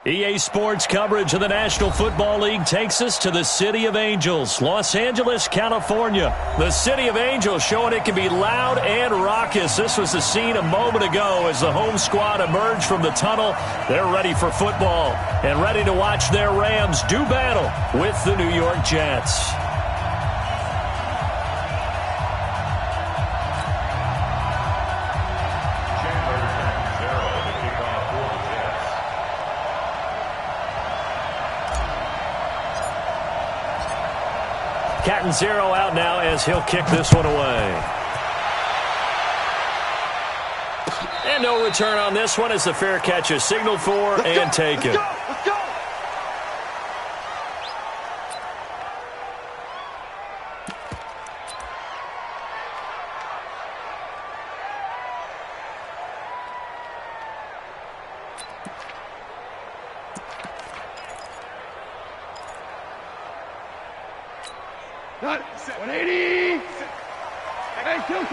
EA Sports coverage of the National Football League takes us to the City of Angels, Los Angeles, California. The City of Angels showing it can be loud and raucous. This was the scene a moment ago as the home squad emerged from the tunnel. They're ready for football and ready to watch their Rams do battle with the New York Jets. Catanzaro out now as he'll kick this one away. And no return on this one as the fair catch is signaled for and taken. Let's go. Not 180. Hey, kill.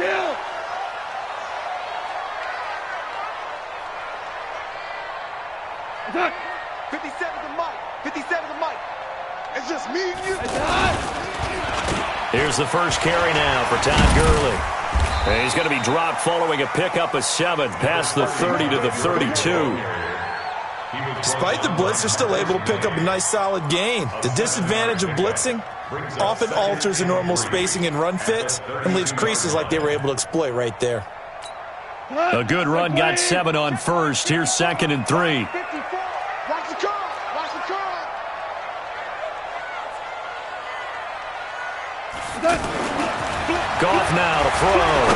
57 to Mike. 57 to Mike. It's just me and you. Here's the first carry now for Todd Gurley. And he's going to be dropped following a pickup of 7 past the 30 to the 32. Despite the blitz, they're still able to pick up a nice solid gain. The disadvantage of blitzing often alters the normal spacing and run fits and leaves creases like they were able to exploit right there. A good run got 7 on first. Here's 2nd and 3. 54. Watch the curl. Watch the curl. Goff now to throw.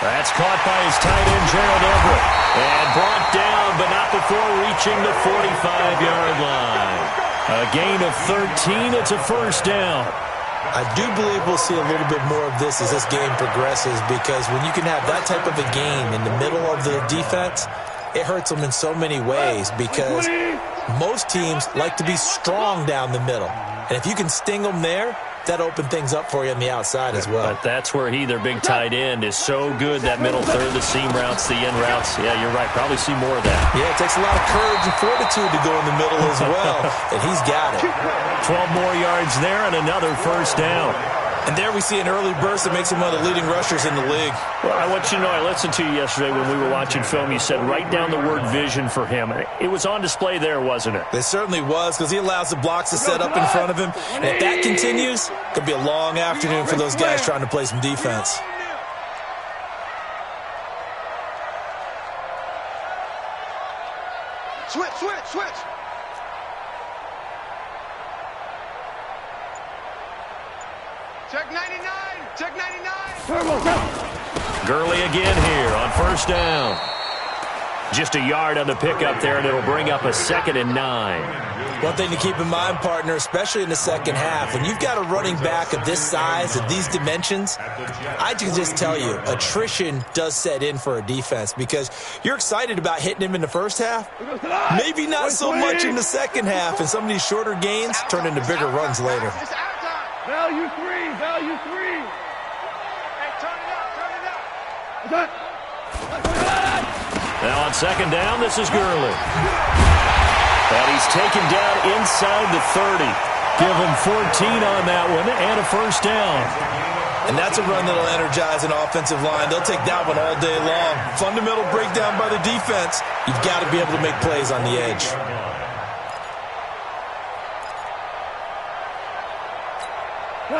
That's caught by his tight end, Gerald Everett. And brought down, but not before reaching the 45-yard line. A gain of 13. It's a first down. I do believe we'll see a little bit more of this as this game progresses, because when you can have that type of a gain in the middle of the defense, it hurts them in so many ways, because most teams like to be strong down the middle. And if you can sting them there, that open things up for you on the outside as well. But that's where their big tight end, is so good, that middle third, the seam routes, the end routes. Yeah, you're right. Probably see more of that. Yeah, it takes a lot of courage and fortitude to go in the middle as well, and he's got it. 12 more yards there and another first down. And there we see an early burst that makes him one of the leading rushers in the league. Well, I want you to know, I listened to you yesterday when we were watching film. You said write down the word vision for him. It was on display there, wasn't it? It certainly was, because he allows the blocks to set up in front of him. And if that continues, it could be a long afternoon for those guys trying to play some defense. Switch. Check 99. Gurley again here on first down. Just a yard on the pickup there, and it'll bring up a 2nd and 9. One thing to keep in mind, partner, especially in the second half, when you've got a running back of this size, of these dimensions, I can just tell you, attrition does set in for a defense, because you're excited about hitting him in the first half, maybe not so much in the second half, and some of these shorter gains turn into bigger runs later. Value 3. Hey, turn it up. Now on second down, this is Gurley. And he's taken down inside the 30. Give him 14 on that one and a first down. And that's a run that'll energize an offensive line. They'll take that one all day long. Fundamental breakdown by the defense. You've got to be able to make plays on the edge.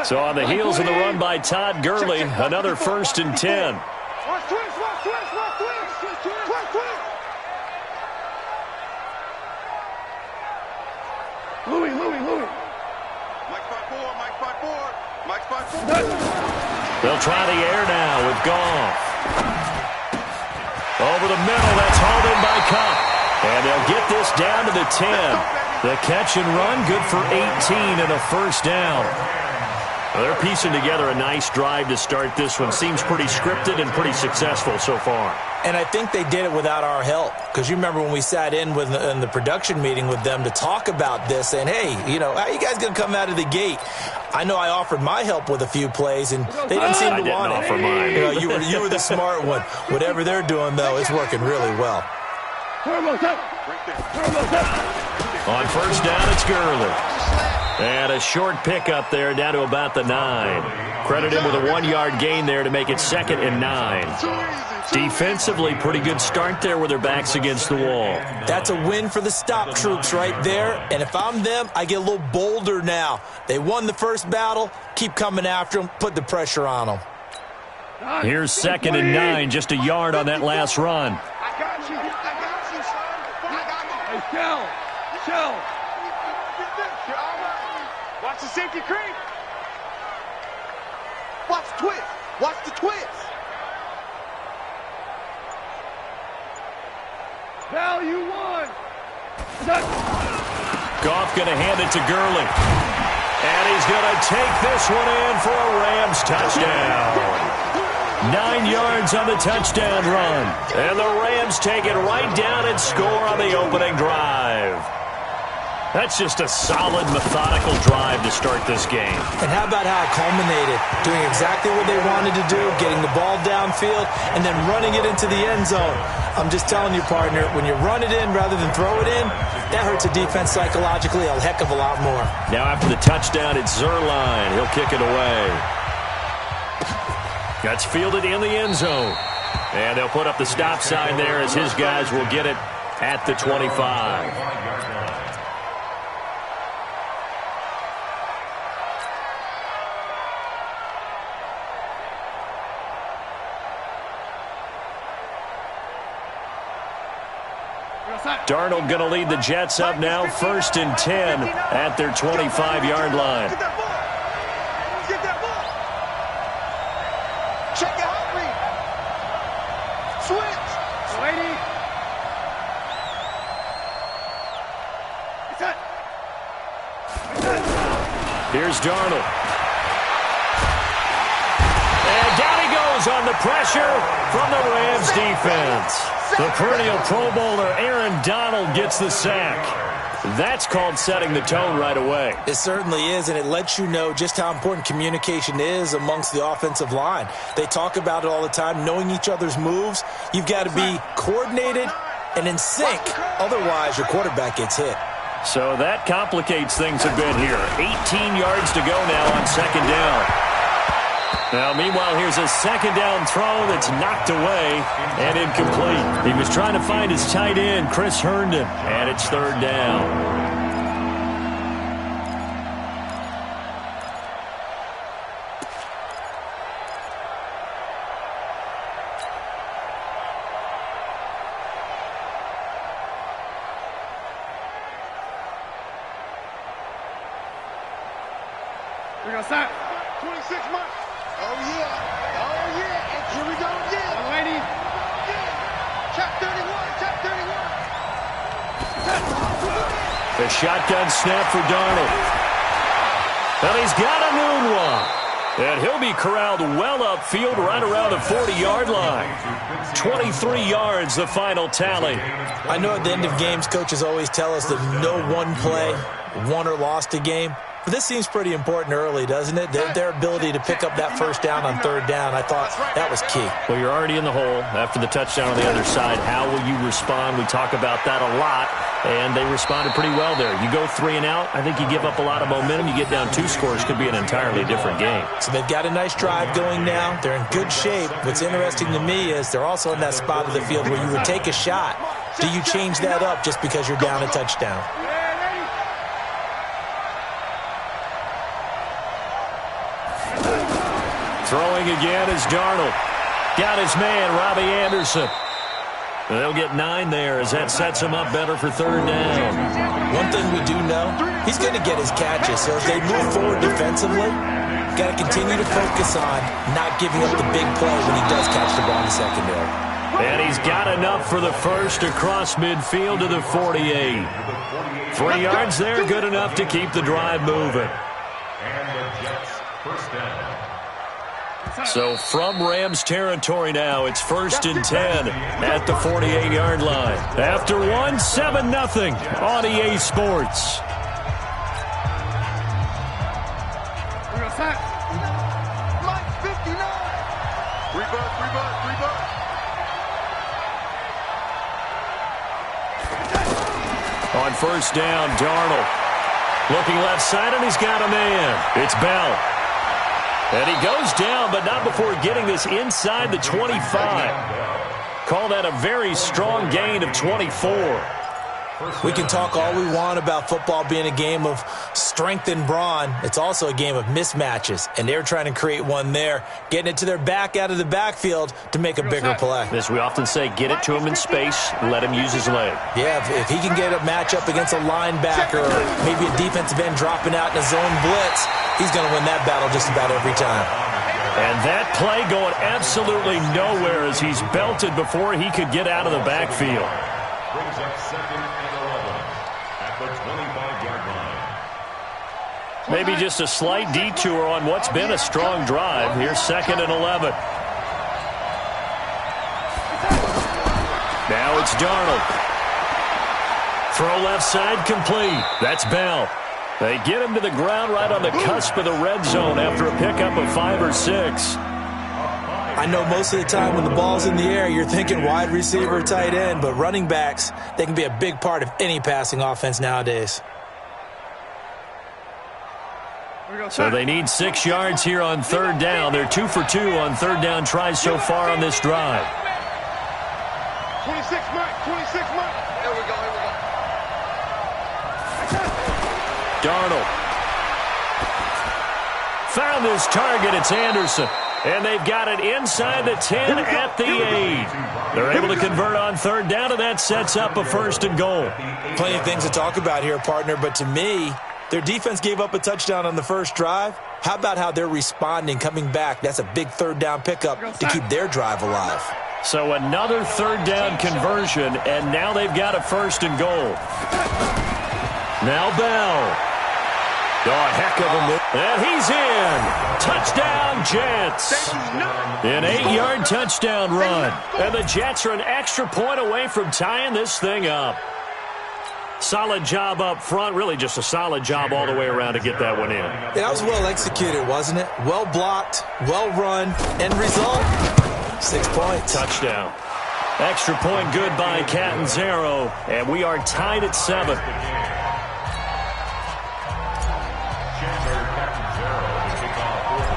So on the heels of the run by Todd Gurley, another 1st and 10. Louis. Mike 5-4. They'll try the air now with Goff. Over the middle, that's hauled in by Cup. And they'll get this down to the 10. The catch and run, good for 18 and a first down. Well, they're piecing together a nice drive to start this one. Seems pretty scripted and pretty successful so far. And I think they did it without our help. Because you remember when we sat in the production meeting with them to talk about this, saying, hey, how are you guys going to come out of the gate? I know I offered my help with a few plays, and they didn't seem to want it. I didn't offer mine. You were the smart one. Whatever they're doing, though, it's working really well. On first down, it's Gurley. And a short pickup there down to about the 9. Credit him with a 1-yard gain there to make it 2nd and 9. Defensively, pretty good start there with their backs against the wall. That's a win for the stop troops right there. And if I'm them, I get a little bolder now. They won the first battle. Keep coming after them. Put the pressure on them. Here's 2nd and 9, just a yard on that last run. I got you, son. I got you. Hey, Shell. You're all right. Watch the safety creep. Watch the twist. Watch the twist. Value 1. Goff going to hand it to Gurley. And he's going to take this one in for a Rams touchdown. 9 yards on the touchdown run. And the Rams take it right down and score on the opening drive. That's just a solid, methodical drive to start this game. And how about how it culminated? Doing exactly what they wanted to do, getting the ball downfield, and then running it into the end zone. I'm just telling you, partner, when you run it in rather than throw it in, that hurts a defense psychologically a heck of a lot more. Now after the touchdown, it's Zerline. He'll kick it away. That's fielded in the end zone. And they'll put up the stop sign there as his guys will get it at the 25. Darnold going to lead the Jets up now, 1st and 10 at their 25-yard line. Get that ball. Get that ball. Check it out, read. Switch. Lady. Here's Darnold. And down he goes on the pressure from the Rams defense. The perennial Pro Bowler Aaron Donald gets the sack. That's called setting the tone right away. It certainly is, and it lets you know just how important communication is amongst the offensive line. They talk about it all the time, knowing each other's moves. You've got to be coordinated and in sync. Otherwise, your quarterback gets hit. So that complicates things a bit here. 18 yards to go now on 2nd down. Now, meanwhile, here's a 2nd down throw that's knocked away and incomplete. He was trying to find his tight end, Chris Herndon, and it's 3rd down. We got sack. 26 months. Oh, yeah. Oh, yeah. And here we go again. Lady. Check 31. Check 31. The shotgun snap for Darnold. And he's got a moonwalk. And he'll be corralled well upfield right around the 40-yard line. 23 yards, the final tally. I know at the end of games, coaches always tell us that no one play won or lost a game. But this seems pretty important early, doesn't it? Their ability to pick up that 1st down on 3rd down, I thought that was key. Well, you're already in the hole after the touchdown on the other side. How will you respond? We talk about that a lot, and they responded pretty well there. You go 3 and out, I think you give up a lot of momentum. You get down 2 scores, could be an entirely different game. So they've got a nice drive going now. They're in good shape. What's interesting to me is they're also in that spot of the field where you would take a shot. Do you change that up just because you're down a touchdown? Throwing again is Darnold. Got his man, Robbie Anderson. They'll get 9 there as that sets him up better for 3rd down. One thing we do know, he's going to get his catches. So as they move forward defensively, got to continue to focus on not giving up the big play when he does catch the ball in the secondary. And he's got enough for the first across midfield to the 48. 3 yards there, good enough to keep the drive moving. And the Jets first down. So from Rams territory now, it's 1st and 10 at the 48-yard line. After one, 7-0 on EA Sports. Mike 59. Rebuck. On first down, Darnold. Looking left side, and he's got a man. It's Bell. And he goes down, but not before getting this inside the 25. Call that a very strong gain of 24. We can talk all we want about football being a game of strength and brawn. It's also a game of mismatches, and they're trying to create one there, getting it to their back out of the backfield to make a bigger play. As we often say, get it to him in space, let him use his leg. Yeah, if he can get a matchup against a linebacker or maybe a defensive end dropping out in a zone blitz, he's going to win that battle just about every time. And that play going absolutely nowhere as he's belted before he could get out of the backfield. Brings up 2nd and 11 at the 25-yard line. Maybe just a slight detour on what's been a strong drive. Here's 2nd and 11. Now it's Darnold. Throw left side complete. That's Bell. They get him to the ground right on the cusp of the red zone after a pickup of 5 or 6. I know most of the time when the ball's in the air, you're thinking wide receiver, tight end, but running backs, they can be a big part of any passing offense nowadays. So they need 6 yards here on third down. They're 2 for 2 on third down tries so far on this drive. 26 Mike, 26 Mike. Here we go, here we go. Darnold. Found his target. It's Anderson. And they've got it inside the 10 at the 8. They're able to convert on third down, and that sets up a 1st and goal. Plenty of things to talk about here, partner, but to me, their defense gave up a touchdown on the first drive. How about how they're responding, coming back? That's a big third down pickup to keep their drive alive. So another third down conversion, and now they've got a 1st and goal. Now Bell. Oh, a heck of a move. And he's in. Touchdown, Jets. An 8-yard touchdown run. And the Jets are an extra point away from tying this thing up. Solid job up front. Really just a solid job all the way around to get that one in. Yeah, that was well executed, wasn't it? Well blocked, well run. End result, 6 points. Touchdown. Extra point good by Catanzaro. And we are tied at 7.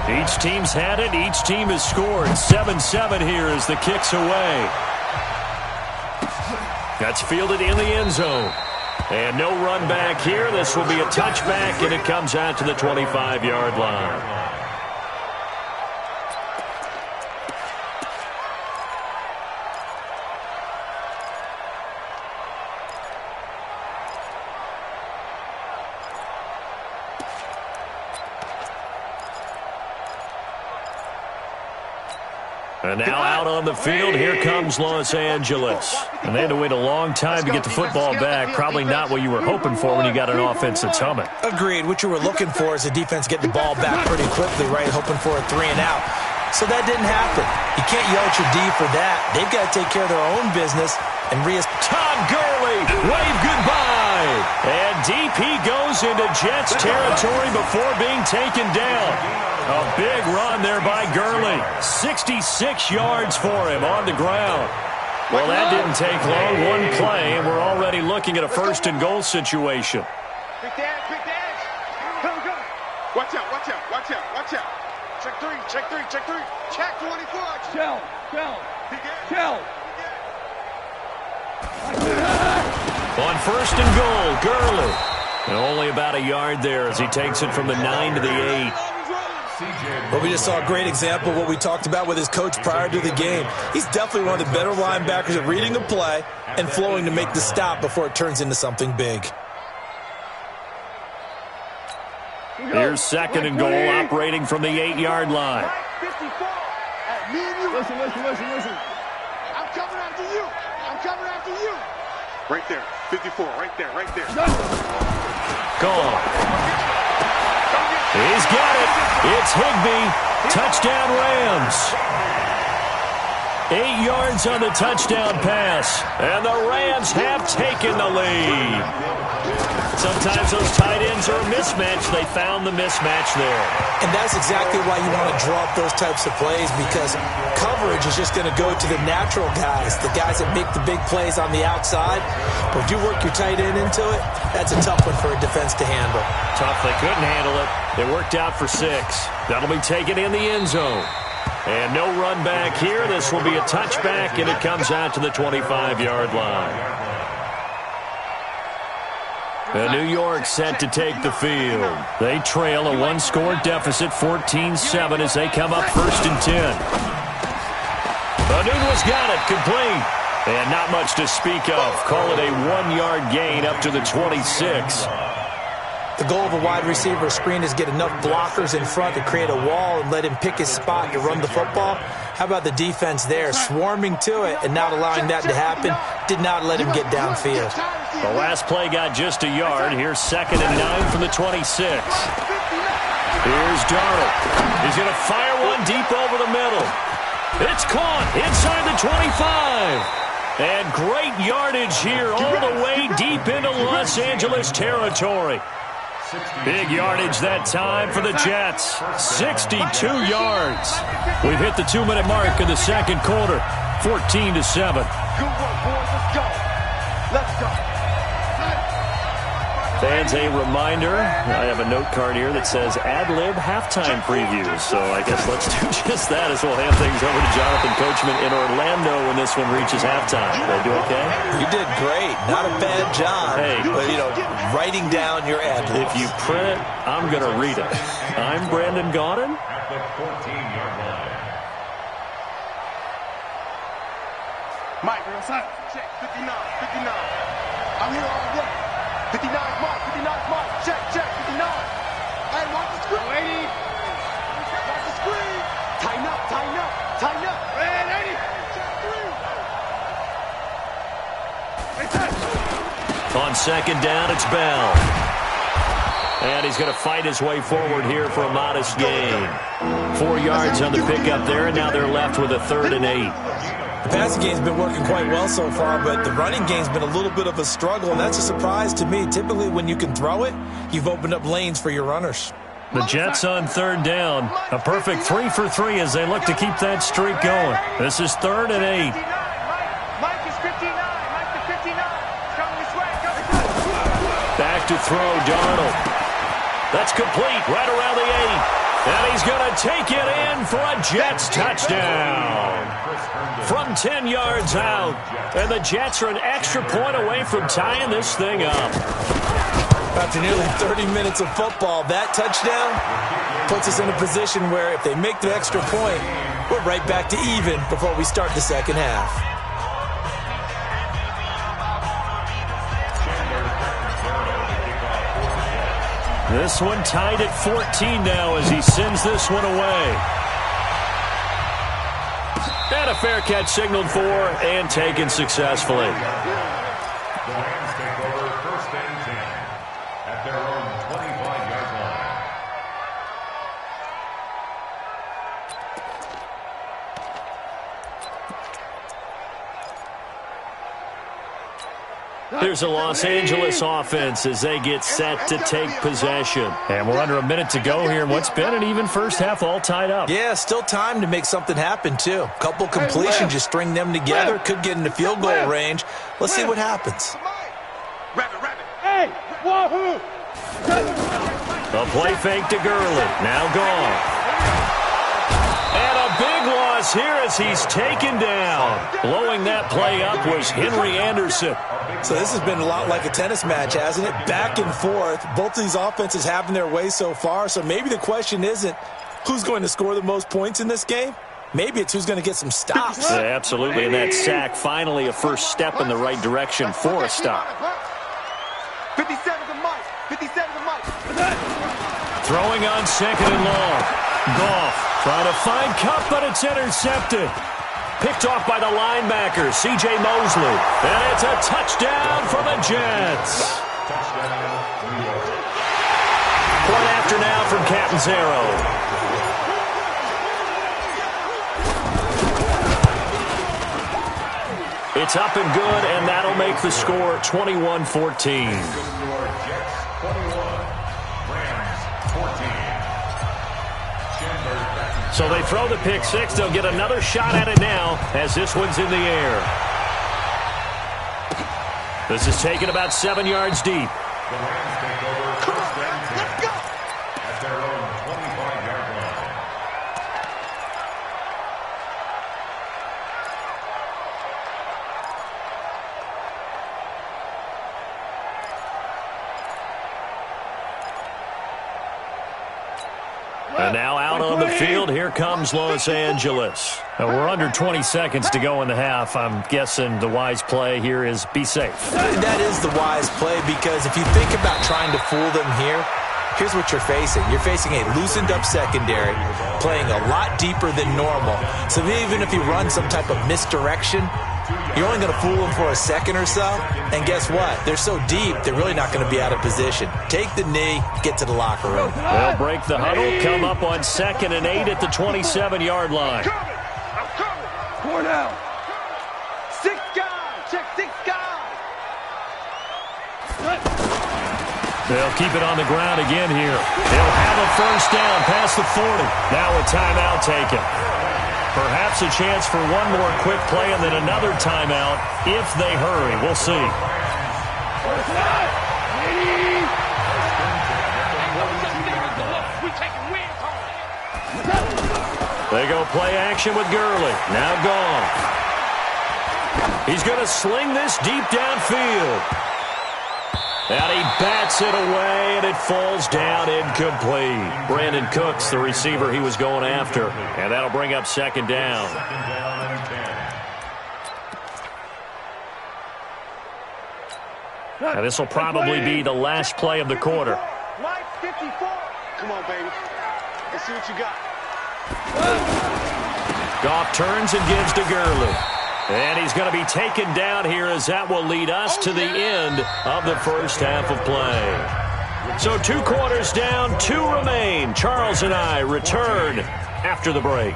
Each team's had it. Each team has scored. 7-7 here as the kick's away. That's fielded in the end zone. And no run back here. This will be a touchback, and it comes out to the 25-yard line. And now out on the field, here comes Los Angeles. And they had to wait a long time to get the football back. Probably not what you were hoping for when you got an offense that's humming. Agreed. What you were looking for is the defense getting the ball back pretty quickly, right? Hoping for a 3 and out. So that didn't happen. You can't yell at your D for that. They've got to take care of their own business. And Todd Gurley, wave goodbye. And DP goes into Jets territory before being taken down. A big run there by Gurley. 66 yards for him on the ground. Well, that didn't take long. One play, and we're already looking at a 1st and goal situation. Big dash, big dash. Come, come. Watch out, watch out, watch out, watch out. Check 3, check 3, check 3. Check 24. Shell. Shell. On 1st and goal, Gurley. And only about a yard there as he takes it from the 9 to the 8. Well, we just saw a great example of what we talked about with his coach prior to the game. He's definitely one of the better linebackers at reading a play and flowing to make the stop before it turns into something big. Here's 2nd and goal, operating from the 8-yard line. 54. Me and you. Listen. I'm coming after you. I'm coming after you. Right there. 54. Right there. Right there. Gone. He's got it. It's Higbee. Touchdown, Rams. 8 yards on the touchdown pass. And the Rams have taken the lead. Sometimes those tight ends are a mismatch. They found the mismatch there. And that's exactly why you want to draw up those types of plays, because coverage is just going to go to the natural guys, the guys that make the big plays on the outside. But if you work your tight end into it, that's a tough one for a defense to handle. Tough. They couldn't handle it. It worked out for 6. That'll be taken in the end zone. And no run back here. This will be a touchback, and it comes out to the 25-yard line. And New York set to take the field. They trail a one-score deficit, 14-7, as they come up 1st and 10. Anunwa's got it, complete. And not much to speak of. Call it a 1-yard gain up to the 26. The goal of a wide receiver screen is get enough blockers in front to create a wall and let him pick his spot to run the football. How about the defense there, swarming to it and not allowing that to happen? Did not let him get downfield. The last play got just a yard. Here's 2nd and 9 from the 26. Here's Darnold. He's going to fire one deep over the middle. It's caught inside the 25. And great yardage here all the way deep into Los Angeles territory. Big yardage that time for the Jets. 62 yards. We've hit the 2-minute mark in the second quarter. 14-7. Good work, boys. Let's go. Let's go. Fans, a reminder, I have a note card here that says ad-lib halftime previews. So I guess let's do just that as we'll hand things over to Jonathan Coachman in Orlando when this one reaches halftime. Did I do okay? You did great. Not a bad job. Hey. But, writing down your ad-libs. If you print it, I'm going to read it. I'm Brandon Gaudin. At the 14-yard line. Mike, check. 59. I'm here all day. 59 Mike. 59 Mike. Check. 59. Hey, watch the screen. 80. Watch the screen. Tighten up. Red 80. Check 3. On 2nd down, it's Bell. And he's going to fight his way forward here for a modest gain. 4 yards on the pickup there, and now they're left with a 3rd and 8. The passing game's been working quite well so far, but the running game's been a little bit of a struggle, and that's a surprise to me. Typically, when you can throw it, you've opened up lanes for your runners. The Jets on 3rd down. A perfect 3 for 3 as they look to keep that streak going. This is 3rd and 8. Mike is 59. Mike to 59. Coming this way. Back to throw, Darnold. That's complete right around the 8. And he's going to take it in for a Jets touchdown. From 10 yards out. And the Jets are an extra point away from tying this thing up. After nearly 30 minutes of football, that touchdown puts us in a position where if they make the extra point, we're right back to even before we start the second half. This one tied at 14 now as he sends this one away. And a fair catch signaled for and taken successfully. The Rams take over 1st and 10 at their own 25-yard line. Here's a Los Angeles offense as they get set to take possession. And we're under a minute to go here in what's been an even first half, all tied up. Yeah, still time to make something happen, too. Couple completions, you string them together, could get into field goal range. Let's see what happens. Rabbit. Hey, wahoo! A play fake to Gurley. Now gone. And a big loss here as he's taken down. Blowing that play up was Henry Anderson. So this has been a lot like a tennis match, hasn't it? Back and forth. Both of these offenses having their way so far. So maybe the question isn't who's going to score the most points in this game. Maybe it's who's going to get some stops. Yeah, absolutely. And that sack, finally a first step in the right direction for a stop. 57 to Mike. 57 to Mike. Throwing on 2nd and long. Goff trying to find Cup, but it's intercepted. Picked off by the linebacker, C.J. Mosley. And it's a touchdown for the Jets. Point after now from Catanzaro. It's up and good, and that'll make the score 21-14. Jets 21, Rams 14. So they throw the pick six. They'll get another shot at it now as this one's in the air. This is taken about 7 yards deep. The Rams take over first and 10 at their own 25-yard line. And now out on the field, here comes Los Angeles. Now we're under 20 seconds to go in the half. I'm guessing the wise play here is be safe. That is the wise play, because if you think about trying to fool them here, here's what you're facing. You're facing a loosened up secondary, playing a lot deeper than normal. So even if you run some type of misdirection, you're only going to fool them for a second or so. And guess what? They're so deep, they're really not going to be out of position. Take the knee, get to the locker room. They'll break the huddle, come up on 2nd and 8 at the 27-yard line. I'm coming. 4 down. 6 guys. Check 6 guys. They'll keep it on the ground again here. They'll have a first down past the 40. Now a timeout taken. Perhaps a chance for one more quick play and then another timeout if they hurry. We'll see. They go play action with Gurley. Now gone. He's going to sling this deep downfield. And he bats it away, and it falls down incomplete. Brandon Cooks, the receiver he was going after. And that'll bring up 2nd down. Second down and 10. Now this will probably be the last play of the quarter. Mike 54. Come on, baby. Let's see what you got. Goff turns and gives to Gurley. And he's going to be taken down here, as that will lead us to the end of the first half of play. So 2 quarters down, 2 remain. Charles and I return after the break.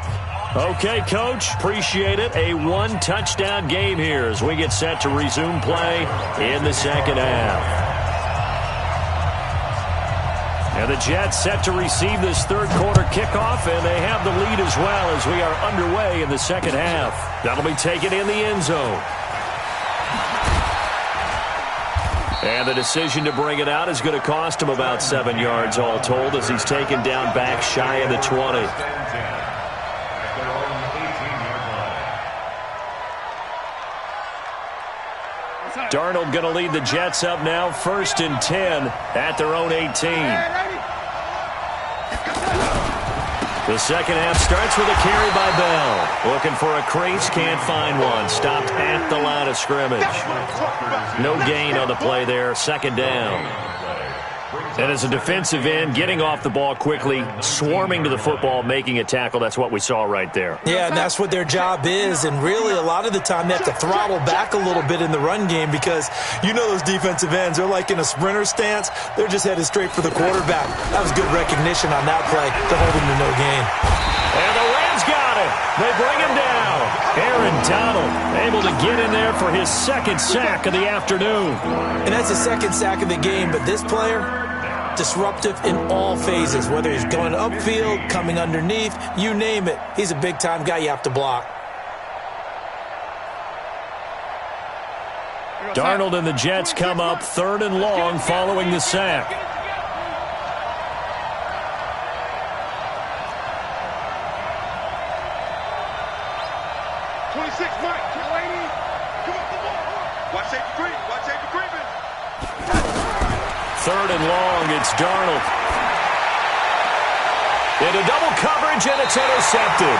Okay, Coach, appreciate it. A 1-touchdown game here as we get set to resume play in the second half. And the Jets set to receive this third quarter kickoff, and they have the lead as well as we are underway in the second half. That'll be taken in the end zone. And the decision to bring it out is going to cost him about 7 yards all told, as he's taken down back shy of the 20. Darnold going to lead the Jets up now, 1st and 10 at their own 18. The second half starts with a carry by Bell. Looking for a crease, can't find one. Stopped at the line of scrimmage. No gain on the play there, 2nd down. And as a defensive end, getting off the ball quickly, swarming to the football, making a tackle, that's what we saw right there. Yeah, and that's what their job is. And really, a lot of the time, they have to throttle back a little bit in the run game, because you know those defensive ends, they're like in a sprinter stance. They're just headed straight for the quarterback. That was good recognition on that play to hold him to no gain. And the Rams got it. They bring him down. Aaron Donald able to get in there for his 2nd sack of the afternoon. And that's the 2nd sack of the game, but this player, disruptive in all phases, whether he's going upfield, coming underneath, you name it. He's a big-time guy you have to block. Darnold and the Jets come up 3rd and long following the sack. 26, Mike. Come on, come on. Watch safety creep. Watch safety creeping. 3rd and long, it's Darnold. Into double coverage, and it's intercepted.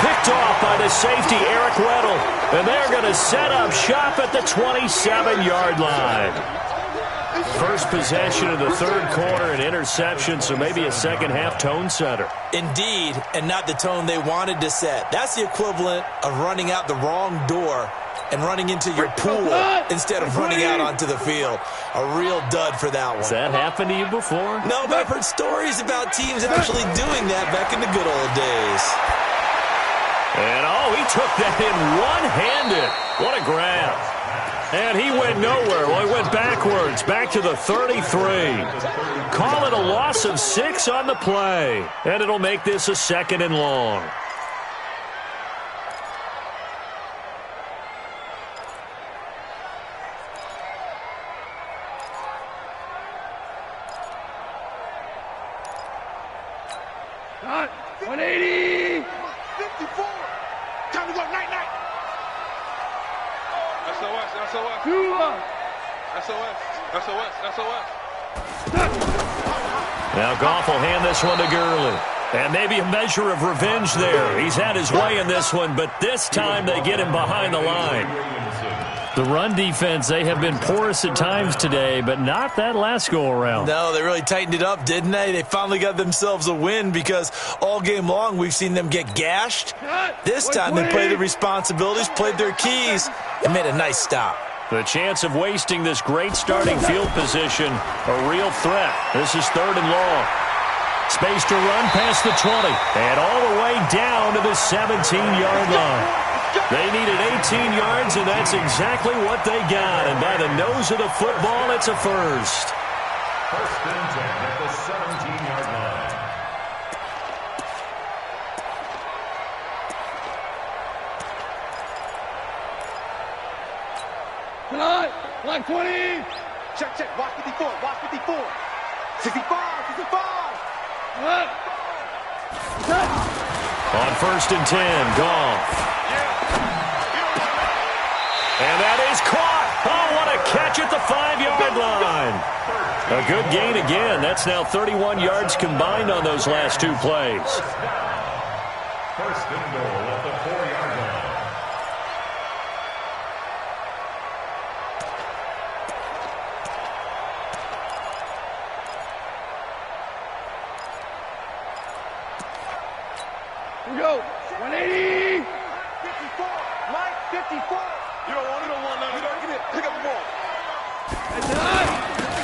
Picked off by the safety, Eric Weddle. And they're going to set up shop at the 27-yard line. First possession of the third quarter, an interception, so maybe a second-half tone setter. Indeed, and not the tone they wanted to set. That's the equivalent of running out the wrong door and running into your pool instead of running out onto the field. A real dud for that one. Has that happened to you before? No, but I've heard stories about teams actually doing that back in the good old days. And, oh, he took that in one-handed. What a grab. And he went nowhere. Well, he went backwards, back to the 33. Call it a loss of 6 on the play. And it'll make this a 2nd and long. Got 180. 54. Time to go. Night. SOS. Now Goff will hand this one to Gurley. And maybe a measure of revenge there. He's had his way in this one, but this time they get him behind the line. The run defense, they have been porous at times today, but not that last go-around. No, they really tightened it up, didn't they? They finally got themselves a win because all game long we've seen them get gashed. This time they played their responsibilities, played their keys, and made a nice stop. The chance of wasting this great starting field position, a real threat. This is 3rd and long. Space to run past the 20, and all the way down to the 17-yard line. They needed 18 yards, and that's exactly what they got. And by the nose of the football, it's a first. 1st and 10 at the 17-yard line. Tonight, like 20. Check. Watch 54. 65. What? On 1st and 10, Goff. And that is caught. Oh, what a catch at the 5-yard line. A good gain again. That's now 31 yards combined on those last 2 plays. 1st and goal at the 4-yard line. Here we go. 180. 54. Mike, 54. You don't want none. You don't get it. Pick up the ball.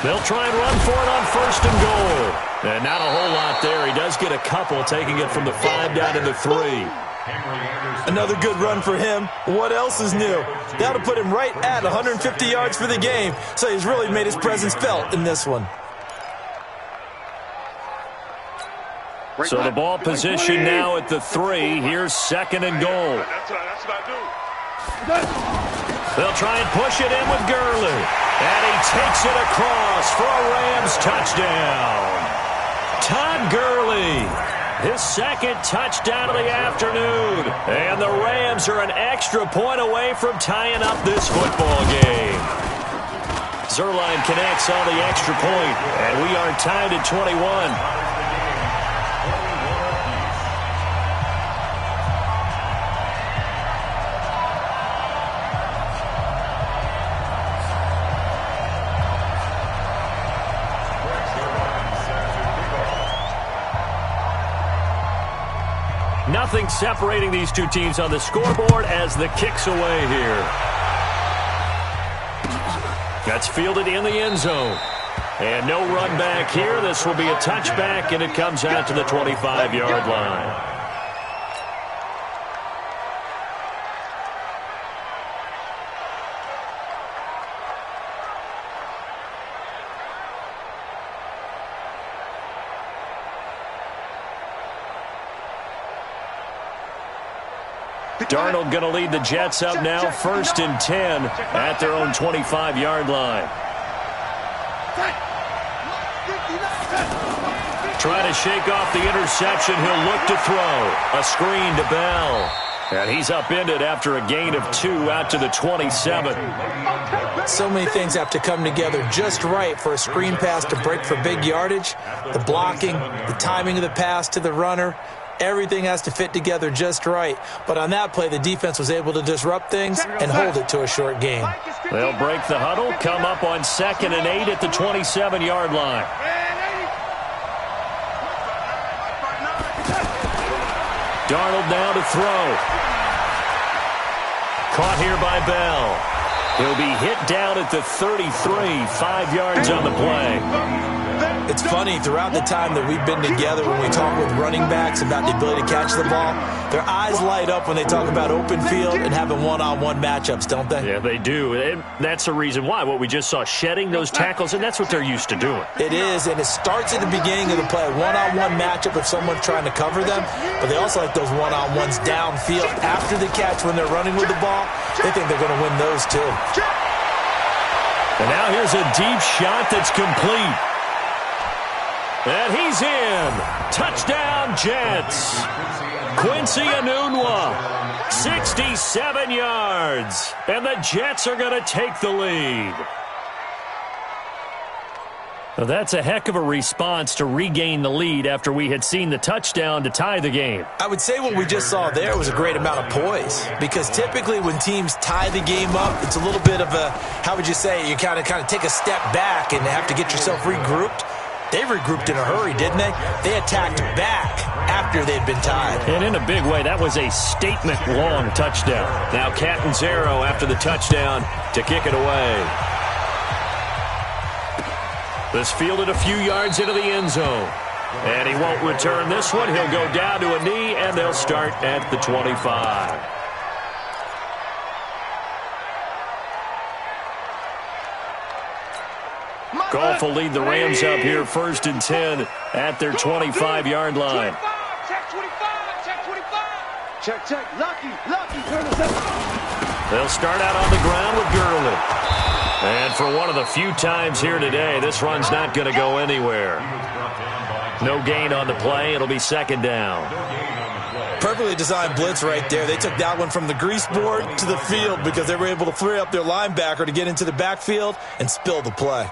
They'll try and run for it on 1st and goal. And not a whole lot there. He does get a couple, taking it from the 5 down to the 3. Another good run for him. What else is new? That'll put him right at 150 yards for the game. So he's really made his presence felt in this one. So the ball position now at the 3. Here's 2nd and goal. That's what I do. They'll try and push it in with Gurley. And he takes it across for a Rams touchdown. Todd Gurley, his 2nd touchdown of the afternoon. And the Rams are an extra point away from tying up this football game. Zerline connects on the extra point, and we are tied at 21. Nothing separating these two teams on the scoreboard as the kick's away here. That's fielded in the end zone. And no run back here. This will be a touchback, and it comes out to the 25-yard line. Darnold going to lead the Jets up now, 1st and 10 at their own 25-yard line. Trying to shake off the interception. He'll look to throw. A screen to Bell. And he's upended after a gain of 2 out to the 27. So many things have to come together just right for a screen pass to break for big yardage. The blocking, the timing of the pass to the runner. Everything has to fit together just right. But on that play, the defense was able to disrupt things and hold it to a short game. They'll break the huddle, come up on 2nd and 8 at the 27-yard line. Darnold now to throw. Caught here by Bell. He'll be hit down at the 33, 5 yards on the play. It's funny, throughout the time that we've been together, when we talk with running backs about the ability to catch the ball, their eyes light up when they talk about open field and having one-on-one matchups, don't they? Yeah, they do. And that's the reason why. What we just saw, shedding those tackles, and that's what they're used to doing. It is, and it starts at the beginning of the play. One-on-one matchup if someone's trying to cover them, but they also like those one-on-ones downfield after the catch when they're running with the ball. They think they're going to win those too. And now here's a deep shot that's complete. And he's in. Touchdown, Jets. Quincy Enunwa, 67 yards. And the Jets are going to take the lead. Well, that's a heck of a response to regain the lead after we had seen the touchdown to tie the game. I would say what we just saw there was a great amount of poise, because typically when teams tie the game up, it's a little bit of a, how would you say, you kind of take a step back and have to get yourself regrouped. They regrouped in a hurry, didn't they? They attacked back after they'd been tied. And in a big way, that was a statement-long touchdown. Now Catanzaro after the touchdown to kick it away. This fielded a few yards into the end zone. And he won't return this one. He'll go down to a knee, and they'll start at the 25. Goff will lead the Rams up here 1st and 10 at their 25-yard line. Check 25, check 25. Check. Lucky, turn this up. They'll start out on the ground with Gurley. And for one of the few times here today, this run's not going to go anywhere. No gain on the play. It'll be 2nd down. Perfectly designed blitz right there. They took that one from the grease board to the field because they were able to free up their linebacker to get into the backfield and spill the play.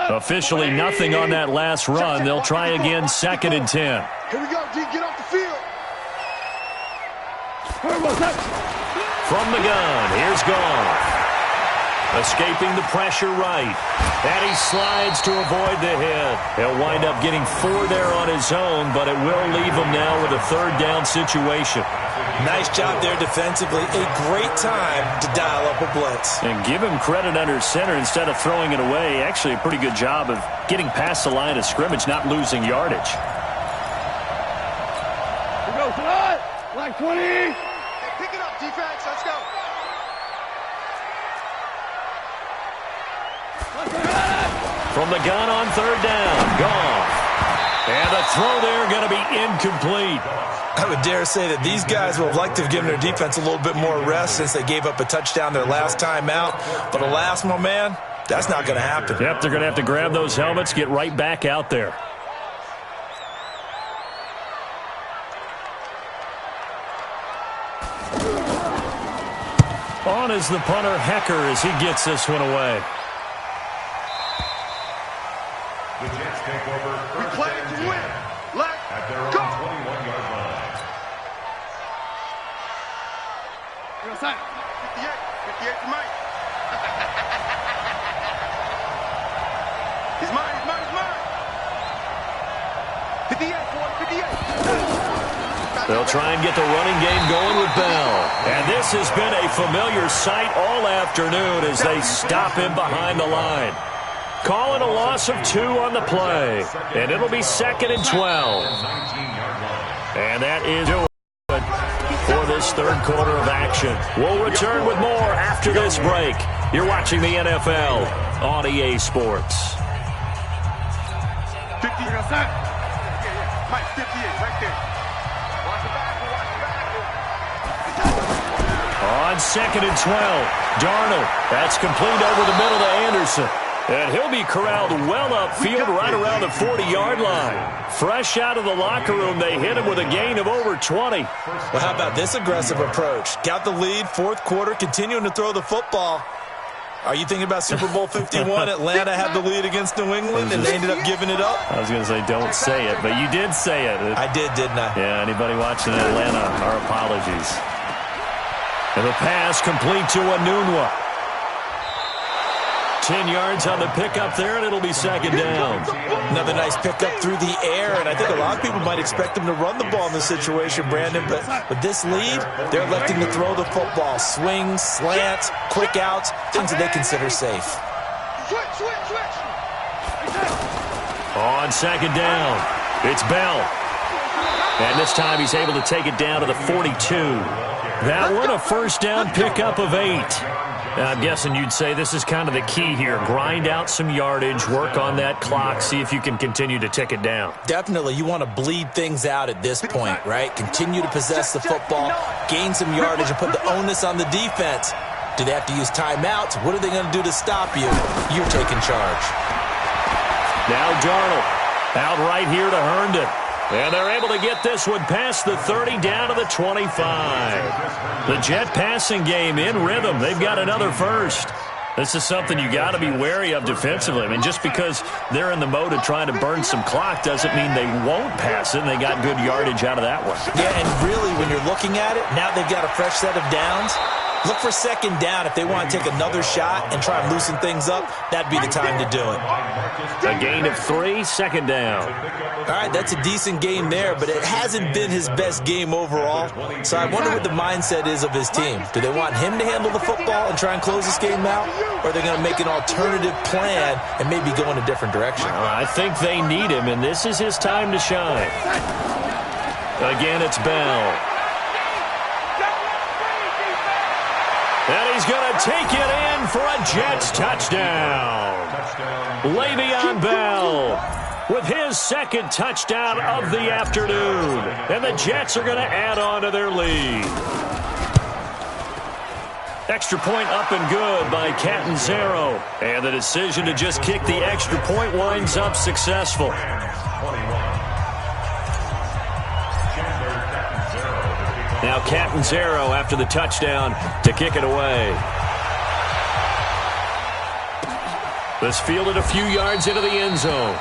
Officially nothing on that last run. They'll try again 2nd and 10. Here we go, D. Get off the field. From the gun, here's Goff. Escaping the pressure right. And he slides to avoid the hit. He'll wind up getting 4 there on his own, but it will leave him now with a 3rd down situation. Nice job there defensively. A great time to dial up a blitz. And give him credit under center instead of throwing it away. Actually a pretty good job of getting past the line of scrimmage, not losing yardage. Here goes tonight. Like 20. Hey, pick it up, defense. Let's go. From the gun on 3rd down, Goff. And the throw there going to be incomplete. I would dare say that these guys would have liked to have given their defense a little bit more rest since they gave up a touchdown their last time out. But alas, my man, that's not going to happen. Yep, they're going to have to grab those helmets, get right back out there. On is the punter, Hecker, as he gets this one away. The Jets take over. We play to win. Let's At their own go. 21-yard line. 58 to Mike. He's mine. 58, boy, 58. They'll try and get the running game going with Bell. And this has been a familiar sight all afternoon as they stop him behind the line. Calling a loss of 2 on the play. And it'll be 2nd and 12. And that is it for this 3rd quarter of action. We'll return with more after this break. You're watching the NFL on EA Sports. 50. Mike, 58, right there. Watch the back. On 2nd and 12, Darnold. That's complete over the middle to Anderson. And he'll be corralled well upfield right around the 40-yard line. Fresh out of the locker room, they hit him with a gain of over 20. Well, how about this aggressive approach? Got the lead, 4th quarter, continuing to throw the football. Are you thinking about Super Bowl 51? Atlanta had the lead against New England, and they ended up giving it up? I was going to say don't say it, but you did say it. I did, didn't I? Yeah, anybody watching Atlanta, our apologies. And the pass complete to Enunwa. 10 yards on the pickup there, and it'll be 2nd down. Another nice pickup through the air, and I think a lot of people might expect them to run the ball in this situation, Brandon, but with this lead, they're electing to throw the football. Swings, slants, quick outs, things that they consider safe. Switch. On second down, it's Bell. And this time he's able to take it down to the 42. That one a first down pickup of 8. I'm guessing you'd say this is kind of the key here. Grind out some yardage, work on that clock, see if you can continue to tick it down. Definitely. You want to bleed things out at this point, right? Continue to possess the football, gain some yardage, and put the onus on the defense. Do they have to use timeouts? What are they going to do to stop you? You're taking charge. Now Darnold out right here to Herndon. And they're able to get this one past the 30 down to the 25. The Jet passing game in rhythm. They've got another first. This is something you got to be wary of defensively. I mean, just because they're in the mode of trying to burn some clock doesn't mean they won't pass it, and they got good yardage out of that one. Yeah, and really, when you're looking at it, now they've got a fresh set of downs. Look for second down. If they want to take another shot and try and loosen things up, that'd be the time to do it. A gain of 3, second down. All right, that's a decent game there, but it hasn't been his best game overall. So I wonder what the mindset is of his team. Do they want him to handle the football and try and close this game out? Or are they going to make an alternative plan and maybe go in a different direction? I think they need him, and this is his time to shine. Again, it's Bell. And he's going to take it in for a Jets touchdown. Le'Veon Bell with his second touchdown of the afternoon. And the Jets are going to add on to their lead. Extra point up and good by Catanzaro. And the decision to just kick the extra point winds up successful. Now Catanzaro after the touchdown to kick it away. This fielded a few yards into the end zone.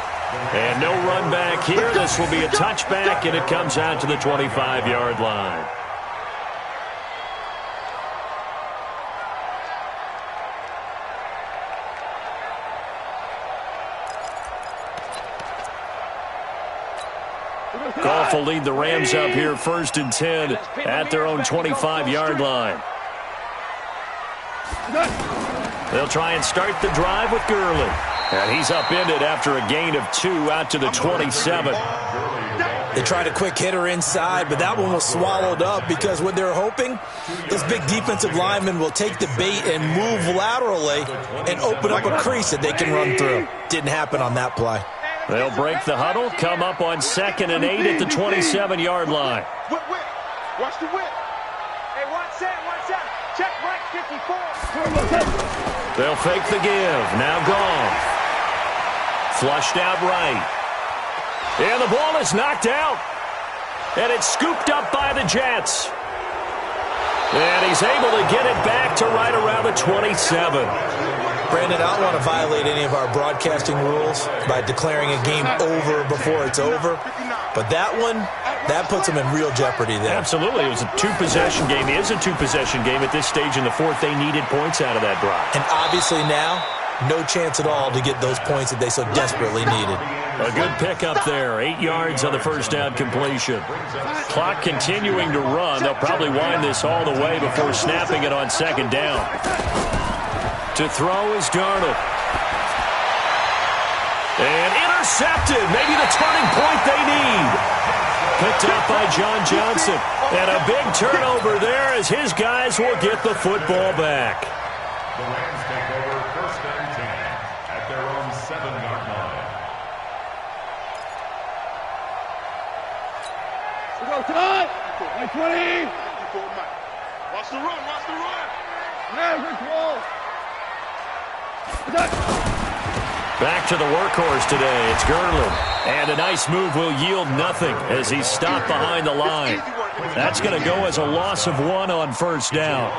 And no run back here. This will be a touchback, and it comes out to the 25-yard line. Goff will lead the Rams up here 1st and 10 at their own 25-yard line. They'll try and start the drive with Gurley. And he's upended after a gain of 2 out to the 27. They tried a quick hitter inside, but that one was swallowed up because what they're hoping, this big defensive lineman will take the bait and move laterally and open up a crease that they can run through. Didn't happen on that play. They'll break the huddle, come up on 2nd and 8 at the 27-yard line. Watch the whip. Hey, watch that. Check right 54. They'll fake the give. Now Goff. Flushed out right. And the ball is knocked out. And it's scooped up by the Jets. And he's able to get it back to right around the 27. Brandon, I don't want to violate any of our broadcasting rules by declaring a game over before it's over. But that one, that puts them in real jeopardy there. Absolutely. It was a 2-possession game. It is a 2-possession game at this stage in the 4th. They needed points out of that drive. And obviously now, no chance at all to get those points that they so desperately needed. A good pickup there. 8 yards on the first down completion. Clock continuing to run. They'll probably wind this all the way before snapping it on 2nd down. To throw is Darnold. And intercepted. Maybe the turning point they need. Picked up by John Johnson. And a big turnover there as his guys will get the football back. The Rams take over 1st and 10 at their own 7-yard line. We go tonight. 20. Watch the run. Never close. Back to the workhorse today. It's Gurley. And a nice move will yield nothing as he's stopped behind the line. That's going to go as a loss of 1 on 1st down.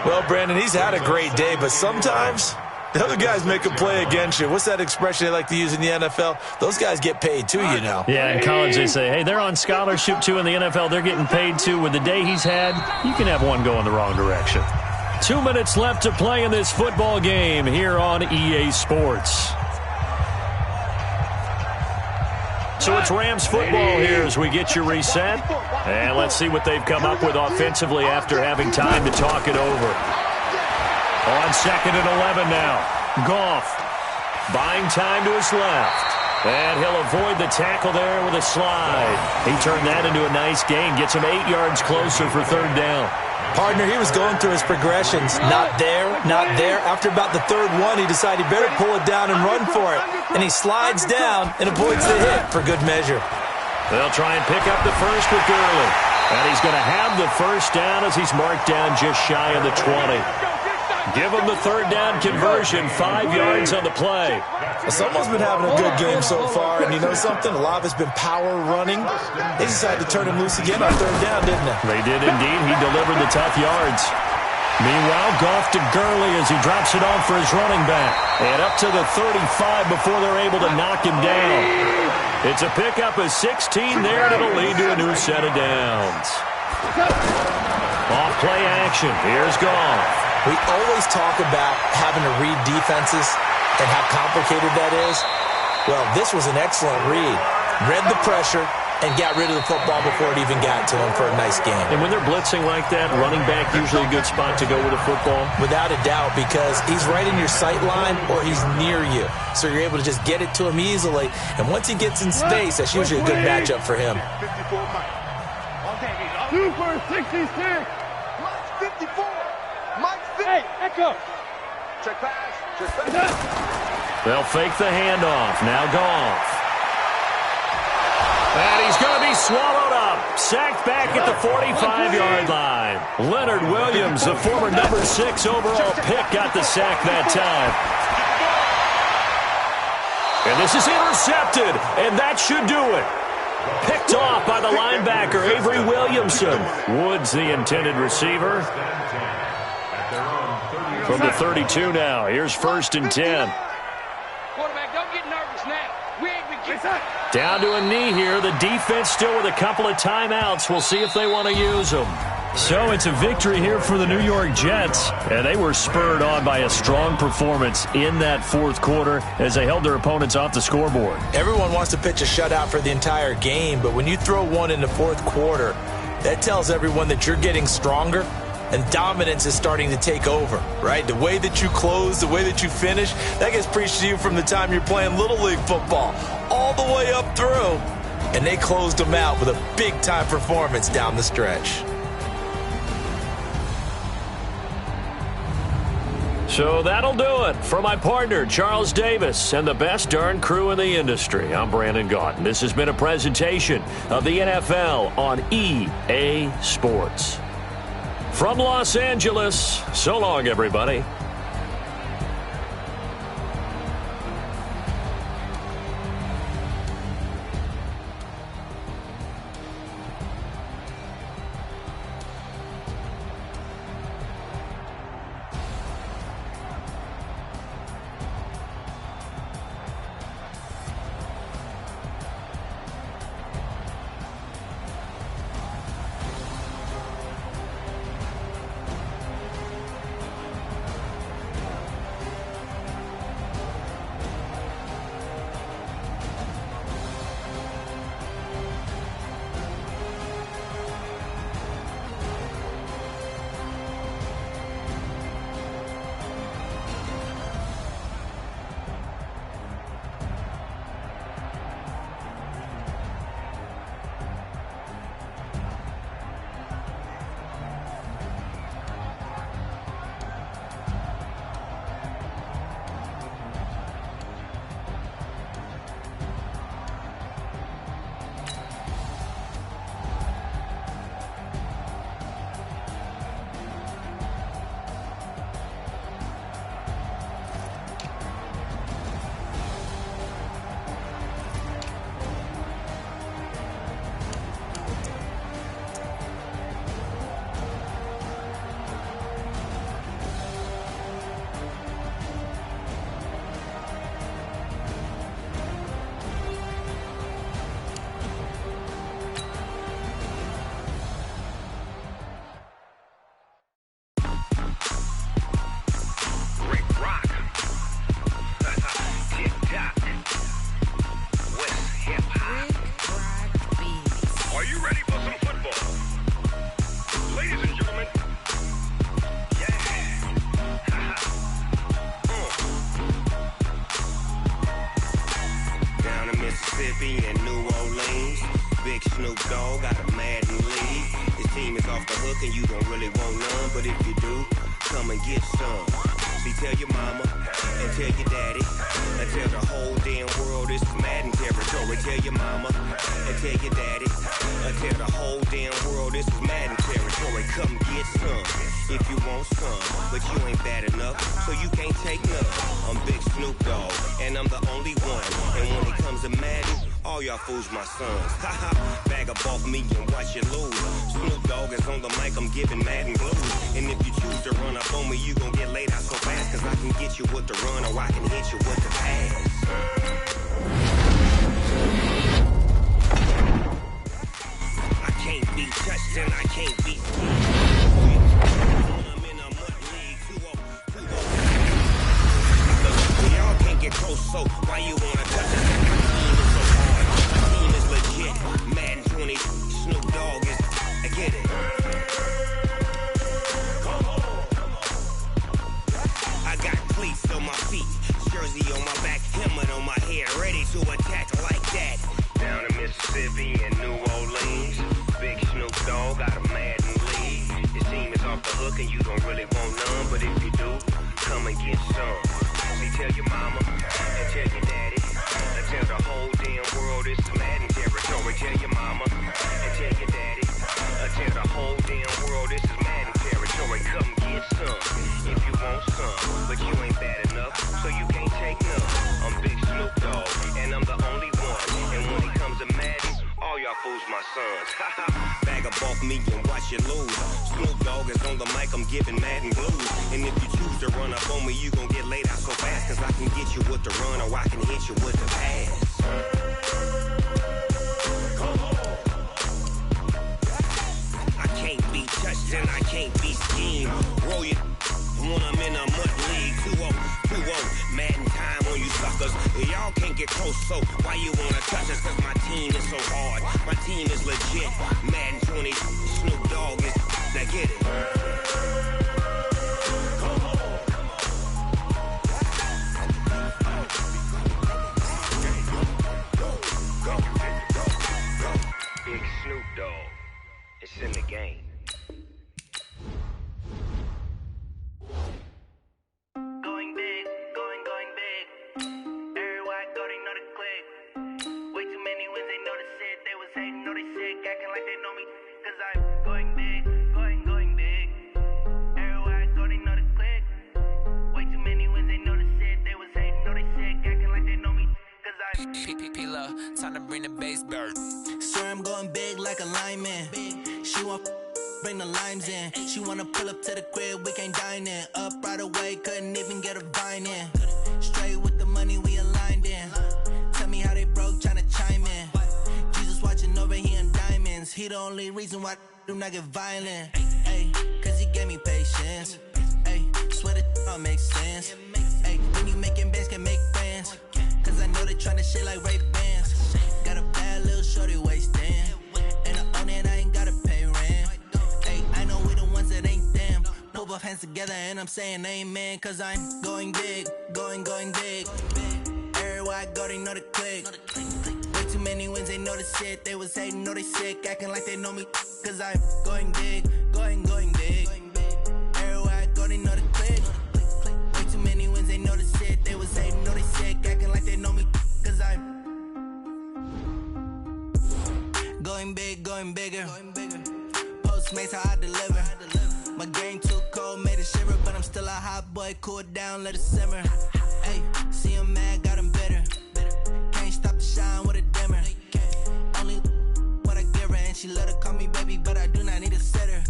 Well, Brandon, he's had a great day, but sometimes the other guys make a play against you. What's that expression they like to use in the NFL? Those guys get paid too, you know. Yeah, in college they say, hey, they're on scholarship too. In the NFL, they're getting paid too. With the day he's had, you can have one go in the wrong direction. 2 minutes left to play in this football game here on EA Sports. So it's Rams football here as we get you reset. And let's see what they've come up with offensively after having time to talk it over. On 2nd and 11 now. Goff buying time to his left. And he'll avoid the tackle there with a slide. He turned that into a nice gain. Gets him 8 yards closer for third down. Partner, he was going through his progressions. Not there, not there. After about the third one, he decided he better pull it down and run for it. And he slides down and avoids the hit for good measure. They'll try and pick up the first with Gurley. And he's going to have the first down as he's marked down just shy of the 20. Give him the third down conversion, 5 yards on the play. Well, someone's been having a good game so far, and you know something? A lot of it's been power running. They decided to turn him loose again on third down, didn't they? They did indeed. He delivered the tough yards. Meanwhile, Goff to Gurley as he drops it off for his running back. And up to the 35 before they're able to knock him down. It's a pickup of 16 there, and it'll lead to a new set of downs. Off play action. Here's Goff. We always talk about having to read defenses and how complicated that is. Well, this was an excellent read. Read the pressure and got rid of the football before it even got to him for a nice game. And when they're blitzing like that, running back usually a good spot to go with a football? Without a doubt, because he's right in your sight line or he's near you. So you're able to just get it to him easily. And once he gets in space, that's usually a good matchup for him. 2 for 66. Mike's 54. Mike's 50. Hey, echo. Check pass. Check pass. They'll fake the handoff. Now Goff. And he's going to be swallowed up. Sacked back at the 45-yard line. Leonard Williams, the former number 6 overall pick, got the sack that time. And this is intercepted, and that should do it. Picked off by the linebacker, Avery Williamson. Woods, the intended receiver. From the 32 now. Here's 1st and 10. Quarterback, don't get nervous now. We ain't been Down to a knee here. The defense still with a couple of timeouts. We'll see if they want to use them. So it's a victory here for the New York Jets. And they were spurred on by a strong performance in that fourth quarter as they held their opponents off the scoreboard. Everyone wants to pitch a shutout for the entire game, but when you throw one in the fourth quarter, that tells everyone that you're getting stronger and dominance is starting to take over, right? The way that you close, the way that you finish, that gets preached to you from the time you're playing Little League football all the way up through. And they closed them out with a big-time performance down the stretch. So that'll do it. For my partner, Charles Davis, and the best darn crew in the industry, I'm Brandon Gaudin. This has been a presentation of the NFL on EA Sports. From Los Angeles, so long, everybody. Mississippi and New Orleans. Big Snoop Dogg got a Madden league. His team is off the hook and you don't really want none, but if you do, come and get some. See, tell your mama and tell your daddy and tell the whole damn world this is Madden territory. Tell your mama and tell your daddy and tell the whole damn world this is Madden territory. Come get some if you want some, but you ain't bad enough, so you can't take none. I'm Big Snoop Dogg and I'm the only one, and when it comes to Madden, all y'all fools my sons. Haha, bag up off me and watch you lose. Snoop Dogg is on the mic, I'm giving Madden blues. And if you choose to run up on me, you gon' get laid out so fast, cause I can get you with the run or I can hit you with the pass. I can't be touched and I can't be I'm in a mud league, 2-0. Y'all can't get close, so why you wanna touch it? My team is so hard, my team is legit. Madden 20, Snoop Dogg is, I get it. I got cleats on my feet, jersey on my back, helmet on my head, ready to attack like that. Down in Mississippi and New Orleans, Big Snoop Dogg got a Madden league. His team is off the hook and you don't really want none, but if you do, come and get some. See, tell your mama and tell your daddy and tell the whole damn world it's Madden territory. Tell your mama and tell your daddy and tell the whole damn world this is Madden territory. Come get some if you want some, but you ain't bad enough, so you can't take none. I'm Big Snoop Dogg and I'm the only one, and when it comes to Madden, all y'all fools my sons. Bag up off me and watch you lose. Snoop Dogg is on the mic, I'm giving Madden blues. And if you choose to run up on me, you gon' get laid out so fast, cause I can get you with the run or I can hit you with the pass. I can't be touched and I can't be schemed. Roll you when I'm in a mud league. 2-0, 2-0. Madden time on you suckers. Y'all can't get close, so why you wanna touch us? Cause my team is so hard, my team is legit. Madden 20, Snoop Dogg is, now get it. Big Snoop Dogg, it's in the game. Going big, going big. Everywhere I go, they know the click. Way too many wins, they know the shit. They was hating, know they sick, acting like they know me. Cause I'm going big, going big. Everywhere I go, they know the click. Way too many wins, they know the shit. They was hating, know they sick, acting like they know me. Cause I'm P-P-P-Love, time to bring the bass bird. swear I'm going big like a lineman. She want bring the limes in. She wanna pull up to the crib, we can't dine in. Up right away, couldn't even get a vine in. Straight with the money, we aligned in. Tell me how they broke, tryna chime in. Jesus watching over here in diamonds. He the only reason why I do not get violent. Ay, cause he gave me patience. Ay, swear that all makes sense. Ay, when you making bands, can make friends. Cause I know they tryna shit like Ray-Bans. Got a bad little shorty wasting. And I own it, I ain't gotta pay rent. Ay, I know we the ones that ain't them. Put both hands together and I'm saying amen. Cause I'm going big, going big. Everywhere I go, they know the click. Way too many wins, they know the shit. They was hating, know they sick, acting like they know me. Cause I'm going big, going big. Everywhere I go, they know the click. Way too many wins, they know the shit. They was hating, know they sick, acting like they know me. Cause I'm going big, going bigger. Postmates how I deliver. My game too cold, made it shiver, but I'm still a hot boy. Cool down, let it simmer. Hey, see him mad, got him bitter. Can't stop the shine with a dimmer. Only what I give her, and she let her call me baby, but I do not need a sitter.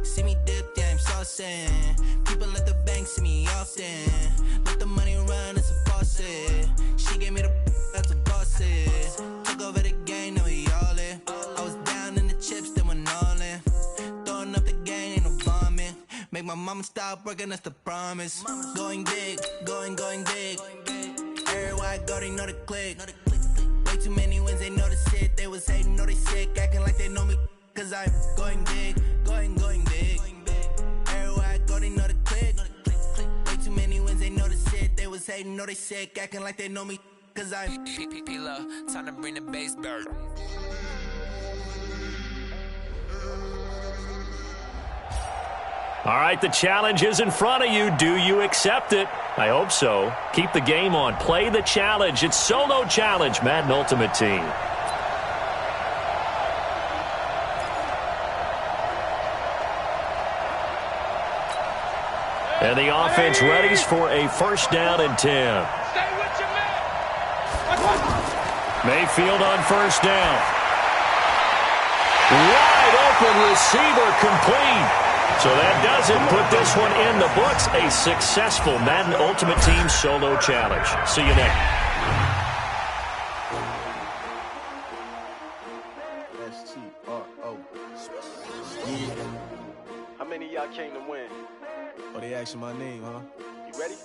See me dip, yeah, I'm saucing. People at the bank see me often. Let the money run, it's a faucet. She gave me the that's a bosses. Took over the game, now we all in. I was down in the chips, then went all in. Throwing up the game, ain't no bombing. Make my mama stop working, that's the promise. Going big, going big. Everywhere I go, they know the click. Way too many wins, they know the shit. They was hating, know they sick, acting like they know me. Cause I'm going big, going big. Everywhere I go, they know the click. Way too many wins, they know the shit. They was hating, know they sick, acting like they know me. cause I'm P-P-P-Love, time to bring the bass bird. All right, the challenge is in front of you. Do you accept it? I hope so. Keep the game on. Play the challenge. It's Solo Challenge, Madden Ultimate Team. And the offense readies for a first down and 10. Stay with your man. Mayfield on first down. Wide open receiver complete. So that does it. Put this one in the books. A successful Madden Ultimate Team Solo Challenge. See you next. S-T-R-O. Yeah. How many of y'all came to win? Oh, they asking my name, huh? You ready?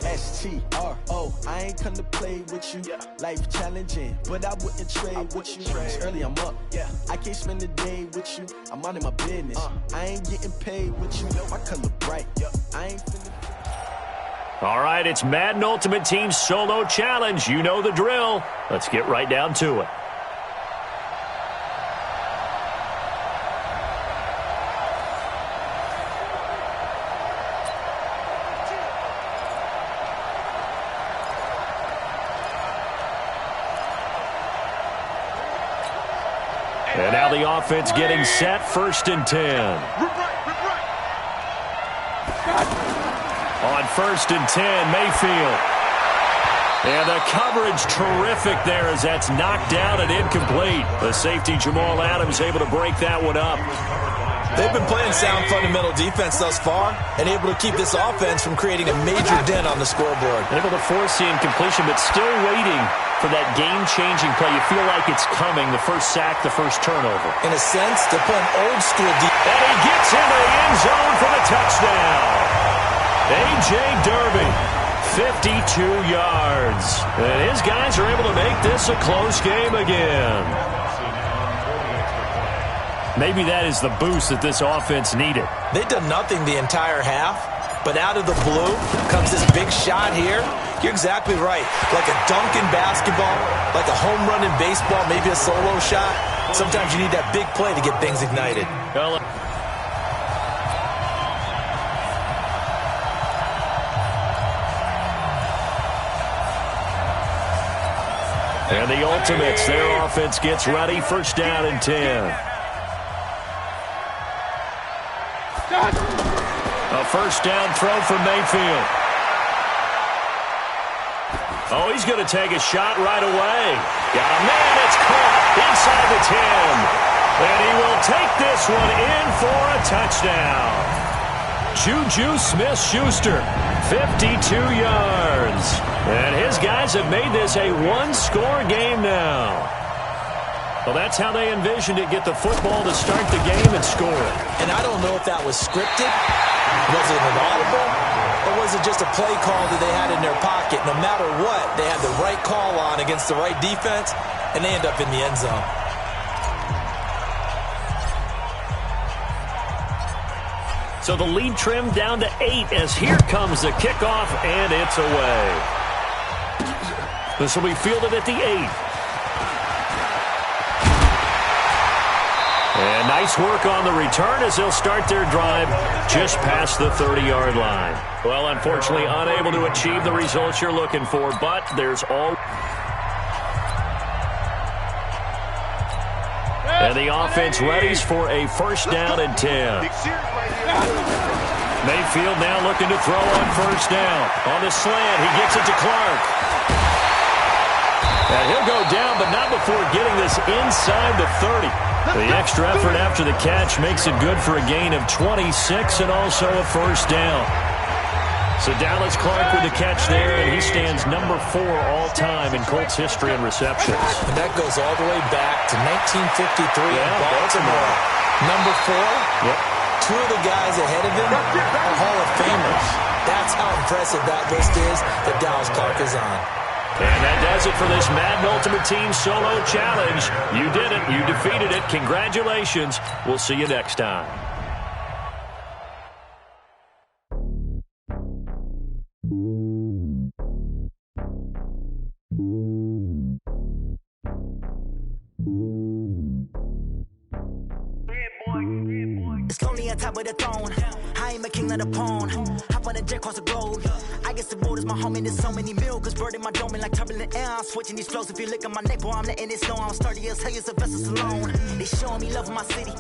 S-T-R-O. I ain't come to play with you. Yeah. Life challenging, but I wouldn't trade with you. It's early, I'm up. Yeah. I can't spend the day with you. I'm minding my business. I ain't getting paid with you. My color bright. I ain't finna. All right, it's Madden Ultimate Team Solo Challenge. You know the drill. Let's get right down to it. And now the offense getting set, first and 10. On first and 10, Mayfield. And the coverage terrific there as that's knocked down and incomplete. The safety, Jamal Adams, able to break that one up. They've been playing sound fundamental defense thus far and able to keep this offense from creating a major dent on the scoreboard. Able to force the incompletion, but still waiting for that game-changing play. You feel like it's coming, the first sack, the first turnover. In a sense, they're playing old school defense. And he gets into the end zone for the touchdown. A.J. Derby, 52 yards. And his guys are able to make this a close game again. Maybe that is the boost that this offense needed. They've done nothing the entire half, but out of the blue comes this big shot here. You're exactly right. Like a dunk in basketball, like a home run in baseball, maybe a solo shot. Sometimes you need that big play to get things ignited. Well, and the Ultimates, their offense gets ready. First down and 10. A first down throw for Mayfield. Oh, he's going to take a shot right away. Got a man, it's caught inside the 10. And he will take this one in for a touchdown. Juju Smith-Schuster, 52 yards. And his guys have made this a one-score game now. Well, that's how they envisioned it, get the football to start the game and score it. And I don't know if that was scripted, was it an audible, or was it just a play call that they had in their pocket? No matter what, they had the right call on against the right defense, and they end up in the end zone. So the lead trimmed down to 8 as here comes the kickoff, and it's away. This will be fielded at the 8. And nice work on the return as they'll start their drive just past the 30-yard line. Well, unfortunately, unable to achieve the results you're looking for, but there's all... And the offense readies for a first down and 10. Mayfield now looking to throw on first down. On the slant, he gets it to Clark. And he'll go down, but not before getting this inside the 30. The extra effort after the catch makes it good for a gain of 26 and also a first down. So Dallas Clark with the catch there, and he stands number 4 all-time in Colts history in receptions. And that goes all the way back to 1953 in Baltimore. Number 4, yep. 2 of the guys ahead of him are Hall of Famers. That's how impressive that list is that Dallas Clark is on. And that does it for this Madden Ultimate Team Solo Challenge. You did it. You defeated it. Congratulations. We'll see you next time. on top of the throne. I ain't a king of the pawn. Hop on a jet across the globe. I guess the world is my home and there's so many milk. Cause bird in my dome and like turbulent air. I'm switching these flows. If you look at my neck, boy, I'm letting it snow. I'm sturdy as hell, as a vessel alone. They showing me love in my city.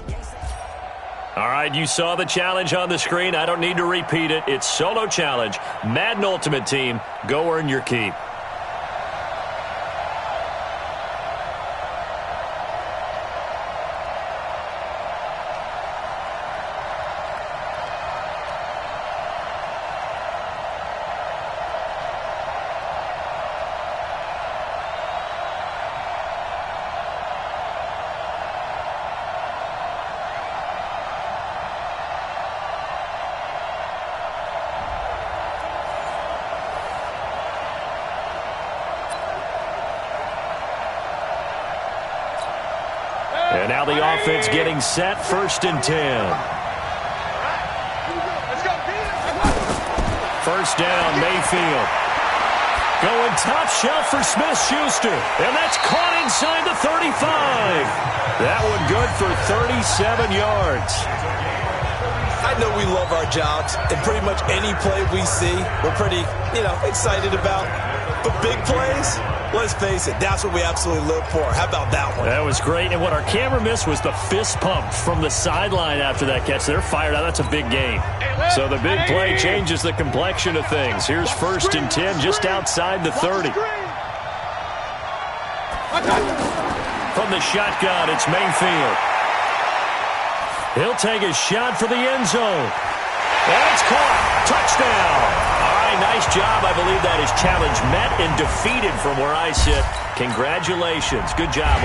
All right, you saw the challenge on the screen. I don't need to repeat it. It's solo challenge. Madden Ultimate Team, go earn your keep. And now the offense getting set, 1st and 10. First down, Mayfield. Going top shelf for Smith-Schuster. And that's caught inside the 35. That one good for 37 yards. I know we love our jobs, and pretty much any play we see, we're pretty, excited about. But big plays, let's face it, that's what we absolutely live for. How about that one? That was great. And what our camera missed was the fist pump from the sideline after that catch. They're fired out. That's a big game. So the big play changes the complexion of things. Here's 1st and 10 just outside the 30. From the shotgun, it's Mayfield. He'll take a shot for the end zone. And it's caught. Touchdown. All right, nice job. I believe that is challenge met and defeated from where I sit. Congratulations. Good job.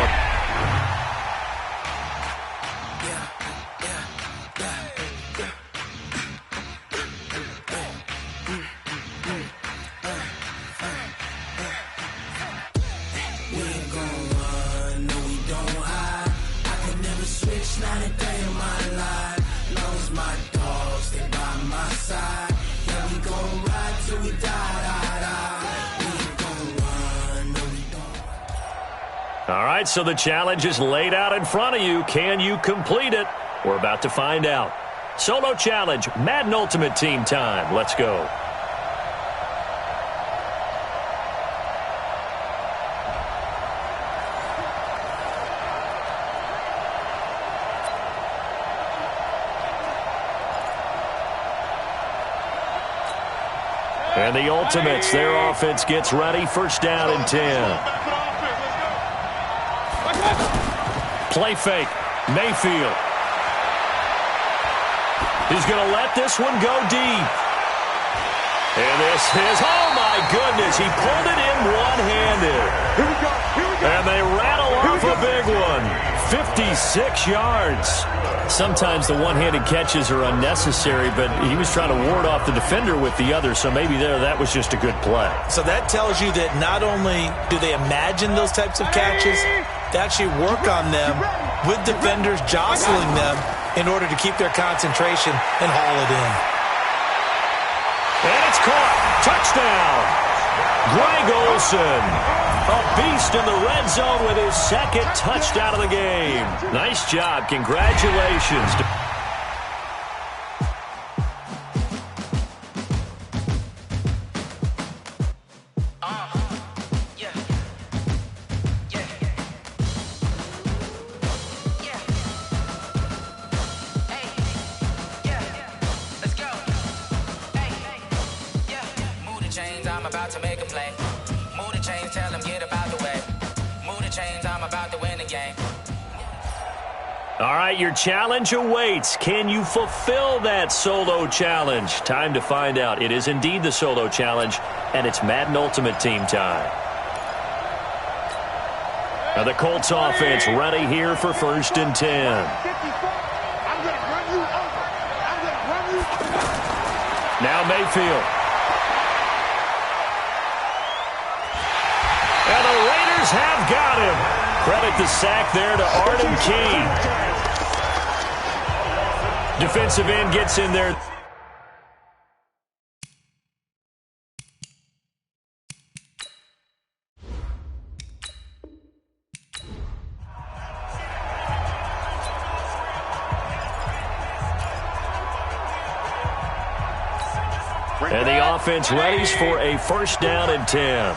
All right, so the challenge is laid out in front of you. Can you complete it? We're about to find out. Solo challenge, Madden Ultimate Team time. Let's go. And the Ultimates, their offense gets ready. 1st down and 10. Play fake. Mayfield. He's going to let this one go deep. And this is, oh my goodness, he pulled it in one-handed. Here we go. And they rattle off a big one. 56 yards. Sometimes the one-handed catches are unnecessary, but he was trying to ward off the defender with the other, so maybe that was just a good play. So that tells you that not only do they imagine those types of catches, they actually work on them with defenders jostling them in order to keep their concentration and haul it in. And it's caught. Touchdown. Greg Olsen, a beast in the red zone with his 2nd touchdown of the game. Nice job. Congratulations. I'm about to make a play. Move the chains, tell them get about the way. Move the chains, I'm about to win the game. All right, your challenge awaits. Can you fulfill that solo challenge? Time to find out. It is indeed the solo challenge, and it's Madden Ultimate Team time. Now the Colts offense ready here for 1st and 10. Now Mayfield. And the Raiders have got him. Credit the sack there to Arden Key. Defensive end gets in there. And the offense readies for a first down and 10.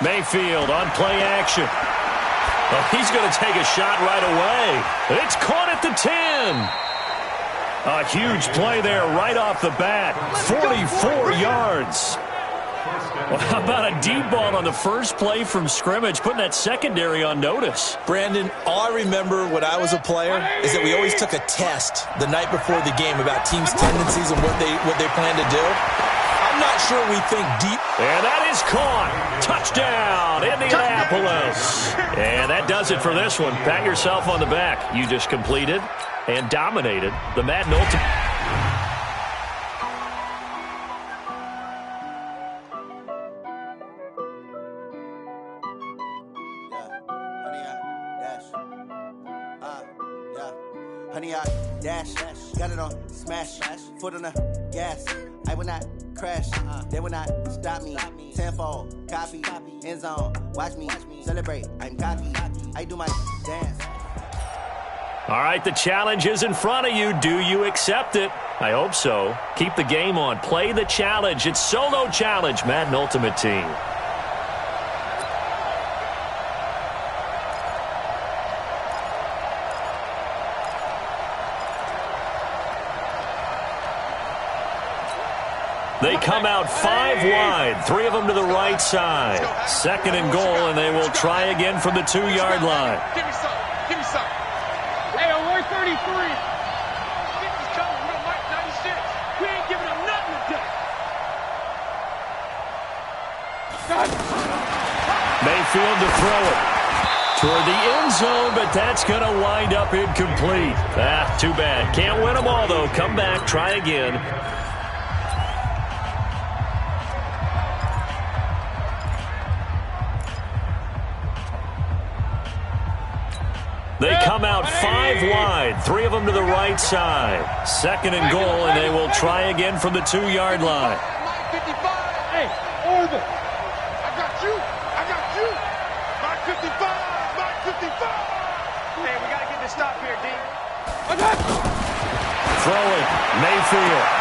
Mayfield on play action. Well, he's going to take a shot right away. It's caught at the 10. A huge play there right off the bat. 44 yards. Well, how about a deep ball on the first play from scrimmage, putting that secondary on notice? Brandon, all I remember when I was a player is that we always took a test the night before the game about teams' tendencies and what they plan to do. I'm not sure we think deep. And that is caught. Touchdown, Indianapolis. And that does it for this one. Pat yourself on the back. You just completed and dominated the Madden Ultimate. Honey, I dash, got it on smash, foot on the gas. I will not crash, they will not stop me. Tenfold, copy, end zone, watch me celebrate. I'm cocky, I do my dance. All right, the challenge is in front of you. Do you accept it? I hope so. Keep the game on. Play the challenge. It's Solo Challenge, Madden Ultimate Team. They come out 5 wide, 3 of them to the right side. Second and goal, and they will try again from the 2-yard line. Give me some. Give me some. Hey, on 133. Get this coming. We're Mike 96. We ain't giving them nothing today. Mayfield to throw it toward the end zone, but that's going to wind up incomplete. Too bad. Can't win them all, though. Come back, try again. They come out 5 wide, 3 of them to the right side. Second and goal, and they will try again from the 2-yard line. Mike 55. Hey, Orville. I got you. I got you. Mike 55. Mike 55. Hey, we got to get this stop here, D. Throwing, Mayfield.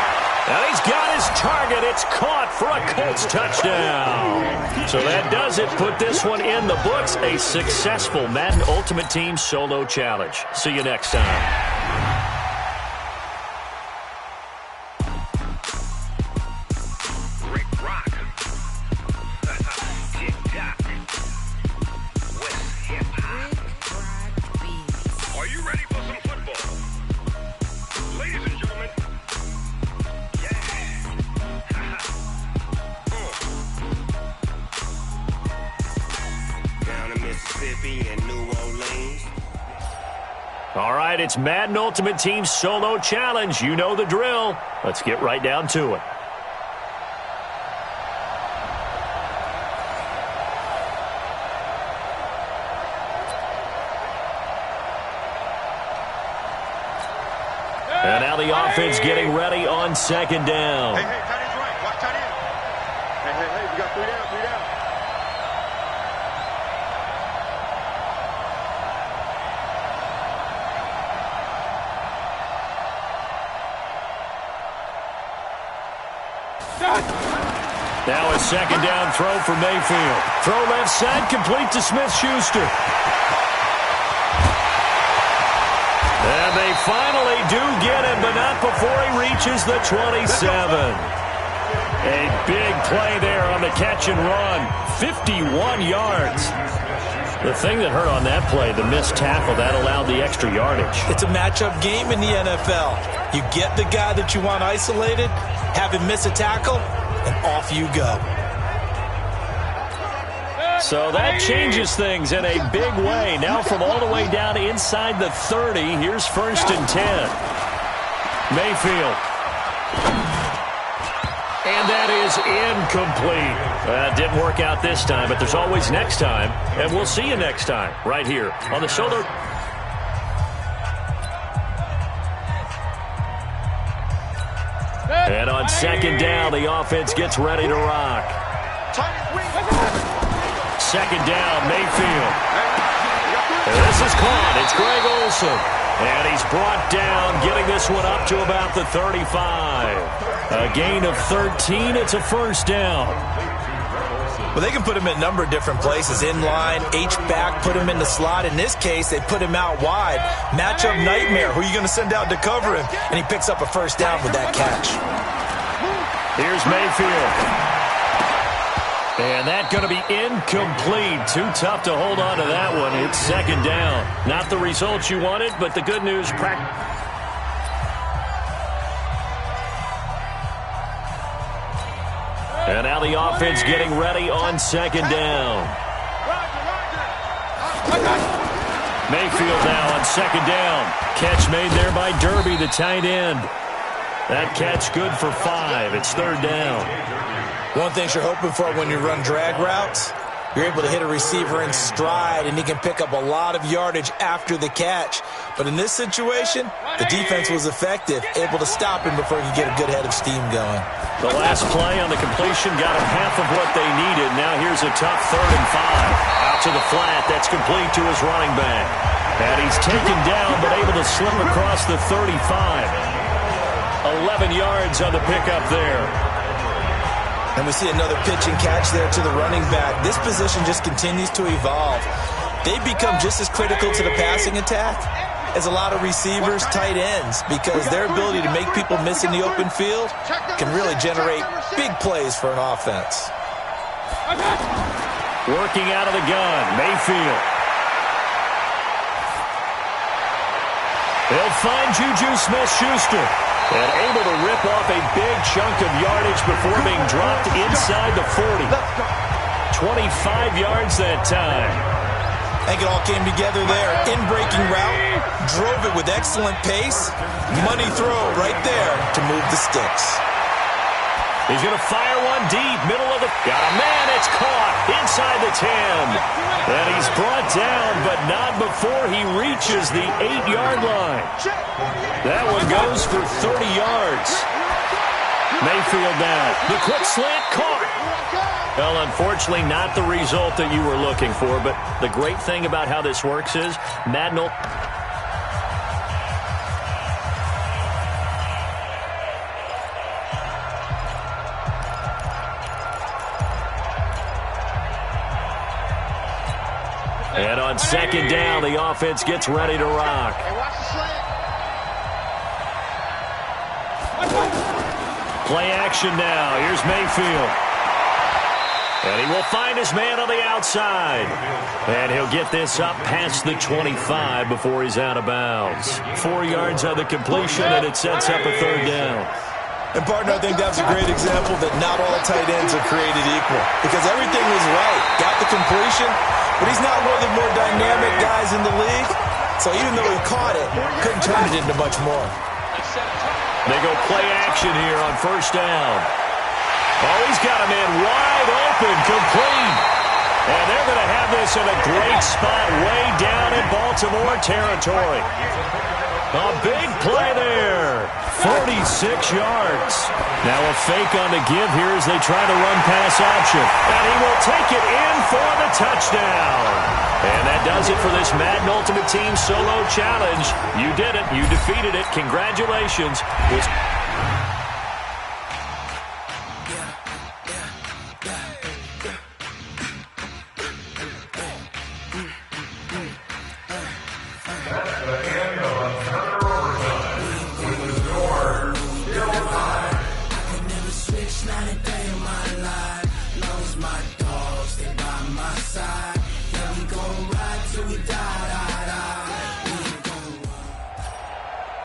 And he's got his target. It's caught for a Colts touchdown. So that does it. Put this one in the books. A successful Madden Ultimate Team Solo Challenge. See you next time. All right, it's Madden Ultimate Team Solo Challenge. You know the drill. Let's get right down to it. And now the offense getting ready on second down. Hey, tight end's right. Watch tight end. Hey, we got 3 down, 3 down. Now a second down throw for Mayfield. Throw left side, complete to Smith-Schuster. And they finally do get him, but not before he reaches the 27. A big play there on the catch and run. 51 yards. The thing that hurt on that play, the missed tackle, that allowed the extra yardage. It's a matchup game in the NFL. You get the guy that you want isolated, have him miss a tackle, and off you go. So that changes things in a big way. Now from all the way down inside the 30, here's 1st and 10. Mayfield. And that is incomplete. Didn't work out this time, but there's always next time. And we'll see you next time right here on the Solo. And on second down, the offense gets ready to rock. second down, Mayfield. This is caught. It's Greg Olsen. And he's brought down, getting this one up to about the 35. A gain of 13. It's a first down. Well, they can put him in a number of different places. In line, H-back, put him in the slot. In this case, they put him out wide. Matchup nightmare. Who are you going to send out to cover him? And he picks up a first down with that catch. Here's Mayfield. And that's going to be incomplete. Too tough to hold on to that one. It's second down. Not the results you wanted, but the good news. And now the offense getting ready on second down. Mayfield now on second down. Catch made there by Derby, the tight end. That catch good for 5. It's third down. One thing you're hoping for when you run drag routes, you're able to hit a receiver in stride, and he can pick up a lot of yardage after the catch. But in this situation, the defense was effective, able to stop him before he could get a good head of steam going. The last play on the completion got him half of what they needed. Now here's a tough 3rd and 5. Out to the flat. That's complete to his running back. And he's taken down but able to slip across the 35. 11 yards on the pickup there. And we see another pitch and catch there to the running back. This position just continues to evolve. They become just as critical to the passing attack as a lot of receivers, tight ends, because their ability to make people miss in the open field can really generate big plays for an offense. Working out of the gun, Mayfield. They'll find Juju Smith-Schuster. And able to rip off a big chunk of yardage before being dropped inside the 40. 25 yards that time. I think it all came together there. In-breaking route, drove it with excellent pace. Money throw right there to move the sticks. He's going to fire one deep, middle of the... Got a man, it's caught inside the 10. And he's brought down, but not before he reaches the 8-yard line. That one goes for 30 yards. Mayfield now. The quick slant caught. Well, unfortunately, not the result that you were looking for, but the great thing about how this works is Madden... And on second down, the offense gets ready to rock. Play action now. Here's Mayfield. And he will find his man on the outside. And he'll get this up past the 25 before he's out of bounds. 4 yards on the completion, and it sets up a third down. And, partner, I think that's a great example that not all tight ends are created equal. Because everything was right. Got the completion, but he's not one of the more dynamic guys in the league. So even though he caught it, couldn't turn it into much more. They go play action here on first down. Oh, he's got a man wide open, complete. And they're going to have this in a great spot way down in Baltimore territory. A big play there. 46 yards. Now a fake on the give here as they try to run pass option. And he will take it in for the touchdown. And that does it for this Madden Ultimate Team Solo Challenge. You did it. You defeated it. Congratulations.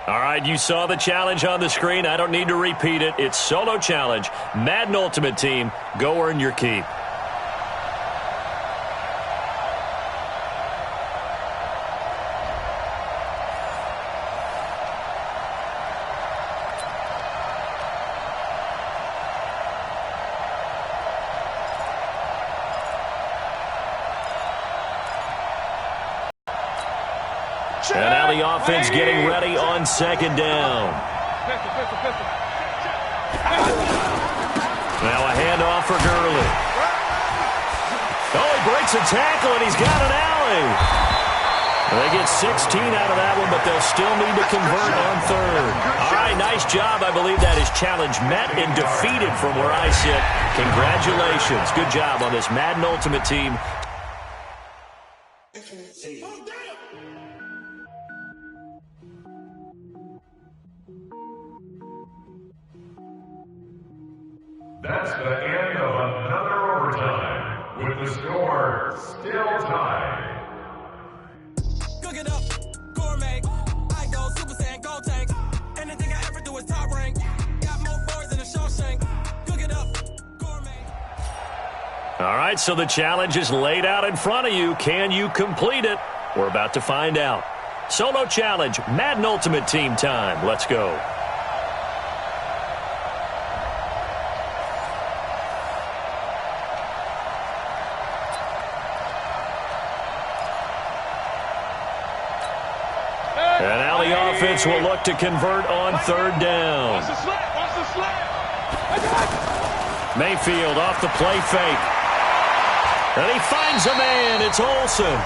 All right, you saw the challenge on the screen. I don't need to repeat it. It's Solo Challenge. Madden Ultimate Team. Go earn your keep. And now the offense getting ready on second down. Now a handoff for Gurley. Oh, he breaks a tackle, and he's got an alley. They get 16 out of that one, but they'll still need to convert on third. All right, nice job. I believe that is challenge met and defeated from where I sit. Congratulations. Good job on this Madden Ultimate Team. That's the end of another overtime, with the score still tied. Cook it up, gourmet. I go Super Saiyan, go tank. Anything I ever do is top rank. Got more boys than a Shawshank. Cook it up, gourmet. All right, so the challenge is laid out in front of you. Can you complete it? We're about to find out. Solo challenge, Madden Ultimate Team time. Let's go. And now the offense will look to convert on third down. Mayfield off the play fake. And he finds a man. It's Olsen.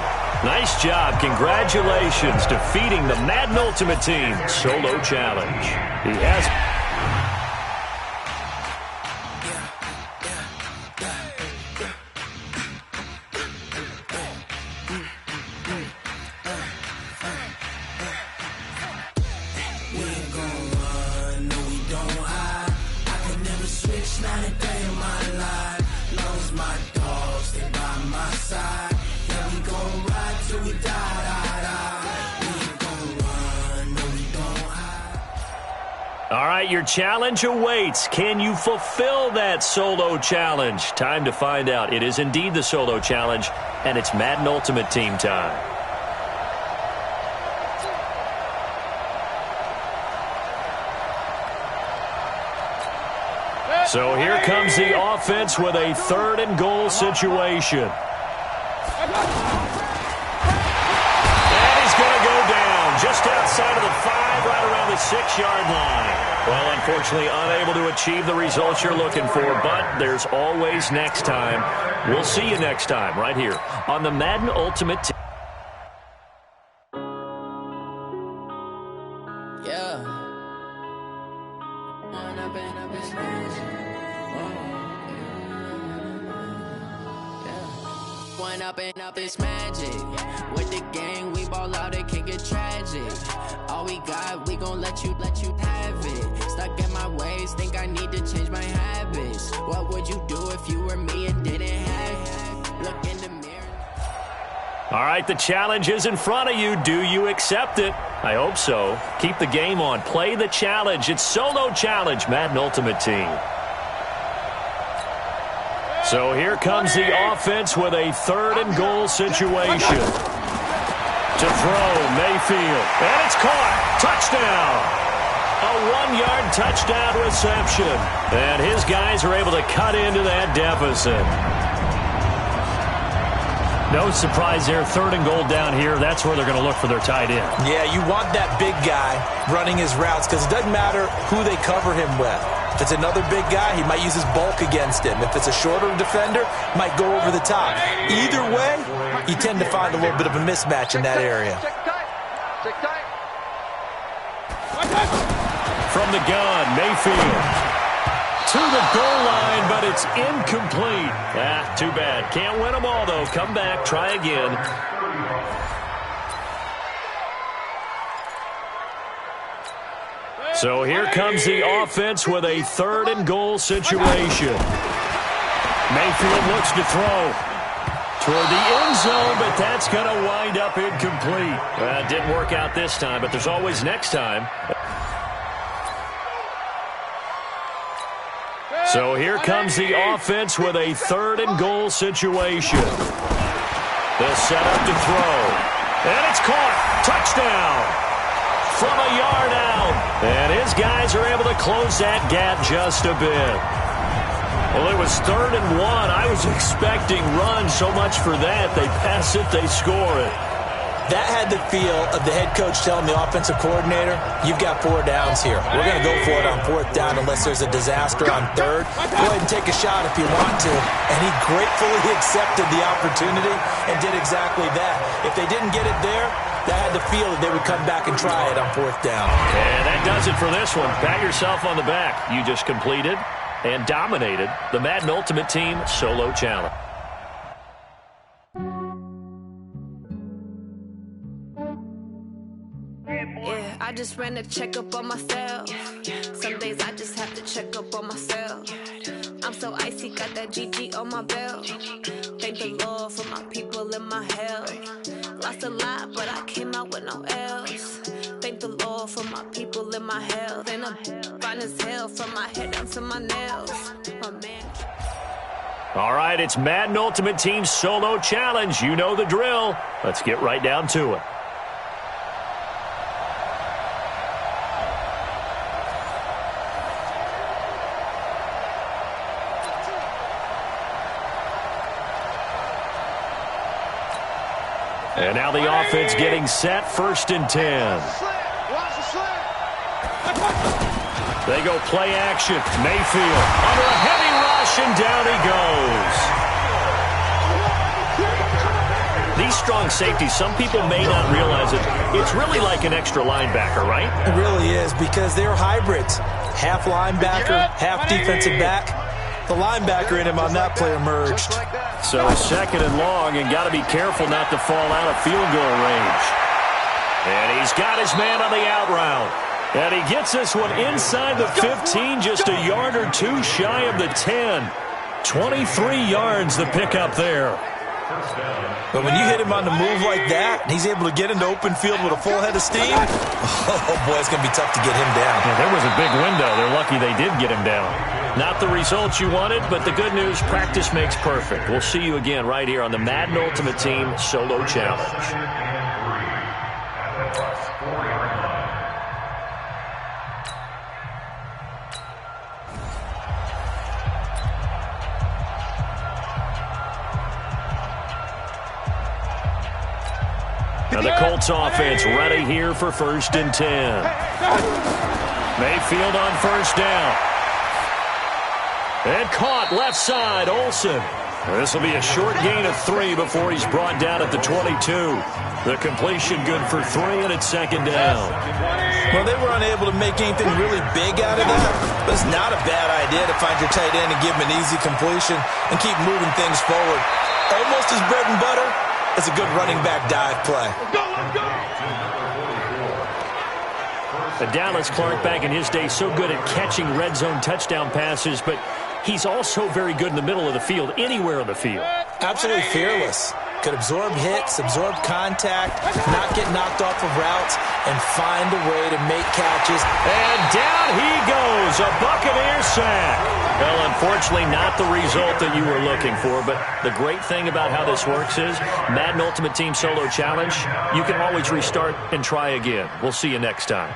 Nice job. Congratulations. Defeating the Madden Ultimate Team solo challenge. He has... All right, your challenge awaits. Can you fulfill that solo challenge? Time to find out. It is indeed the solo challenge, and it's Madden Ultimate Team time. So here comes the offense with a third and goal situation. And he's going to go down just outside of the 5, right around the 6-yard line. Well, unfortunately, unable to achieve the results you're looking for, but there's always next time. We'll see you next time right here on the Madden Ultimate Team. Up this magic with the gang, we ball out, it can get tragic. All we got, we gon' let you have it. Stuck in my ways, think I need to change my habits. What would you do if you were me and didn't have it? Look in the mirror. All right, the challenge is in front of you. Do you accept it? I hope so. Keep the game on. Play the challenge. It's solo challenge, Madden Ultimate Team. So here comes the offense with a third and goal situation. To throw, Mayfield. And it's caught. Touchdown. A 1-yard touchdown reception. And his guys are able to cut into that deficit. No surprise there. Third and goal down here. That's where they're going to look for their tight end. Yeah, you want that big guy running his routes because it doesn't matter who they cover him with. If it's another big guy, he might use his bulk against him. If it's a shorter defender, might go over the top. Either way, you tend to find a little bit of a mismatch in that area. From the gun, Mayfield. To the goal line, but it's incomplete. Too bad. Can't win them all, though. Come back, try again. So here comes the offense with a third and goal situation. Mayfield looks to throw toward the end zone, but that's going to wind up incomplete. It didn't work out this time, but there's always next time. So here comes the offense with a third and goal situation. They'll set up to throw. And it's caught. Touchdown. From a yard out. And his guys are able to close that gap just a bit. Well, it was 3rd and 1. I was expecting run, so much for that. They pass it, they score it. That had the feel of the head coach telling the offensive coordinator, you've got 4 downs here. We're going to go for it on 4th down unless there's a disaster on 3rd. Go ahead and take a shot if you want to. And he gratefully accepted the opportunity and did exactly that. If they didn't get it there, that had the feel that they would come back and try it on 4th down. And that does it for this one. Pat yourself on the back. You just completed and dominated the Madden Ultimate Team Solo Challenge. I just ran a checkup on myself. Some days I just have to check up on myself. I'm so icy, got that GG on my belt. Thank the Lord for my people and my health. Lost a lot, but I came out with no else. Thank the Lord for my people and my health. And I'm fine as hell from my head down to my nails. My man. All right, it's Madden Ultimate Team Solo Challenge. You know the drill. Let's get right down to it. And now the offense getting set, 1st and 10. They go play action. Mayfield under a heavy rush, and down he goes. These strong safeties, some people may not realize it. It's really like an extra linebacker, right? It really is, because they're hybrids. Half linebacker, half defensive back. The linebacker in him on that play emerged. So 2nd and long, and got to be careful not to fall out of field goal range. And he's got his man on the out route. And he gets this one inside the 15, just a yard or 2 shy of the 10. 23 yards the pickup there. But when you hit him on the move like that, and he's able to get into open field with a full head of steam, oh boy, it's going to be tough to get him down. Yeah, there was a big window. They're lucky they did get him down. Not the results you wanted, but the good news, practice makes perfect. We'll see you again right here on the Madden Ultimate Team Solo Challenge. And the Colts offense ready here for 1st and 10. Mayfield on 1st down. And caught left side, Olsen. This will be a short gain of 3 before he's brought down at the 22. The completion good for 3, and it's 2nd down. Well, they were unable to make anything really big out of that, but it's not a bad idea to find your tight end and give him an easy completion and keep moving things forward. Almost as bread and butter as a good running back dive play. Dallas Clark back in his day so good at catching red zone touchdown passes, but he's also very good in the middle of the field, anywhere in the field. Absolutely fearless. Could absorb hits, absorb contact, not get knocked off of routes, and find a way to make catches. And down he goes, a Buccaneer sack. Well, unfortunately, not the result that you were looking for, but the great thing about how this works is Madden Ultimate Team Solo Challenge, you can always restart and try again. We'll see you next time.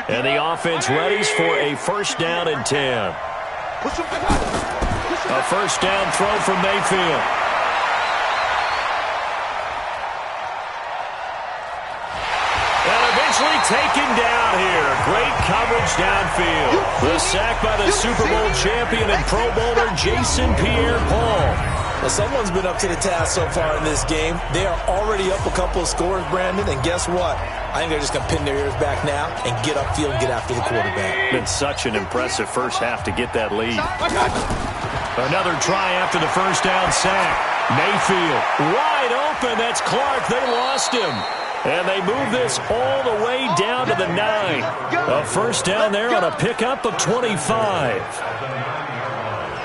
And the offense readies for a first down and 10. A first down throw from Mayfield. And eventually taken down here. Great coverage downfield. The sack by the Super Bowl champion and Pro Bowler Jason Pierre-Paul. Well, someone's been up to the task so far in this game. They are already up a couple of scores, Brandon, and guess what? I think they're just going to pin their ears back now and get upfield and get after the quarterback. Been such an impressive first half to get that lead. Another try after the first down sack. Mayfield wide open. That's Clark. They lost him. And they move this all the way down to the 9. A first down there on a pickup of 25.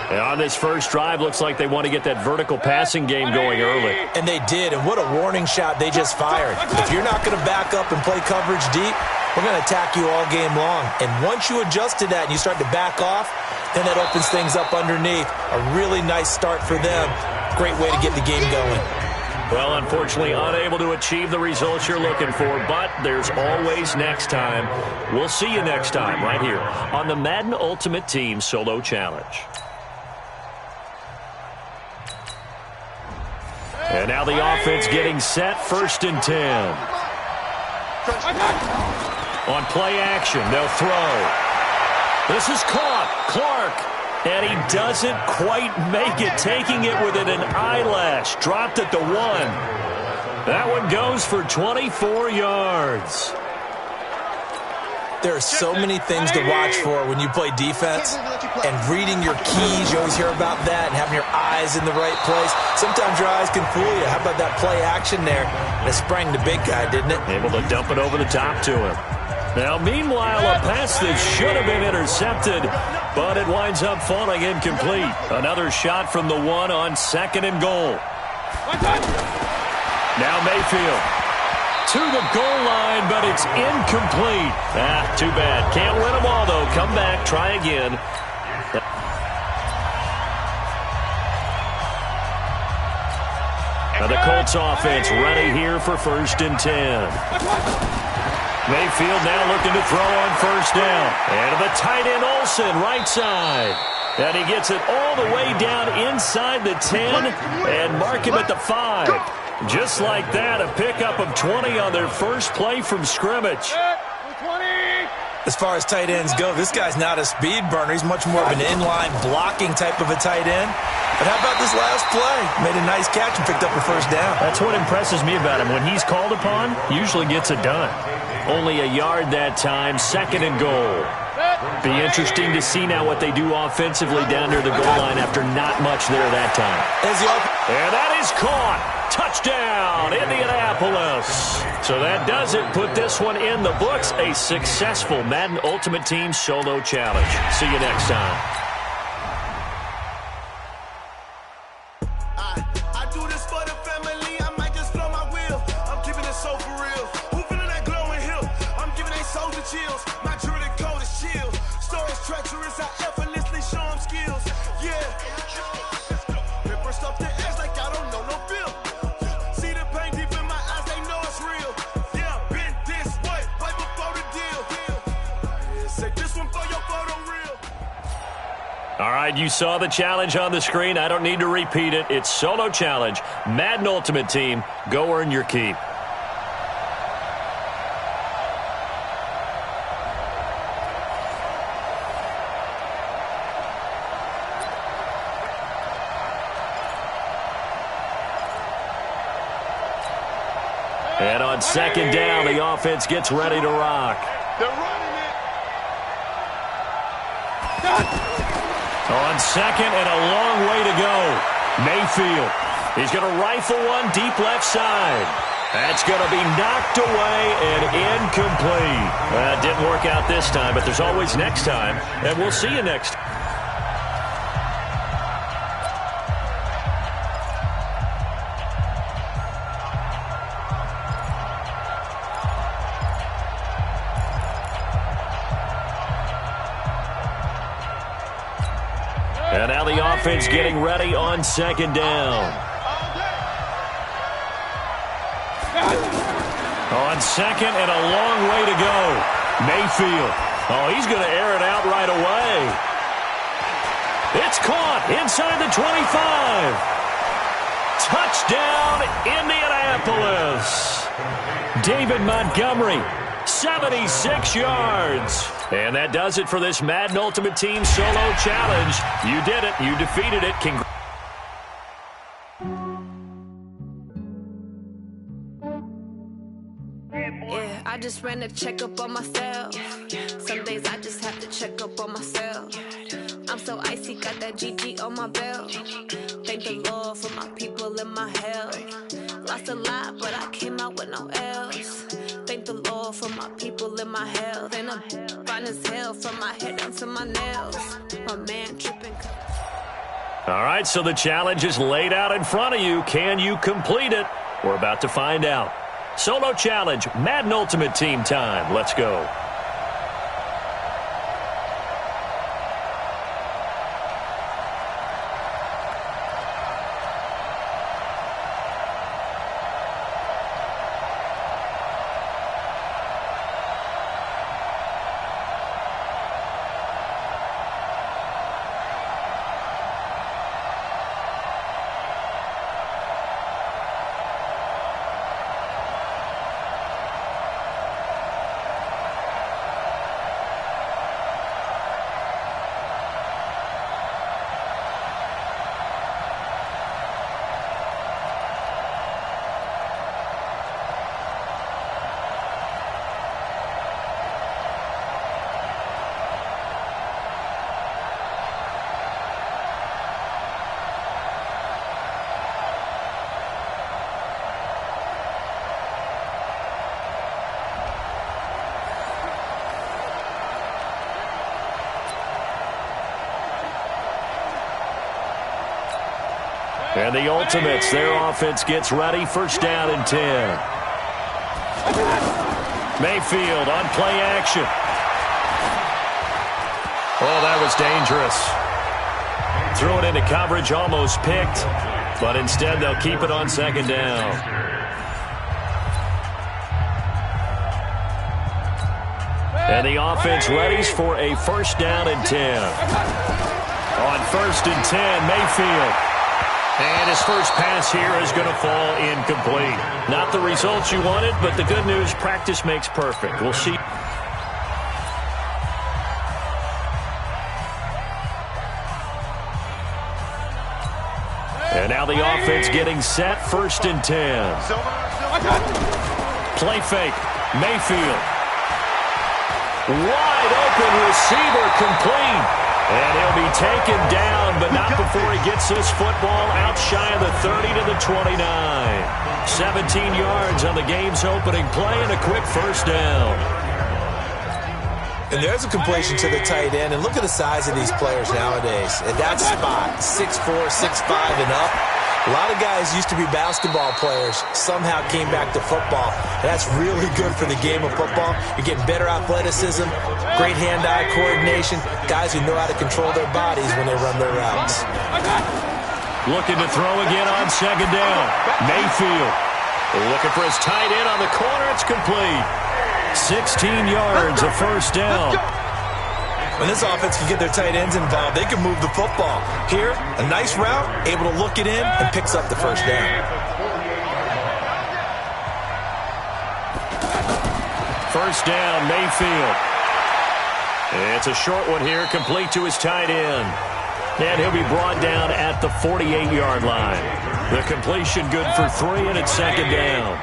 And on this first drive, looks like they want to get that vertical passing game going early. And they did, and what a warning shot they just fired. If you're not going to back up and play coverage deep, we're going to attack you all game long. And once you adjust to that and you start to back off, then that opens things up underneath. A really nice start for them. Great way to get the game going. Well, unfortunately, unable to achieve the results you're looking for, but there's always next time. We'll see you next time right here on the Madden Ultimate Team Solo Challenge. And now the offense getting set, first and 10. On play action, they'll throw. This is caught. Clark. And he doesn't quite make it, taking it within an eyelash. Dropped at the 1. That one goes for 24 yards. There are so many things to watch for when you play defense. And reading your keys, you always hear about that, and having your eyes in the right place. Sometimes your eyes can fool you. How about that play action there? And it sprang the big guy, didn't it? Able to dump it over the top to him. Now, meanwhile, a pass that should have been intercepted, but it winds up falling incomplete. Another shot from the 1 on second and goal. Now Mayfield to the goal line, but it's incomplete. Too bad. Can't win them all, though. Come back, try again. Now the Colts offense ready here for first and 10. Mayfield now looking to throw on first down. And to the tight end Olsen, right side. And he gets it all the way down inside the 10 and mark him at the 5. Just like that, a pickup of 20 on their first play from scrimmage. As far as tight ends go, this guy's not a speed burner. He's much more of an inline blocking type of a tight end. But how about this last play? Made a nice catch and picked up a first down. That's what impresses me about him. When he's called upon, usually gets it done. Only a yard that time, second and goal. Be interesting to see now what they do offensively down near the goal line after not much there that time. And that is caught. Touchdown, Indianapolis. So that does it. Put this one in the books. A successful Madden Ultimate Team Solo Challenge. See you next time. I do this for the family. I might just blow my wheel. I'm keeping it so for real. Who feeling that glowing hill? I'm giving they soldier chills. My jewelry code is chill. Stories treacherous. I effortlessly show them skills. Yeah. Ripper stuff the edge like I don't know no bill. See the pain deep in my eyes. They know it's real. Yeah, been this way right before the deal. Say this one for your photo reel. All right, you saw the challenge on the screen. I don't need to repeat it. It's Solo Challenge. Madden Ultimate Team. Go earn your keep. And on second down, the offense gets ready to rock. They're running it. On second and a long way to go. Mayfield. He's going to rifle one deep left side. That's going to be knocked away and incomplete. It didn't work out this time, but there's always next time. And we'll see you next time. And now the offense getting ready on second down. On second and a long way to go. Mayfield. Oh, he's going to air it out right away. It's caught inside the 25. Touchdown, Indianapolis. David Montgomery, 76 yards. And that does it for this Madden Ultimate Team Solo Challenge. You did it. You defeated it. Yeah, I just ran a checkup on myself. Some days I just have to check up on myself. I'm so icy, got that GG on my belt. Thank the Lord for my people and my health. Lost a lot, but I came out with no L's. Thank the Lord for my people and my health. And I'm fine as hell from my head down to my nails. My man tripping. All right, so the challenge is laid out in front of you. Can you complete it? We're about to find out. Solo Challenge, Madden Ultimate Team time. Let's go. And the Ultimates, their offense gets ready. First down and 10. Mayfield on play action. Oh, that was dangerous. Threw it into coverage, almost picked. But instead, they'll keep it on second down. And the offense readies for a first down and 10. On first and 10, Mayfield. And his first pass here is going to fall incomplete. Not the results you wanted, but the good news, practice makes perfect. We'll see. And now the offense getting set, first and 10. Play fake, Mayfield. Wide open receiver, complete. And he'll be taken down, but not before he gets this football out shy of the 30 to the 29. 17 yards on the game's opening play and a quick first down. And there's a completion to the tight end. And look at the size of these players nowadays. At that spot, 6'4", 6'5", and up. A lot of guys used to be basketball players, somehow came back to football. And that's really good for the game of football. You're getting better athleticism, great hand-eye coordination, guys who know how to control their bodies when they run their routes. Looking to throw again on second down. Mayfield looking for his tight end on the corner. It's complete. 16 yards, a first down. When this offense can get their tight ends involved, they can move the football. Here, a nice route, able to look it in, and picks up the first down. First down, Mayfield. It's a short one here, complete to his tight end. And he'll be brought down at the 48-yard line. The completion good for 3, and it's second down.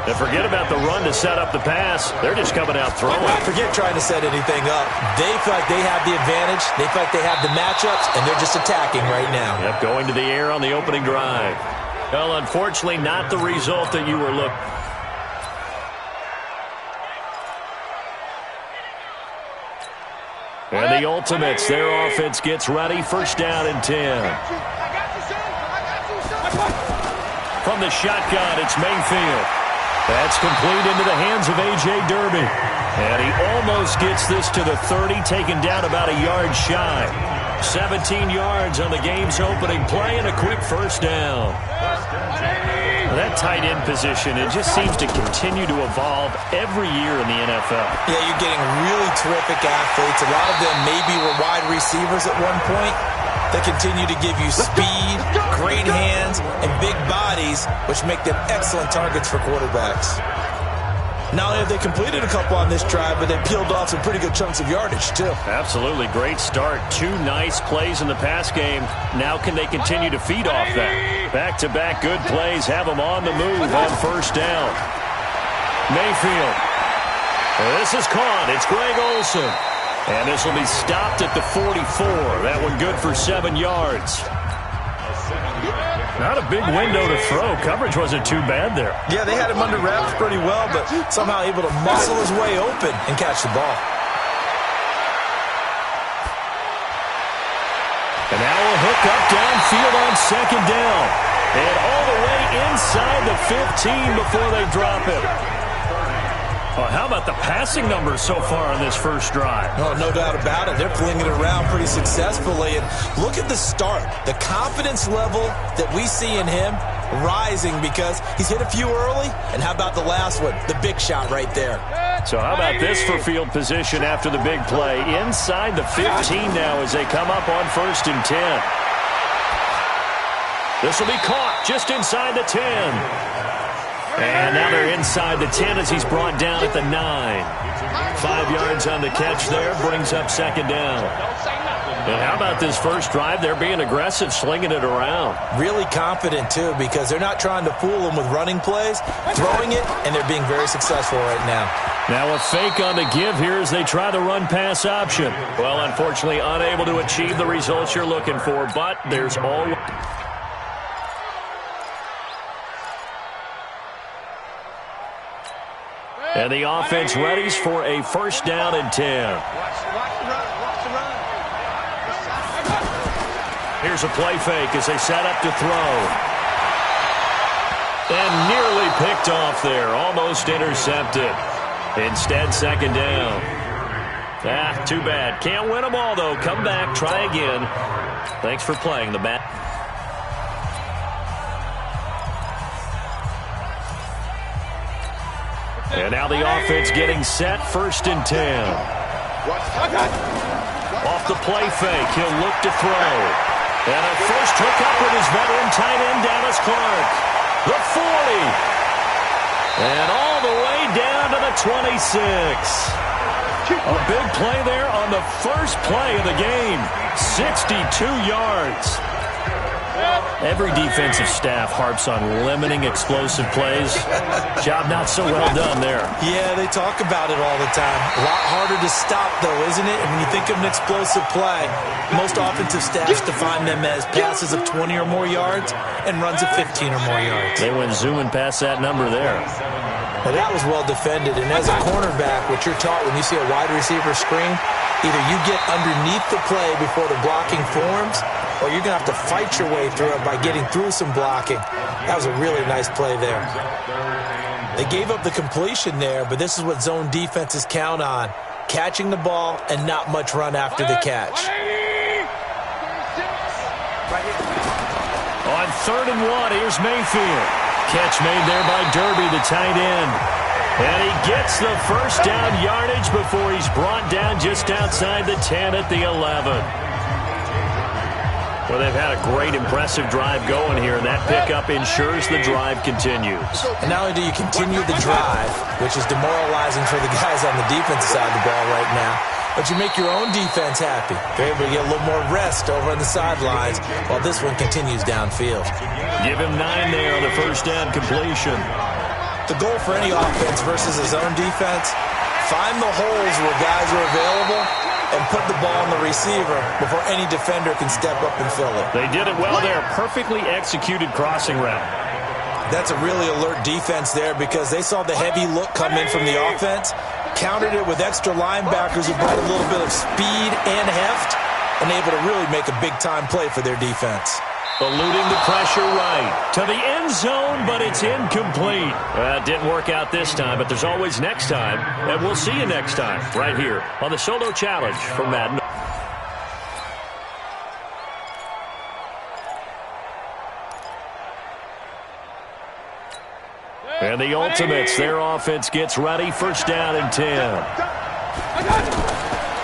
And forget about the run to set up the pass. They're just coming out throwing. Forget trying to set anything up. They feel like they have the advantage. They feel like they have the matchups, and they're just attacking right now. Yep, going to the air on the opening drive. Well, unfortunately, not the result that you were looking. And the Ultimates, their offense gets ready. First down and 10. From the shotgun, it's Mayfield. That's complete into the hands of A.J. Derby. And he almost gets this to the 30, taken down about a yard shy. 17 yards on the game's opening play and a quick first down. That tight end position, it just seems to continue to evolve every year in the NFL. Yeah, you're getting really terrific athletes. A lot of them maybe were wide receivers at one point. They continue to give you speed, great hands, and big bodies, which make them excellent targets for quarterbacks. Not only have they completed a couple on this drive, but they peeled off some pretty good chunks of yardage, too. Absolutely. Great start. 2 nice plays in the pass game. Now can they continue to feed off that? Back-to-back good plays have them on the move on first down. Mayfield. This is caught. It's Greg Olsen. And this will be stopped at the 44. That one good for 7 yards. Not a big window to throw. Coverage wasn't too bad there. Yeah, they had him under wraps pretty well, but somehow able to muscle his way open and catch the ball. And now a hook up downfield on second down. And all the way inside the 15 before they drop it. Well, how about the passing numbers so far on this first drive? Oh, no doubt about it. They're flinging it around pretty successfully. And look at the start. The confidence level that we see in him rising because he's hit a few early. And how about the last one? The big shot right there. So how about this for field position after the big play? Inside the 15 now as they come up on 1st and 10. This will be caught just inside the 10. And now they're inside the 10 as he's brought down at the 9. 5 yards on the catch there, brings up second down. And how about this first drive? They're being aggressive, slinging it around. Really confident, too, because they're not trying to fool them with running plays, throwing it, and they're being very successful right now. Now a fake on the give here as they try the run-pass option. Well, unfortunately, unable to achieve the results you're looking for, but there's always... And the offense readies for a first down and 10. Here's a play fake as they set up to throw. And nearly picked off there. Almost intercepted. Instead, second down. Too bad. Can't win them all, though. Come back, try again. Thanks for playing the bat. And now the offense getting set, 1st and 10. Off the play fake, he'll look to throw. And a first hookup with his veteran tight end, Dallas Clark. The 40. And all the way down to the 26. A big play there on the first play of the game. 62 yards. Every defensive staff harps on limiting explosive plays. Job not so well done there. Yeah, they talk about it all the time. A lot harder to stop, though, isn't it? And when you think of an explosive play, most offensive staffs define them as passes of 20 or more yards and runs of 15 or more yards. They went zooming past that number there. Well, that was well defended. And as a cornerback, what you're taught when you see a wide receiver screen, either you get underneath the play before the blocking forms, or you're going to have to fight your way through it by getting through some blocking. That was a really nice play there. They gave up the completion there, but this is what zone defenses count on. Catching the ball and not much run after the catch. On 3rd and 1, here's Mayfield. Catch made there by Derby, the tight end. And he gets the first down yardage before he's brought down just outside the 10 at the 11. Well, they've had a great, impressive drive going here, and that pickup ensures the drive continues. And not only do you continue the drive, which is demoralizing for the guys on the defensive side of the ball right now, but you make your own defense happy. They're able to get a little more rest over on the sidelines while this one continues downfield. Give him 9 there on the first down completion. The goal for any offense versus his own defense, find the holes where guys are available and put the ball on the receiver before any defender can step up and fill it. They did it well there. Perfectly executed crossing route. That's a really alert defense there because they saw the heavy look come in from the offense, countered it with extra linebackers who brought a little bit of speed and heft, and able to really make a big-time play for their defense. Eluding the pressure right to the end zone, but it's incomplete. It didn't work out this time, but there's always next time, and we'll see you next time right here on the Solo Challenge from Madden. And the Ultimates, their offense gets ready. First down and 10.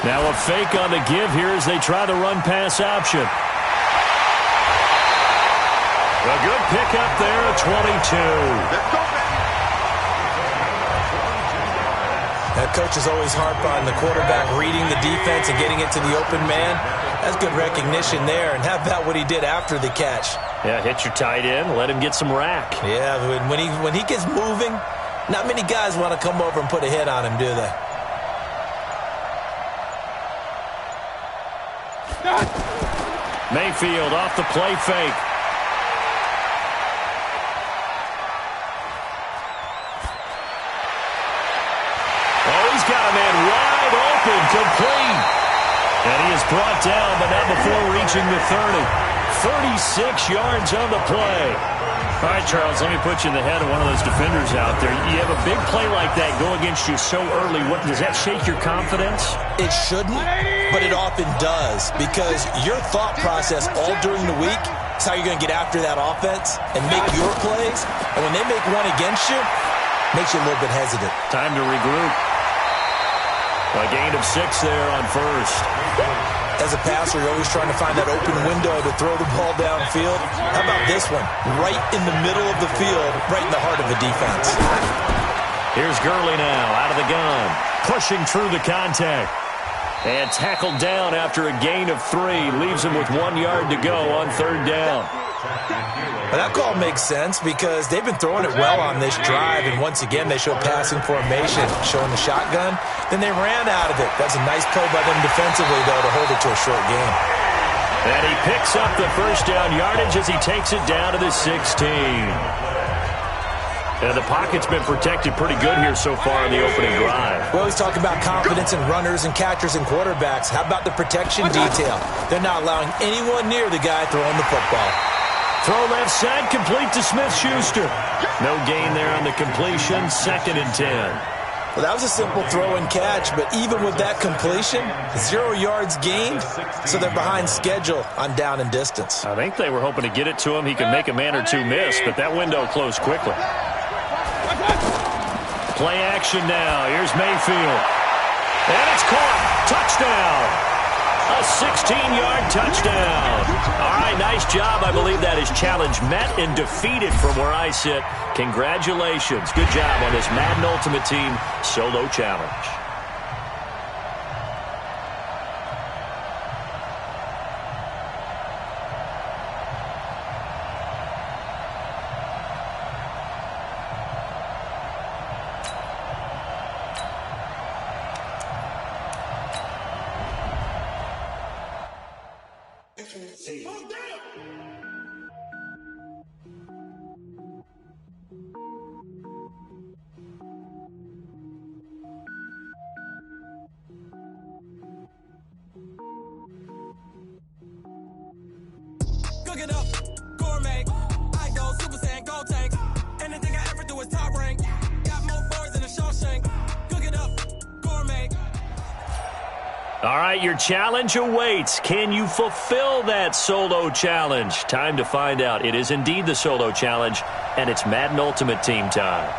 Now a fake on the give here as they try the run-pass option. A good pickup there at 22. That coach is always harp on the quarterback reading the defense and getting it to the open man. That's good recognition there. And how about what he did after the catch? Yeah, hit your tight end, let him get some rack. Yeah, when he gets moving, not many guys want to come over and put a hit on him, do they? Mayfield off the play fake. Oh, he's got a man wide open, complete. And he is brought down, but not before reaching the 30. 36 yards on the play. All right, Charles, let me put you in the head of one of those defenders out there. You have a big play like that go against you so early. What does that shake your confidence? It shouldn't, but it often does, because your thought process all during the week is how you're going to get after that offense and make your plays. And when they make one against you, it makes you a little bit hesitant. Time to regroup. A gain of 6 there on first. As a passer, you're always trying to find that open window to throw the ball downfield. How about this one? Right in the middle of the field, right in the heart of the defense. Here's Gurley now, out of the gun. Pushing through the contact. And tackled down after a gain of 3. Leaves him with 1 yard to go on third down. Well, that call makes sense because they've been throwing it well on this drive, and once again they show passing formation, showing the shotgun. Then they ran out of it. That's a nice play by them defensively, though, to hold it to a short game. And he picks up the first down yardage as he takes it down to the 16. And the pocket's been protected pretty good here so far in the opening drive. We always talk about confidence in runners and catchers and quarterbacks. How about the protection detail? They're not allowing anyone near the guy throwing the football. Throw left side, complete to Smith-Schuster. No gain there on the completion, 2nd and 10. Well, that was a simple throw and catch, but even with that completion, 0 yards gained, so they're behind schedule on down and distance. I think they were hoping to get it to him. He could make a man or two miss, but that window closed quickly. Play action now. Here's Mayfield. And it's caught. Touchdown. A 16-yard touchdown. All right, nice job. I believe that is challenge met and defeated from where I sit. Congratulations. Good job on this Madden Ultimate Team solo challenge. Cook it up, gourmet. I go Super Saiyan, go tank. Anything I ever do is top rank. Got more boards than a Shawshank. Cook it up, gourmet. All right, your challenge awaits. Can you fulfill that solo challenge? Time to find out. It is indeed the solo challenge, and it's Madden Ultimate Team time.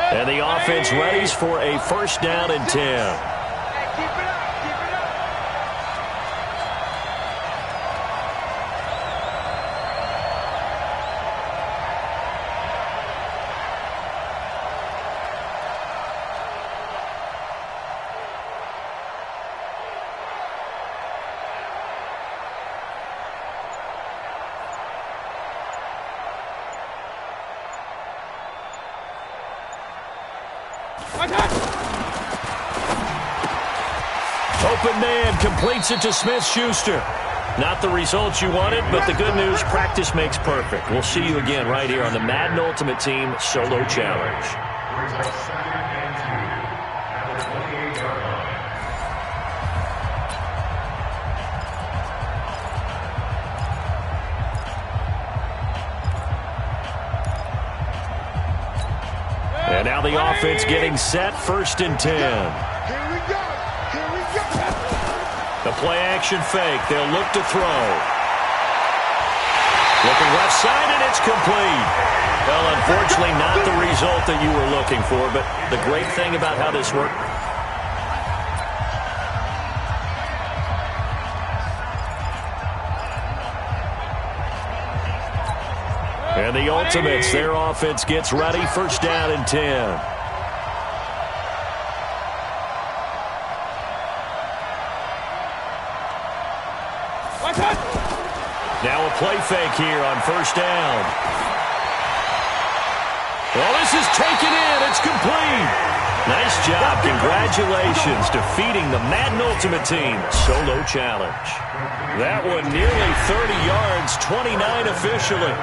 And the offense readies for a first down and 10. Open man completes it to Smith-Schuster. Not the results you wanted, but the good news, practice makes perfect. We'll see you again right here on the Madden Ultimate Team Solo Challenge. And now the offense getting set, 1st and 10. Here we go. Here we go. The play action fake. They'll look to throw. Looking left side, and it's complete. Well, unfortunately, not the result that you were looking for, but the great thing about how this worked. And the Ultimates, their offense gets ready. 1st down and 10. Now a play fake here on 1st down. Well, this is taken in. It's complete. Nice job. Congratulations. Defeating the Madden Ultimate Team Solo Challenge. That one nearly 30 yards, 29 officially.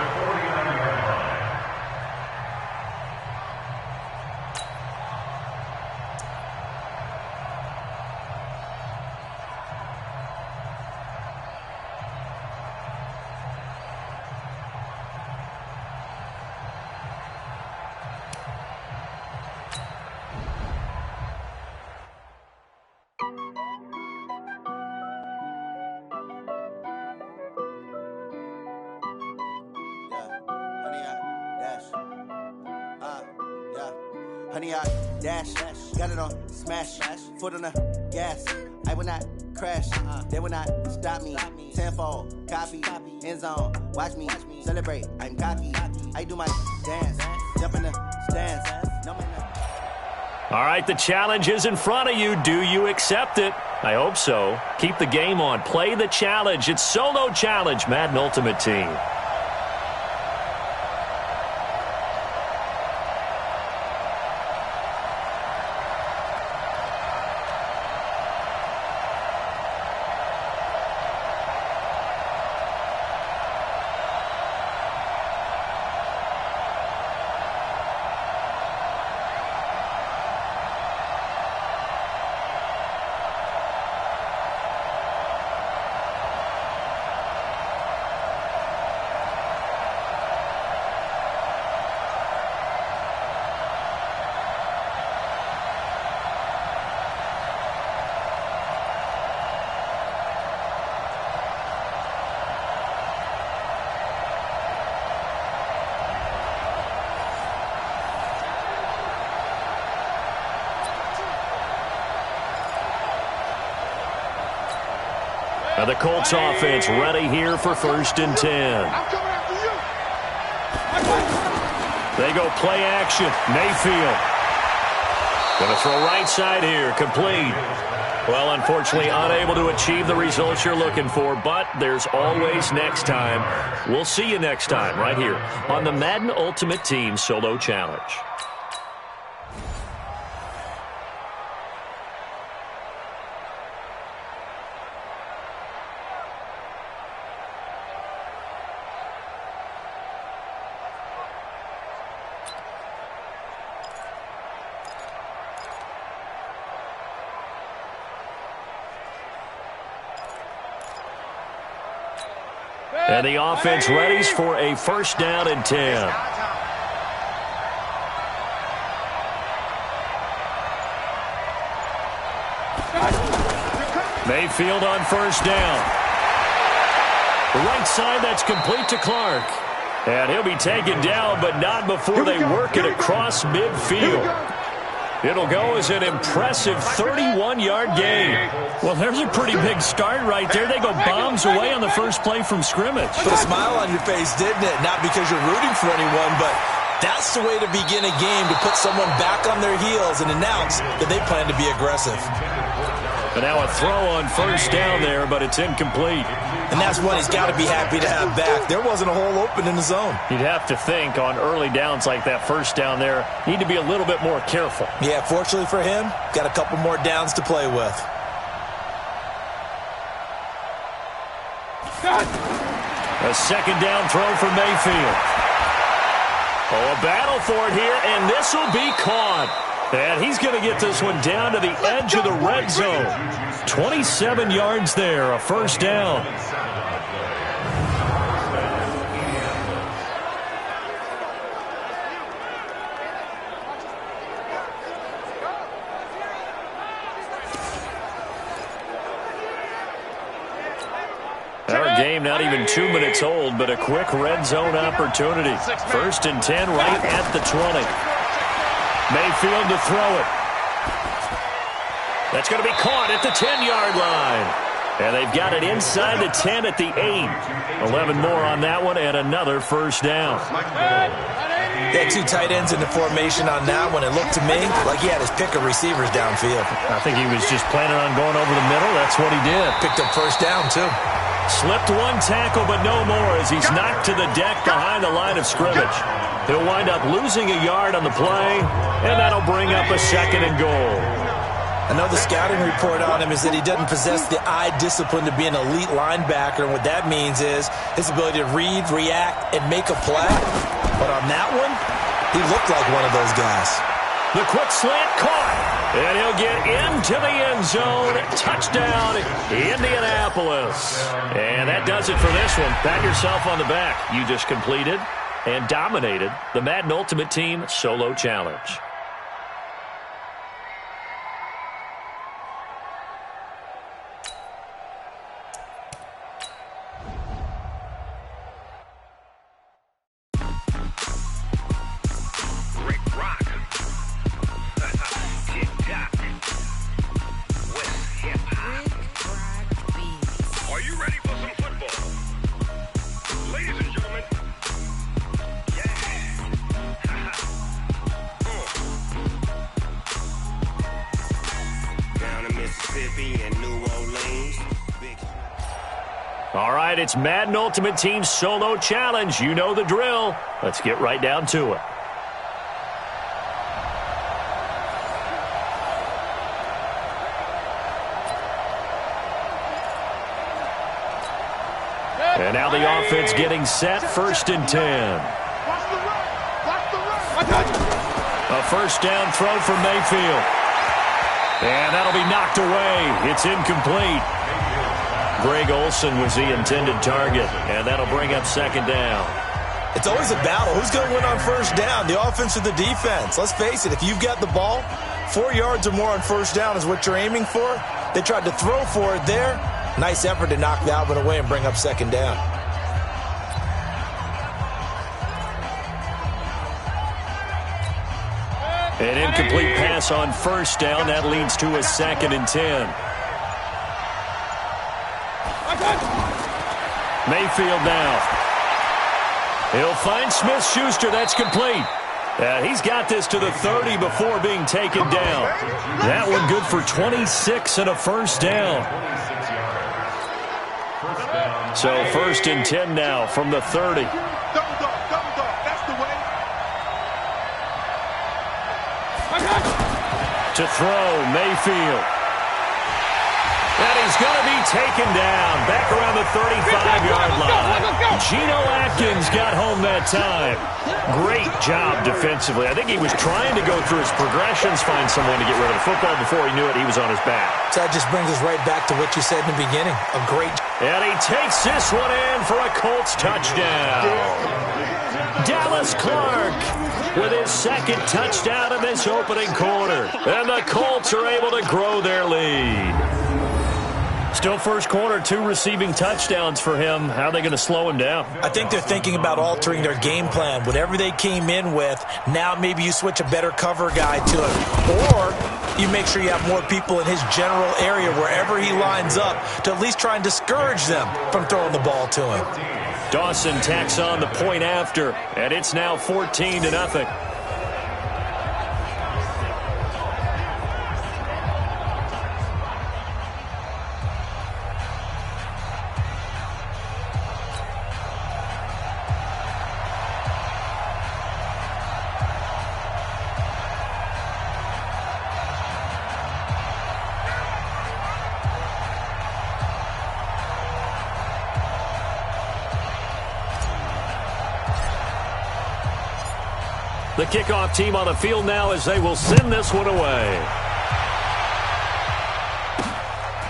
Honey, I dash, got it on smash, foot on the gas. I will not crash, they will not stop me. Tenfold, copy, end zone, watch me celebrate. I'm cocky, I do my dance, jump in the stands. All right, the challenge is in front of you. Do you accept it? I hope so. Keep the game on. Play the challenge. It's Solo Challenge, Madden Ultimate Team. Now the Colts offense ready here for 1st and 10. They go play action. Mayfield. Going to throw right side here. Complete. Well, unfortunately, unable to achieve the results you're looking for, but there's always next time. We'll see you next time right here on the Madden Ultimate Team Solo Challenge. And the offense readies for a 1st down and 10. Mayfield on 1st down. The right side, that's complete to Clark. And he'll be taken down, but not before they work it across midfield. It'll go as an impressive 31-yard gain. Well, there's a pretty big start right there. They go bombs away on the first play from scrimmage. Put a smile on your face, didn't it? Not because you're rooting for anyone, but that's the way to begin a game, to put someone back on their heels and announce that they plan to be aggressive. And now a throw on first down there, but it's incomplete. And that's what he's got to be happy to have back. There wasn't a hole open in the zone. You'd have to think on early downs like that first down there, need to be a little bit more careful. Yeah, fortunately for him, got a couple more downs to play with. A second down throw for Mayfield. Oh, a battle for it here, and this will be caught. And he's going to get this one down to the edge of the red zone. 27 yards there, a first down. Our game not even 2 minutes old, but a quick red zone opportunity. First and 10 right at the 20. Mayfield to throw it. That's going to be caught at the 10-yard line. And they've got it inside the 10 at the 8. 11 more on that one and another first down. They had two tight ends in the formation on that one. It looked to me like he had his pick of receivers downfield. I think he was just planning on going over the middle. That's what he did. Picked up first down, too. Slipped one tackle, but no more as he's knocked to the deck behind the line of scrimmage. He'll wind up losing a yard on the play, and that'll bring up a second and goal. I know the scouting report on him is that he doesn't possess the eye discipline to be an elite linebacker, and what that means is his ability to read, react, and make a play. But on that one, he looked like one of those guys. The quick slant caught, and he'll get into the end zone. Touchdown, Indianapolis. And that does it for this one. Pat yourself on the back. You just completed and dominated the Madden Ultimate Team Solo Challenge. All right, it's Madden Ultimate Team Solo Challenge. You know the drill. Let's get right down to it. And now the offense getting set, first and 10. A first down throw for Mayfield. And that'll be knocked away. It's incomplete. Greg Olsen was the intended target, and that'll bring up second down. It's always a battle. Who's going to win on first down, the offense or the defense? Let's face it, if you've got the ball, 4 yards or more on first down is what you're aiming for. They tried to throw for it there. Nice effort to knock that one away and bring up second down. An incomplete pass on first down. That leads to a second and 10. Mayfield now. He'll find Smith-Schuster. That's complete. He's got this to the 30 before being taken down. That one good for 26 and a first down. So first and 10 now from the 30. To throw, Mayfield. And he's going to be taken down back around the 35-yard line. Geno Atkins got home that time. Great job defensively. I think he was trying to go through his progressions, find someone to get rid of the football. Before he knew it, he was on his back. So that just brings us right back to what you said in the beginning. A great... And he takes this one in for a Colts touchdown. Dallas Clark with his second touchdown in this opening quarter. And the Colts are able to grow their lead. Still first quarter, 2 receiving touchdowns for him. How are they going to slow him down? I think they're thinking about altering their game plan. Whatever they came in with, now maybe you switch a better cover guy to it. Or you make sure you have more people in his general area wherever he lines up to at least try and discourage them from throwing the ball to him. Dawson tacks on the point after, and it's now 14-0. The kickoff team on the field now as they will send this one away.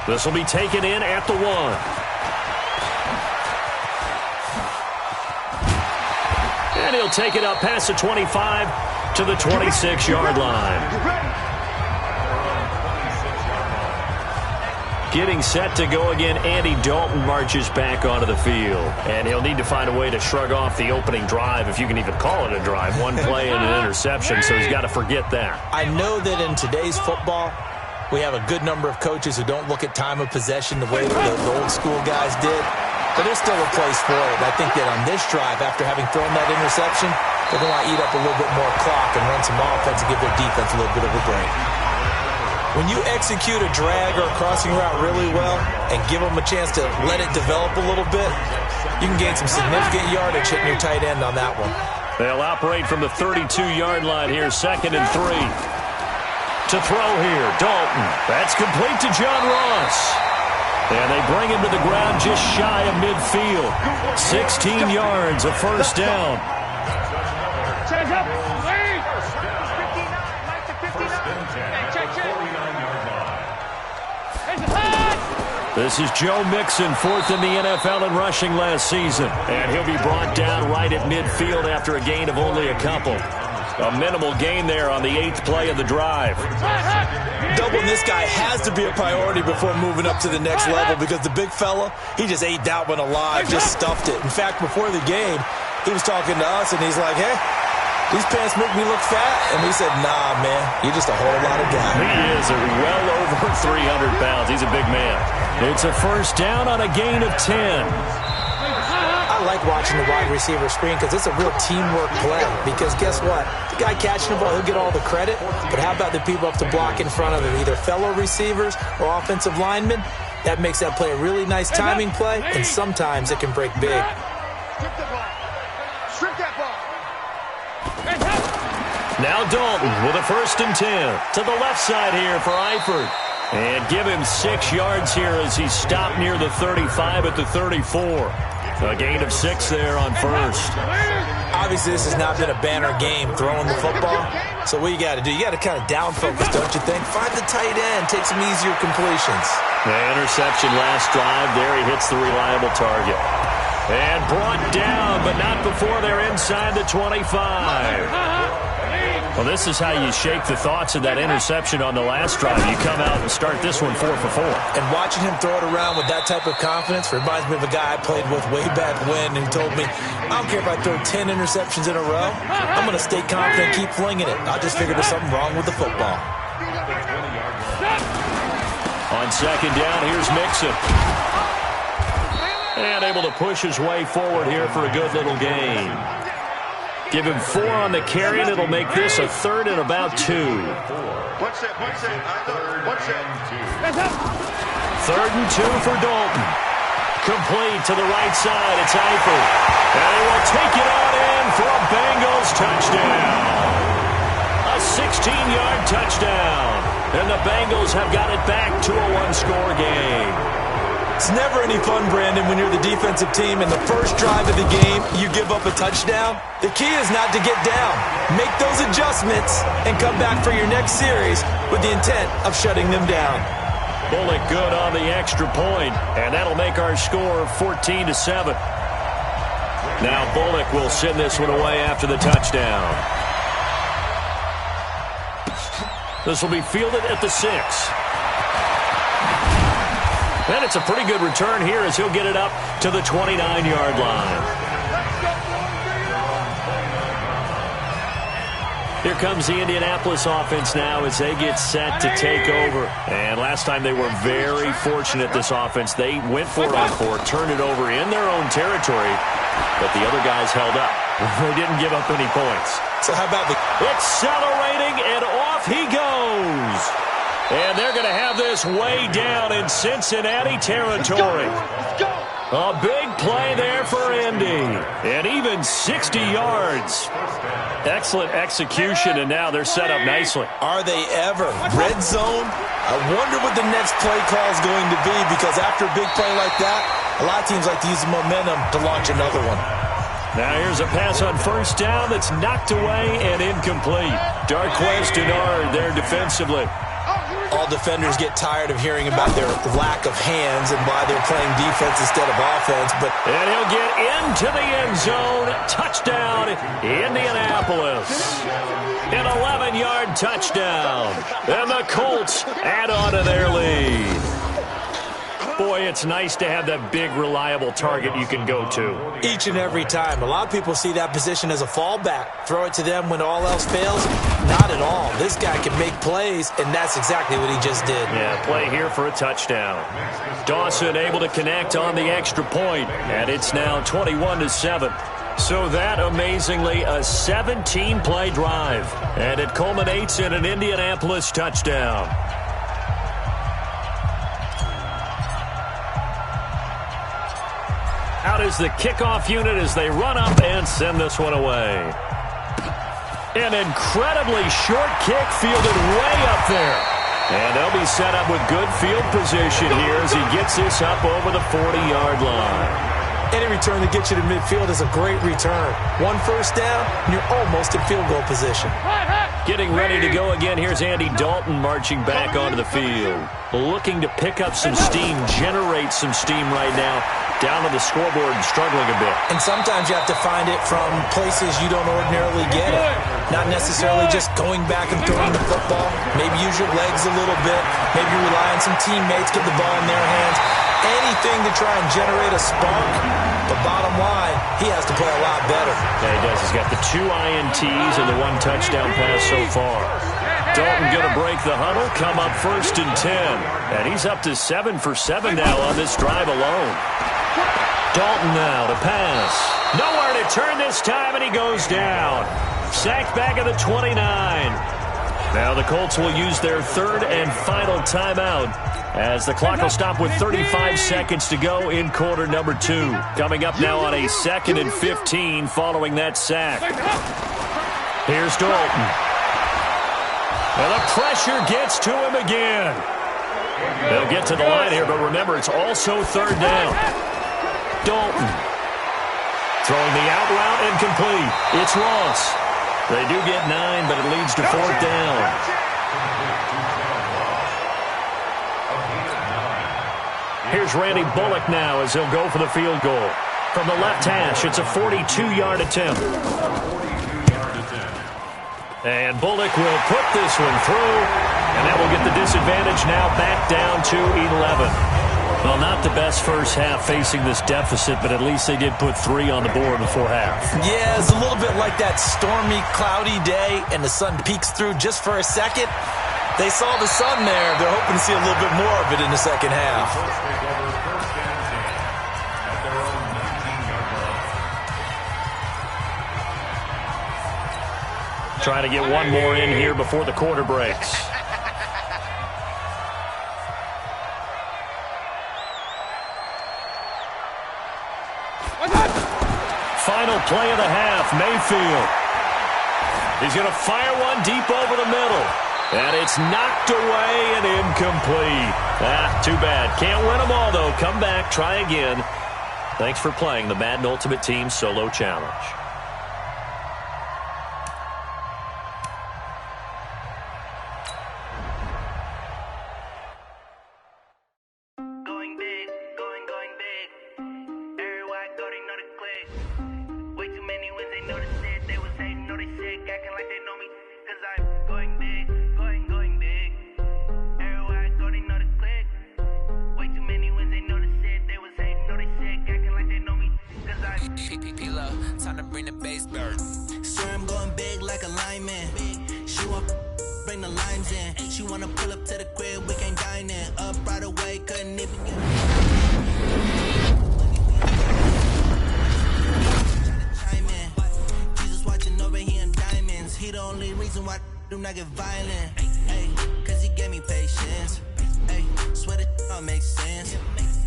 This will be taken in at the 1. And he'll take it up past the 25 to the 26-yard line. Getting set to go again, Andy Dalton marches back onto the field. And he'll need to find a way to shrug off the opening drive, if you can even call it a drive. One play and an interception, so he's got to forget that. I know that in today's football, we have a good number of coaches who don't look at time of possession the way the old school guys did. But there's still a place for it. I think that on this drive, after having thrown that interception, they're going to eat up a little bit more clock and run some offense and give their defense a little bit of a break. When you execute a drag or a crossing route really well and give them a chance to let it develop a little bit, you can gain some significant yardage hitting your tight end on that one. They'll operate from the 32-yard line here, 2nd and 3. To throw here, Dalton. That's complete to John Ross. And they bring him to the ground just shy of midfield. 16 yards, a first down. This is Joe Mixon, 4th in the NFL in rushing last season. And he'll be brought down right at midfield after a gain of only a couple. A minimal gain there on the 8th play of the drive. Doubling this guy has to be a priority before moving up to the next level because the big fella, he just ate that one alive, just stuffed it. In fact, before the game, he was talking to us, and he's like, hey, these pants make me look fat. And we said, nah, man, you're just a whole lot of guy. He is well over 300 pounds. He's a big man. It's a first down on a gain of 10. I like watching the wide receiver screen because it's a real teamwork play. Because guess what? The guy catching the ball, he'll get all the credit. But how about the people up to block in front of him, either fellow receivers or offensive linemen? That makes that play a really nice timing play, and sometimes it can break big. Now Dalton with a 1st and 10. To the left side here for Eifert. And give him 6 yards here as he's stopped near the 35 at the 34. A gain of 6 there on 1st. Obviously, this has not been a banner game throwing the football. So what you got to do, you got to kind of down focus, don't you think? Find the tight end, take some easier completions. The interception last drive. There he hits the reliable target. And brought down, but not before they're inside the 25. Well, this is how you shake the thoughts of that interception on the last drive. You come out and start this one 4 for 4. And watching him throw it around with that type of confidence reminds me of a guy I played with way back when who told me, I don't care if I throw 10 interceptions in a row. I'm going to stay confident, keep flinging it. I just figured there's something wrong with the football. On 2nd down, here's Mixon. And able to push his way forward here for a good little gain. Give him 4 on the carry, and it'll make this a 3rd and about 2. 3rd and 2 for Dalton. Complete to the right side. It's Eifert. And he will take it on in for a Bengals touchdown. A 16-yard touchdown. And the Bengals have got it back to a 1-score game. It's never any fun, Brandon, when you're the defensive team and the first drive of the game, you give up a touchdown. The key is not to get down. Make those adjustments and come back for your next series with the intent of shutting them down. Bullock good on the extra point, and that'll make our score 14-7. Now Bullock will send this one away after the touchdown. This will be fielded at the 6. And it's a pretty good return here as he'll get it up to the 29-yard line. Here comes the Indianapolis offense now as they get set to take over. And last time they were very fortunate, this offense. They went for it on 4, turned it over in their own territory, but the other guys held up. They didn't give up any points. So how about the... Accelerating, and off he goes. And they're going to have this way down in Cincinnati territory. A big play there for Indy. And even 60 yards. Excellent execution, and now they're set up nicely. Are they ever? Red zone? I wonder what the next play call is going to be, because after a big play like that, a lot of teams like to use the momentum to launch another one. Now here's a pass on first down that's knocked away and incomplete. Darquez Denard there defensively. All defenders get tired of hearing about their lack of hands and why they're playing defense instead of offense. And he'll get into the end zone. Touchdown, Indianapolis. An 11-yard touchdown. And the Colts add on to their lead. Boy, it's nice to have that big, reliable target you can go to. Each and every time. A lot of people see that position as a fallback. Throw it to them when all else fails. Not at all. This guy can make plays, and that's exactly what he just did. Yeah, play here for a touchdown. Dawson able to connect on the extra point, and it's now 21-7. So that, amazingly, a 17-play drive. And it culminates in an Indianapolis touchdown. Out is the kickoff unit as they run up and send this one away. An incredibly short kick fielded way up there. And they'll be set up with good field position here as he gets this up over the 40-yard line. Any return that gets you to midfield is a great return. One first down, and you're almost in field goal position. Getting ready to go again. Here's Andy Dalton marching back onto the field. Looking to pick up some steam, generate some steam right now. Down on the scoreboard and struggling a bit. And sometimes you have to find it from places you don't ordinarily get it. Not necessarily just going back and throwing the football. Maybe use your legs a little bit. Maybe rely on some teammates, get the ball in their hands. Anything to try and generate a spark. But bottom line, he has to play a lot better. Yeah, he does. He's got the 2 INTs and the 1 touchdown pass so far. Dalton going to break the huddle, come up 1st and 10. And he's up to 7 for 7 now on this drive alone. Dalton now to pass. Nowhere to turn this time, and he goes down. Sacked back at the 29. Now the Colts will use their 3rd and final timeout as the clock will stop with 35 seconds to go in quarter number 2. Coming up now on a 2nd and 15 following that sack. Here's Dalton. And the pressure gets to him again. They'll get to the line here, but remember, it's also 3rd down. Dalton throwing the out route incomplete. It's Ross. They do get 9, but it leads to 4th down. Here's Randy Bullock now as he'll go for the field goal. From the left hash, it's a 42-yard attempt. And Bullock will put this one through, and that will get the disadvantage now back down to 11. Well, not the best first half facing this deficit, but at least they did put 3 on the board before half. Yeah, it's a little bit like that stormy, cloudy day, and the sun peeks through just for a second. They saw the sun there. They're hoping to see a little bit more of it in the second half. Trying to get one more in here before the quarter breaks. Final play of the half, Mayfield. He's going to fire one deep over the middle. And it's knocked away and incomplete. Too bad. Can't win them all, though. Come back, try again. Thanks for playing the Madden Ultimate Team Solo Challenge. Time to bring the bass back. Swear I'm going big like a lineman. She want bring the limes in. She wanna pull up to the crib, we can't dine in. Up right away, couldn't even get Jesus watching over here in diamonds. He the only reason why I do not get violent. Ay, cause he gave me patience. Ay, swear that all makes sense.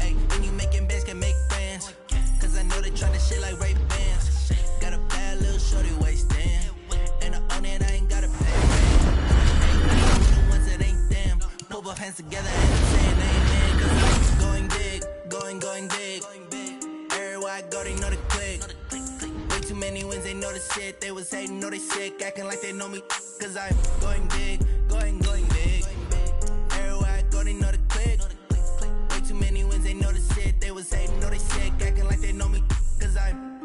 Ay, when you making bands can make friends. Cause I know they tryna shit like Ray Bans. Got a bad little shorty wasting. And I own it, I ain't gotta pay. The ones that ain't damn. Put both hands together and I'm saying amen. Cause I'm going big, going big. Everywhere I go, they know the click. Way shit. They was hating, know they sick, acting like they know me. Cause I'm going big, going big. Everywhere I go, they know the click. Way too many wins, they know the shit. They was hating, know they sick, acting like they know me. Cause I'm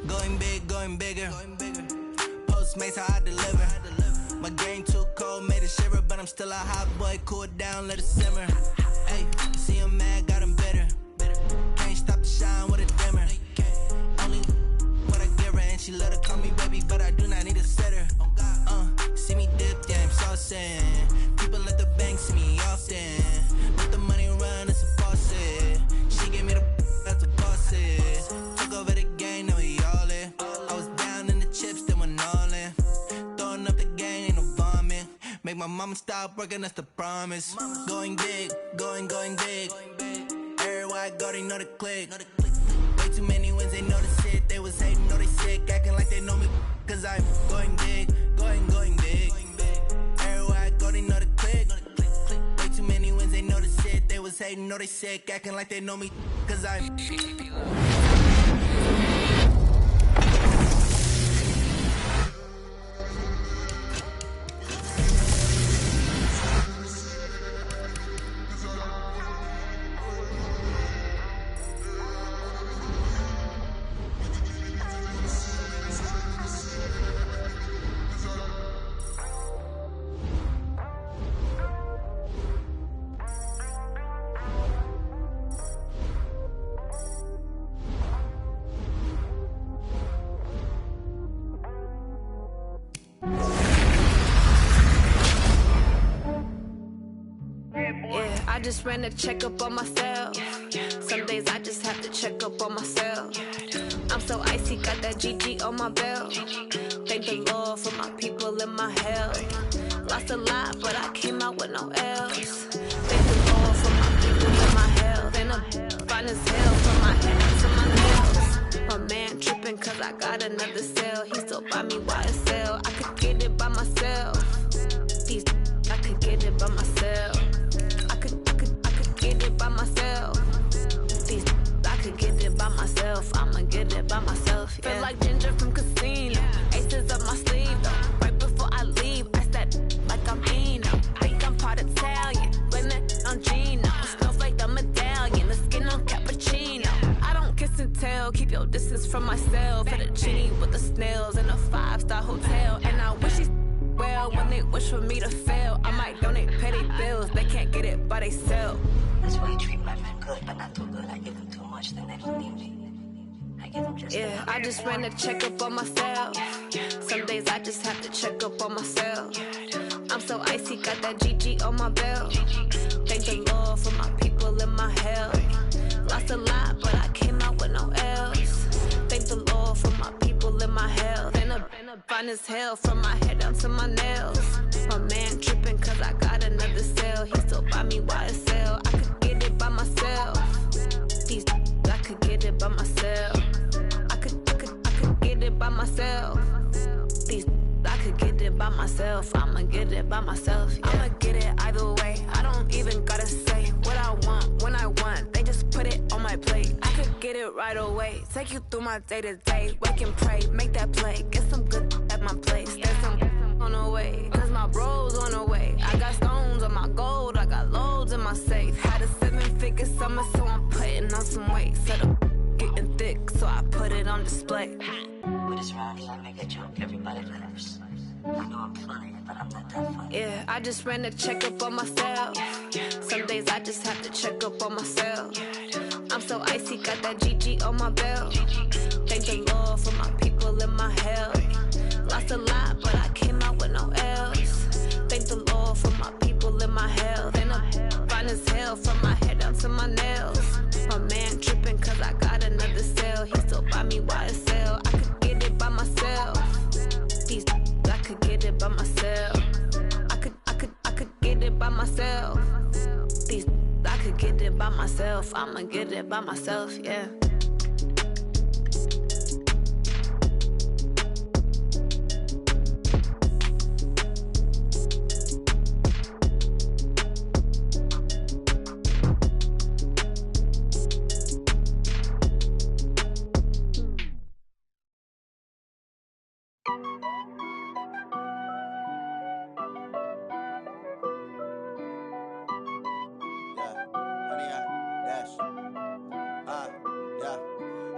going big, going bigger. Postmates, how I deliver. My game too cold, made it shiver, but I'm still a hot boy. Cool it down, let it simmer. Hey, see him mad, got him bitter. Can't stop the shine with a dimmer. Only what I give her, and she let her call me baby, but I do not need a sitter. See me dip, yeah, I'm saucing. People at the bank see me often. Let the money run, it's a faucet. She gave me the that's a faucet. Took over the game, now we all in. I was down in the chips, then went all in. Throwing up the game, ain't no vomit. Make my mama stop working, that's the promise. Going big, going big. Everywhere I go, they know the click. Way too many wins, they know the shit. They was hating, know they sick, acting like they know me. Cause I'm going big, going big. Everywhere I go, they know the click. Way too many wins, they know the shit. They was hating, know they sick, acting like they know me. Cause I'm I just ran a checkup on myself. Some days I just have to check up on myself. I'm so icy, got that GG on my belt. Thank the Lord for my people and my health. Lost a lot, but I came out with no L's. Thank the Lord for my people and my health. And I'm fine as hell from my head to my nails. My man tripping cause I got another cell. He still buy me YSL. I could get it by myself. I could get it by myself. Get it by myself. I could get it by myself. I'ma get it by myself. Yeah. Feel like Ginger from Casino. Aces up my sleeve though. Right before I leave, I said like I'm Eno. Think I'm part Italian. Blame it on Gino. Snowflake the medallion. The skin on cappuccino. I don't kiss and tell. Keep your distance from myself. At a genie with the snails in a 5-star hotel. And I wish he's well when they wish for me to fail. I might donate, pay their bills. They can't get it by they self. That's why you treat my men good, but not too good. I give them too much, then they don't need me. I give them just I just ran a checkup on myself. Some days I just have to check up on myself. I'm so icy, got that GG on my belt. Thank the Lord for my people and my health. Lost a lot, but I came out with no L's. Thank the Lord for my people and my health. And I'm fine as hell from my head down to my nails. My man tripping cause I got another cell. He still buy me YSL. I could get it by myself. I could get it by myself. I could get it by myself. I could get it by myself. I'ma get it by myself. Yeah. I'ma get it either way. I don't even gotta say what I want when I want. They just put it on my plate. I could get it right away. Take you through my day to day. Wake and pray, make that play. Get some good at my place. There's some on the way. Cause my bros on the way. I got stones on my gold. I got loads in my safe. Had a 7-figure summer, so I'm putting on some weight. Set up getting thick, so I put it on display. With this round, I make a joke, everybody laughs. I know I'm funny, but I'm not that funny. Yeah, I just ran a checkup on myself. Some days I just have to check up on myself. I'm so icy, got that GG on my belt. Thank the Lord for my people and my health. Lost a lot, but I came out with no L's. Thank the Lord for my people and my health. And I'm fine as hell from my head down to my nails. My man tripping cause I got another cell. He still buy me YSL. I could get it by myself. I could get it by myself. I could get it by myself. I could get it by myself. I'ma get it by myself, yeah.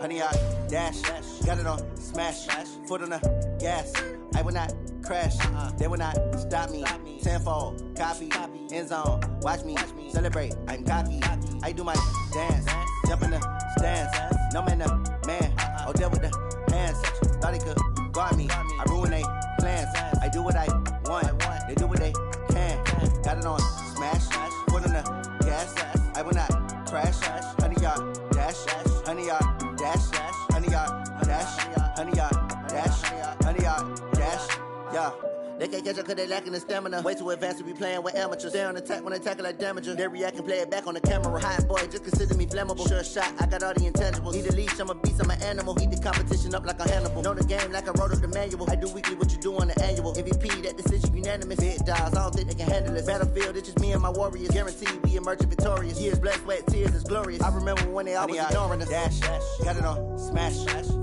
100-yard dash. Got it on smash. Foot on the gas. I will not crash. They will not stop me. Tenfold, copy, end zone. Watch me celebrate. I'm cocky. I do my dance. Jump in the stands. No man, the man. Oh, deal with the hands. Thought he could guard me. I ruin they plans. I do what I want. They do what they can. Got it on smash. Foot on the gas. I will not crash. 100-yard dash. 100-yard dash. 100-yard dash. 100-yard dash. 100-yard dash. Yeah. They can't catch up cause they lacking the stamina. Way too advanced to be playing with amateurs. Stay on attack when they tackle like damager. They react and play it back on the camera. Hot boy, just consider me flammable. Sure shot, I got all the intangibles. Need a leash, I'm a beast, I'm an animal. Heat the competition up like a Hannibal. Know the game like I wrote up the manual. I do weekly what you do on the annual. MVP, that decision unanimous. Big dogs, I don't think they can handle it. Battlefield, it's just me and my warriors. Guaranteed we emerging victorious. Years, blood, sweat, tears, it's glorious. I remember when they always ignoring us. Dash, got it on smash.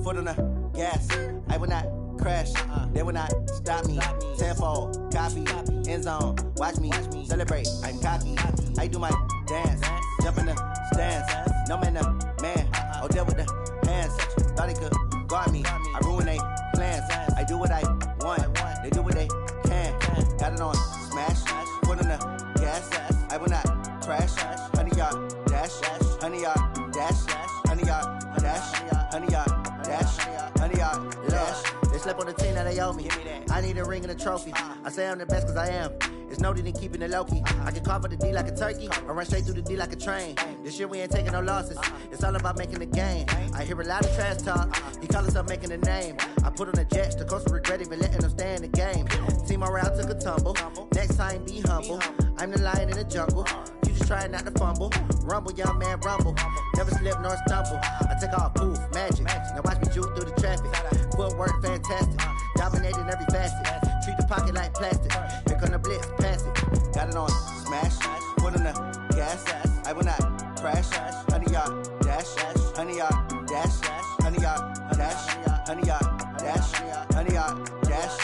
Foot on the gas. I will not crash. They will not stop me. Tenfold, copy, end zone. Watch me celebrate. I'm cocky. I do my dance. Jump in the stands. No man, the man. Oh, deal with the hands. Thought he could guard me. I ruin they plans. I do what I want. They do what they can. Got it on smash. Foot on the gas. I will not crash. 100-yard dash. 100-yard dash. 100-yard dash. 100-yard dash. 100-yard dash. They slept on the team that they owe me. I need a ring and a trophy. I say I'm the best cause I am. It's noted in keeping it low-key. I can carve for the D like a turkey or run straight through the D like a train. This year we ain't taking no losses. It's all about making the game. I hear a lot of trash talk. He call himself making a name. I put on the jets. The coach will regret even letting them stay in the game. Team morale took a tumble. Next time be humble. I'm the lion in the jungle. You just trying not to fumble. Rumble, young man, rumble. Never slip nor stumble. I take off, poof, magic. Now watch me juke through the traffic. Footwork fantastic. Dominating every facet. Treat the pocket like plastic. Here come the blitz, pass it. Got it on smash. Foot on the gas. I will not crash. 100-yard dash. 100-yard dash. 100-yard dash. 100-yard dash. 100-yard dash.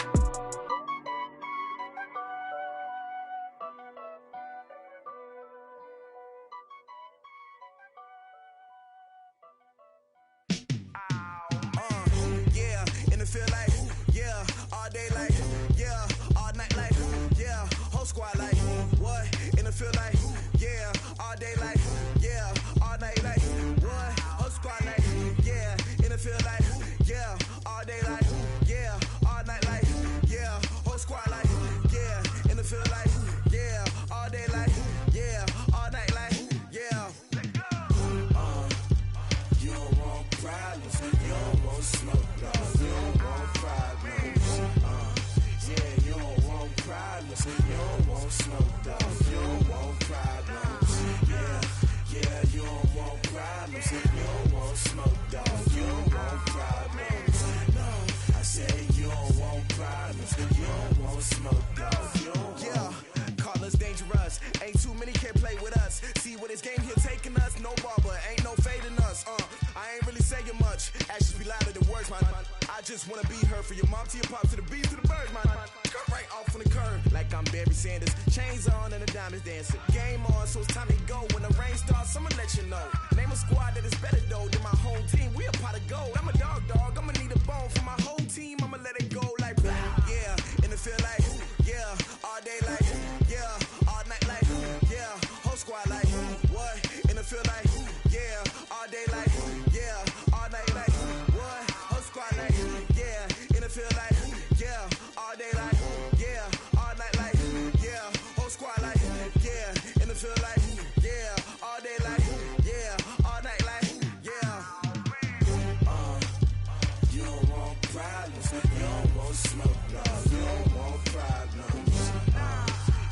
Feel like, yeah, all day like, yeah, all night like, yeah, whole squad like, what? And it feel like, yeah, all day like, yeah, all night like, what? Whole squad like, yeah, and it feel like, yeah, all day like, yeah, all night like, yeah, whole squad like, yeah, and it feel like, yeah, all day like, yeah, all night like, yeah. You don't want problems, you don't want smoke, dog. You don't want problems. Yeah, you don't want problems. You don't want smoke, dog. You don't want problems. Yeah, you don't want problems. You don't want smoke, dog. You don't want problems. No, I said you don't want problems. You don't want smoke, dog. You don't want. Yeah, call us dangerous. Ain't too many can play with us. See where this game here taking us. No barber, ain't no fading us. I ain't really saying much. Actions be louder than words, man. I just wanna be heard from your mom to your pop to the beat to the birds, man. Cut right off on the curve, like I'm Barry Sanders. Chains on and the diamonds dancing. Game on, so it's time to go. When the rain starts, I'ma let you know. Name a squad that is better though than my home team. We a pot of gold. I'm a dog. I'ma need a bone for my whole team. I'ma let it go like, yeah. And it feel like, yeah, all day like, yeah, all night like, yeah, whole squad like, what? And it feel like, yeah, all day like, yeah, all night like, what? Whole squad like, yeah, and it feel like, yeah, all day like, yeah, all night like, yeah, whole squad like, yeah, and it feel like, yeah, all day like, yeah, all night like, yeah. You don't want problems, you don't want smoke, no, you don't want problems.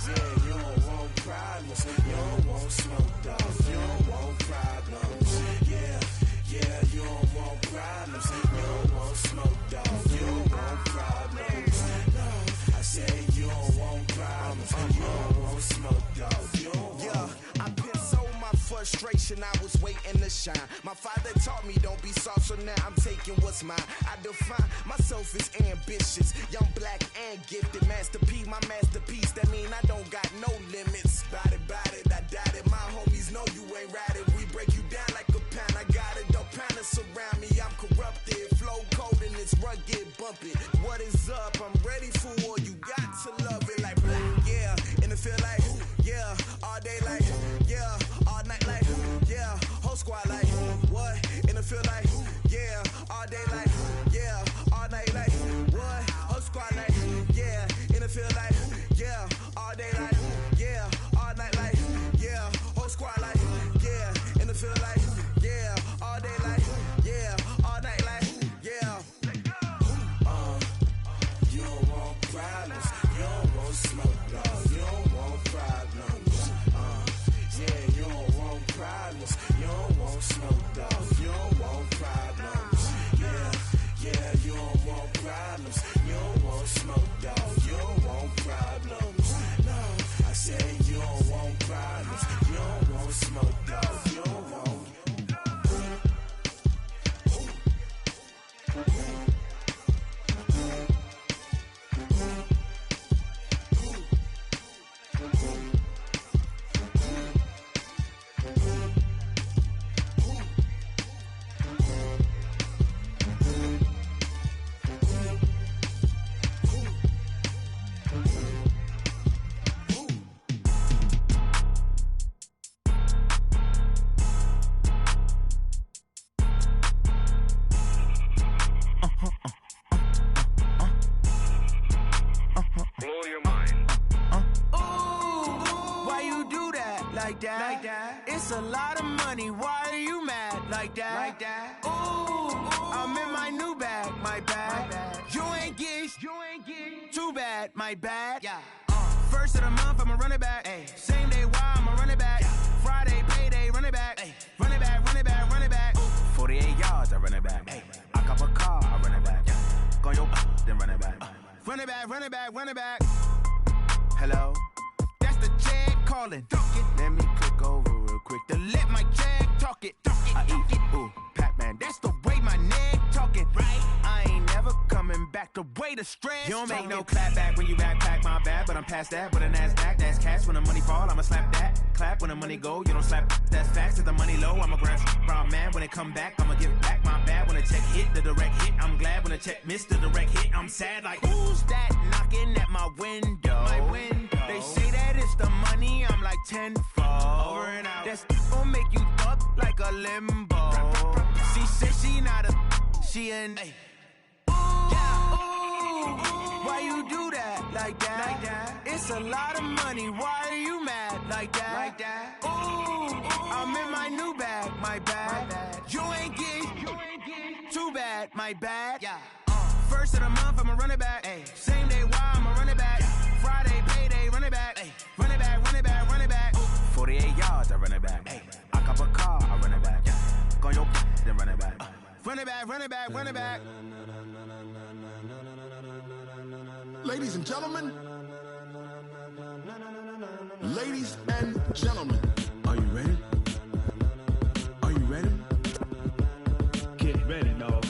Yeah, you don't want problems, you don't want smoke, dog. You don't want problems. Yeah, you don't want problems, you don't want smoke, dog. You don't want problems. No, I said you don't want problems, you don't want smoke, dog. You don't want. Yeah, I pissed so my frustration, I was waiting to shine. My father taught me don't be soft, so now I'm taking what's mine. I define myself as ambitious, young, black, and gifted. Master P, my masterpiece. That mean I don't got no limits. Bout it, I doubt it. My homies know you ain't ratted. We break you down like a pound. I got it, don't panic surround me. I'm corrupted, flow cold and it's rugged, bumpy. What is up? I'm ready for war. You got to love it like black, yeah. And it feel like, yeah. All day like, yeah. All night like, yeah. Whole squad like, what? And it feel like, yeah. All day like, yeah. All night like, what? Whole squad like, yeah. And it feel like, yeah. All day like, yeah. All night like, yeah. Whole squad like, yeah. And it feel like, yeah. All day like, yeah. All night like, yeah. You don't want problems. You don't want smoke, dog. You don't want problems. Yeah, you don't want problems. You don't want smoke, dog. You don't want problems. Yeah, you don't want problems. You don't want smoke, dog. You don't want problems. No, I said you don't want problems. You don't want smoke, dog. You don't want. It's a lot of money, why are you mad like that? Ooh, I'm in my new bag, my bad. You ain't get too bad, my bad. Yeah. First of the month, I'ma run it back. Ay. Same day, why I'ma run it back. Yeah. Friday, payday, run it back. Ay. Run it back, run it back, run it back. Ooh. 48 yards, I run it back. Ay. I cop a car, I run it back. Yeah. Go yo, then run it back. Run it back, run it back, run it back. Hello? That's the Jag calling. Let me click over real quick to let my Jag talk it. I eat it, ooh, Pac-Man. That's the way my neck talking. Right? I ain't never coming back the way the stress. You don't make no clap back when you backpack, my bad. But I'm past that with a NASDAQ. That's cash when the money fall, I'ma slap that. Clap when the money go, you don't slap. That's facts. If the money low, I'ma grab brown man. When it come back, I'ma give back my bad. When the check hit, the direct hit. I'm glad when the check missed the direct hit. I'm sad like, who's that knocking at my window? My window. They say that it's the money, I'm like tenfold. Over and out. That's gon' make you up like a limbo. She said she not a, she an. Ooh, why you do that like that? It's a lot of money, why are you mad like that? Ooh, I'm in my new bag, my bad. You ain't get too bad, my bad. Yeah. First of the month, I'ma run it back. Ay. Same day, why I'ma run it back. Friday, payday, run it back. Ay. Run it back, run it back, run it back. 48 yards, I run it back. Ay. I cop a car, I run it back. Go yo, then run it back. Run it back, run it back, run it back. Ladies and gentlemen, are you ready? Are you ready? Get ready, dog.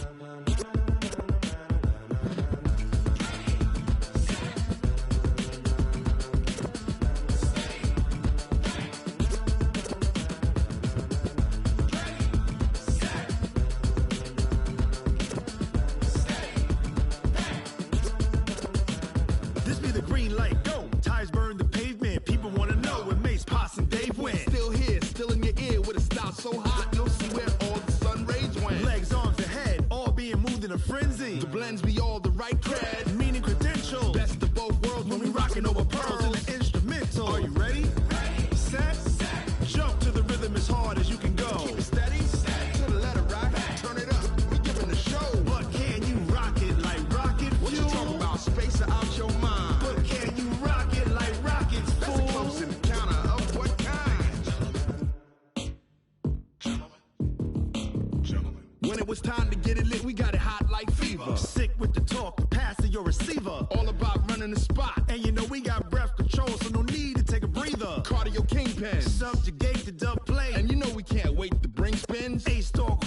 So hot, you'll see where all the sun rays went. Legs, arms, and head, all being moved in a frenzy. The blends be all the right cred, meaning credentials. Best of both worlds when we rockin' over pearls in the instrumental. Are you ready? Ready. Set. Jump to the rhythm as hard as you can go. Keep it steady. To the letter right. Turn it up. We giving the show. But can you rock it like rocket fuel? What you talking about? Space out your mind. But can you rock it like rockets, fool? That's a close encounter of what kind? When it was time to get it lit, we got it hot like fever. Sick with the talk, passing your receiver. All about running the spot. And you know we got breath control, so no need to take a breather. Cardio kingpin. Subjugate the dub play. And you know we can't wait to bring spins. A-star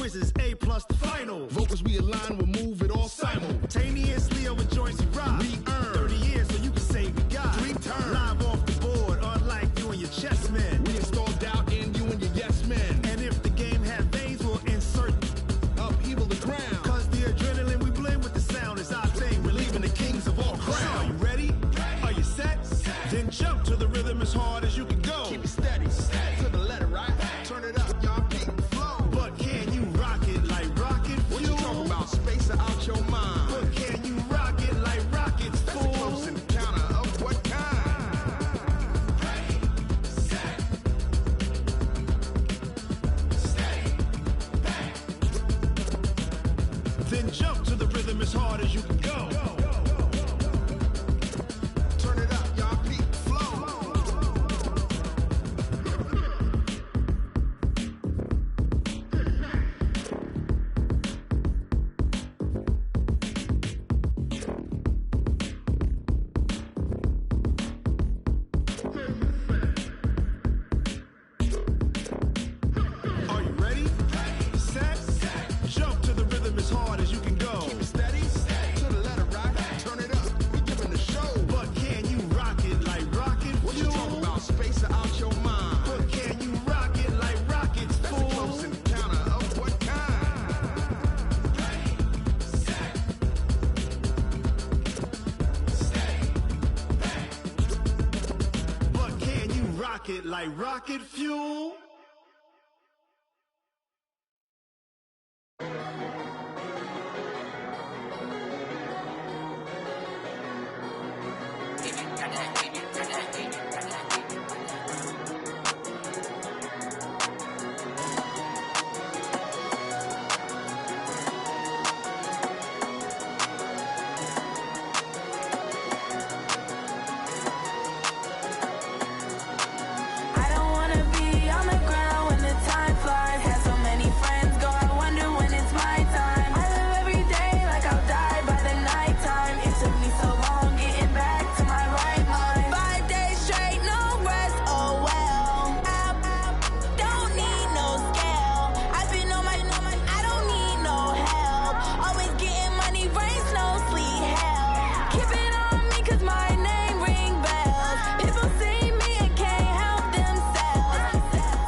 as hard as you can go. Turn it up, y'all. Peak flow. Are you ready? Set. Jump to the rhythm as hard as you can go. Keep it steady. To the letter right. Turn it up. We giving the show. But can you rock it like rocket fuel? What you talking about? Space out your mind. But can you rock it like rockets, fool? That's a close encounter of what kind? But can you rock it like rocket fuel? I don't wanna be on the ground when the time flies. Had so many friends go, I wonder when it's my time. I live every day like I'll die by the nighttime. It took me so long getting back to my right mind. 5 days straight, no rest, oh well. Don't need no scale. I've been on my, I don't need no help. Always getting money, rain, snow, sleet, hell. Keep it on me 'cause my name ring bells. People see me and can't help themselves.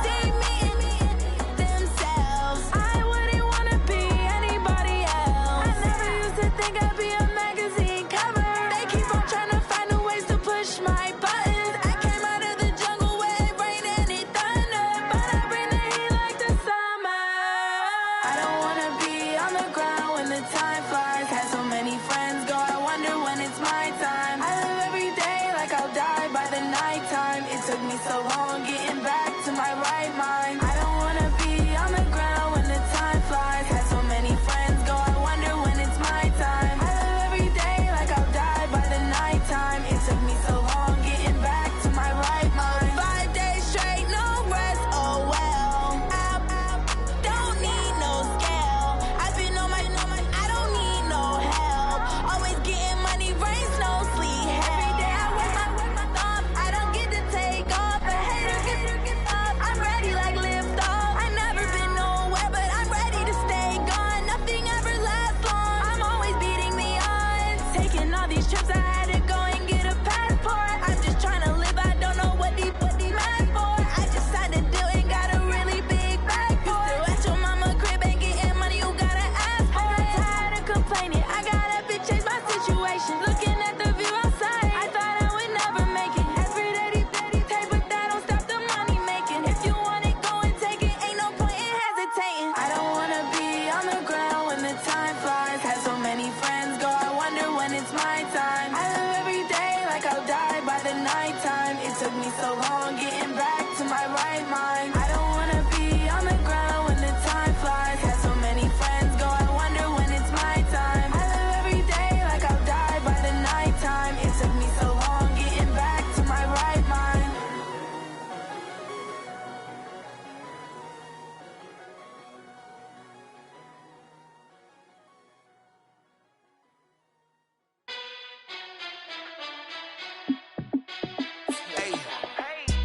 See me and themselves. I wouldn't wanna be anybody else. I never used to think I'd be a magazine cover. They keep on trying to find new ways to push my buttons. I came out of the jungle where it rained and it thundered, but I bring the heat like the summer. I don't wanna be on the ground when the time flies. Had so many friends go, I wonder when it's my time. I live every day like I'll die by the nighttime. It took me so long getting back to my right mind. I don't wanna be on the ground when the time flies. Had so many friends go, I wonder when it's my time. I live every day like I'll die by the nighttime. It took me so long getting back to my right mind. 5 days straight, no rest, oh well. Don't need no scale. I've been on my, I don't need no help. Always getting money, rain, snow, sleet, hell. Every day I work my thumb. I don't get to take off. A hater get up. I'm ready like lift off. I never been nowhere, but I'm ready to stay gone. Nothing ever lasts long. I'm always beating the odds. Taking all these trips, I had to go and get a passport. I'm just trying to live. I don't know what these mad for. I just signed a deal and got a really big bag for it. Still at your mama crib and getting money, you gotta ask for it. Tired of complaining, I gotta bitch change my situation. Looking at the view outside, I thought I would never make it. Every day they take, but that don't stop the money making. If you want it, go and take it. Ain't no point in hesitating. I don't wanna be on the ground when the time flies. Had so many friends go, I wonder when it's my time. I live every day like I'll die by the nighttime. It took me so long getting back to my right mind. I don't wanna be on the ground when the time flies. Had so many friends go, I wonder when it's my time. I live every day like I'll die by the nighttime. It took me so long getting back to my right mind. Hey,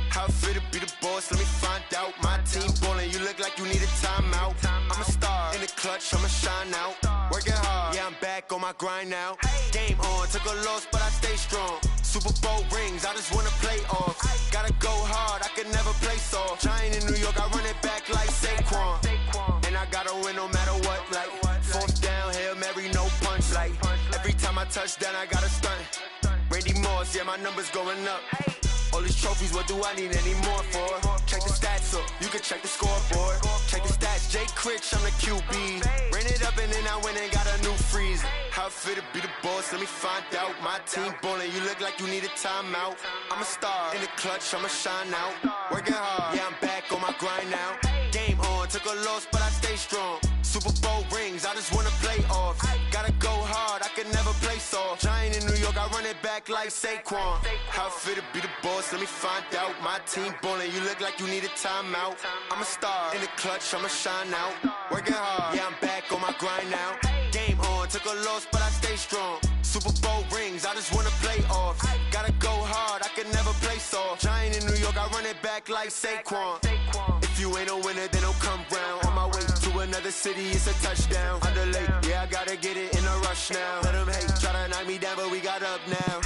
how it feel to be the boss? Let me find out. My team ballin', you look like you need a timeout. I'm a star in the clutch, I'ma shine out. Working hard, yeah, I'm back on my grind now. Game on, took a loss, but I stay strong. Super Bowl rings, I just wanna play off. Gotta go hard, I can never play soft. Giant in New York, I run it back like Saquon. And I gotta win no matter what, like fourth down, Hail Mary, no punch. Like every time I touch down, I gotta stunt. Randy Moss, yeah, my numbers going up. All these trophies, what do I need any more for? Check the stats up, you can check the scoreboard. Check the stats, Jay Critch, I'm the QB. Ran it up and then I went and got a new freeze. How it feel to be the boss, let me find out. My team ballin', you look like you need a timeout. I'm a star in the clutch, I'ma shine out. Working hard, yeah, I'm back on my grind now. Game on, took a loss, but I stay strong. Super Bowl rings, I just wanna play off. Gotta go hard. back like Saquon. How fit to be the boss? Let me find out. My team ballin', you look like you need a timeout. I'm a star in the clutch, I'ma shine out. Working hard, yeah, I'm back on my grind now. Game on, took a loss, but I stay strong. Super Bowl rings, I just wanna play off. Gotta go hard, I can never play soft. Giant in New York, I run it back like Saquon. If you ain't a winner, then don't come round. On my way to another city, it's a touchdown. Underlay, yeah, I gotta get it in a rush now. Let them hate, try to knock me down, but we got up now.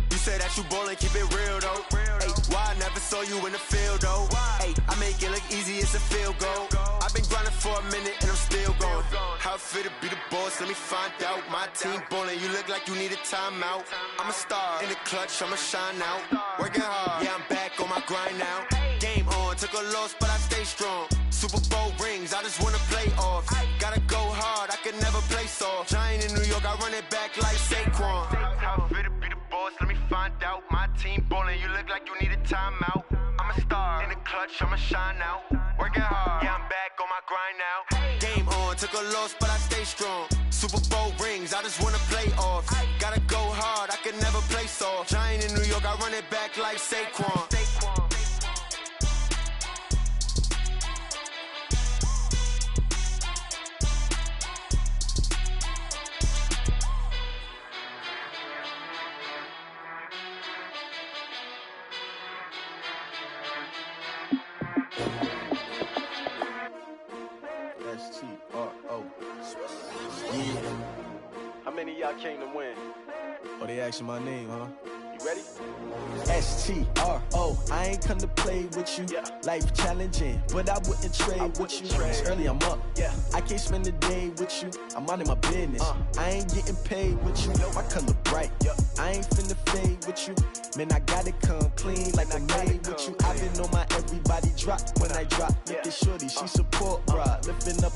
You say that you ballin', keep it real though. Ay, why I never saw you in the field though? Ay, I make it look easy, it's a field goal. I've been grinding for a minute and I'm still going. How fit to be the boss? Let me find out. My team ballin', you look like you need a timeout. I'm a star in the clutch, I'ma shine out. Working hard, yeah, I'm back on my grind now. Game on, took a loss, but I stay strong. Super Bowl rings, I just wanna play off. Gotta go hard, I can never play soft. Giant in New York, I run it back like Saquon. How fit to be the boss? Let me find out. My team ballin', you look like you need a timeout. I'm a star in the clutch, I'ma shine out. Working hard, yeah, I'm back on my grind now. Game on, took a loss, but I stay strong. Super Bowl rings, I just wanna play off. Gotta go hard, I can never play soft. Giant in New York, I run it back like Saquon. S-T-R-O. Yeah. How many of y'all came to win? Oh, they asking my name, huh? You ready? S-T-R-O. I ain't come to play with you. Life challenging, but I wouldn't trade with you. It's early, I'm up. I can't spend the day with you. I'm minding my business. I ain't getting paid with you. My color bright. I ain't finna fade with you. Man, I gotta come clean like I made with you. I've been on my everybody drop when I drop. Look at shorty, she support ride. Lifting up,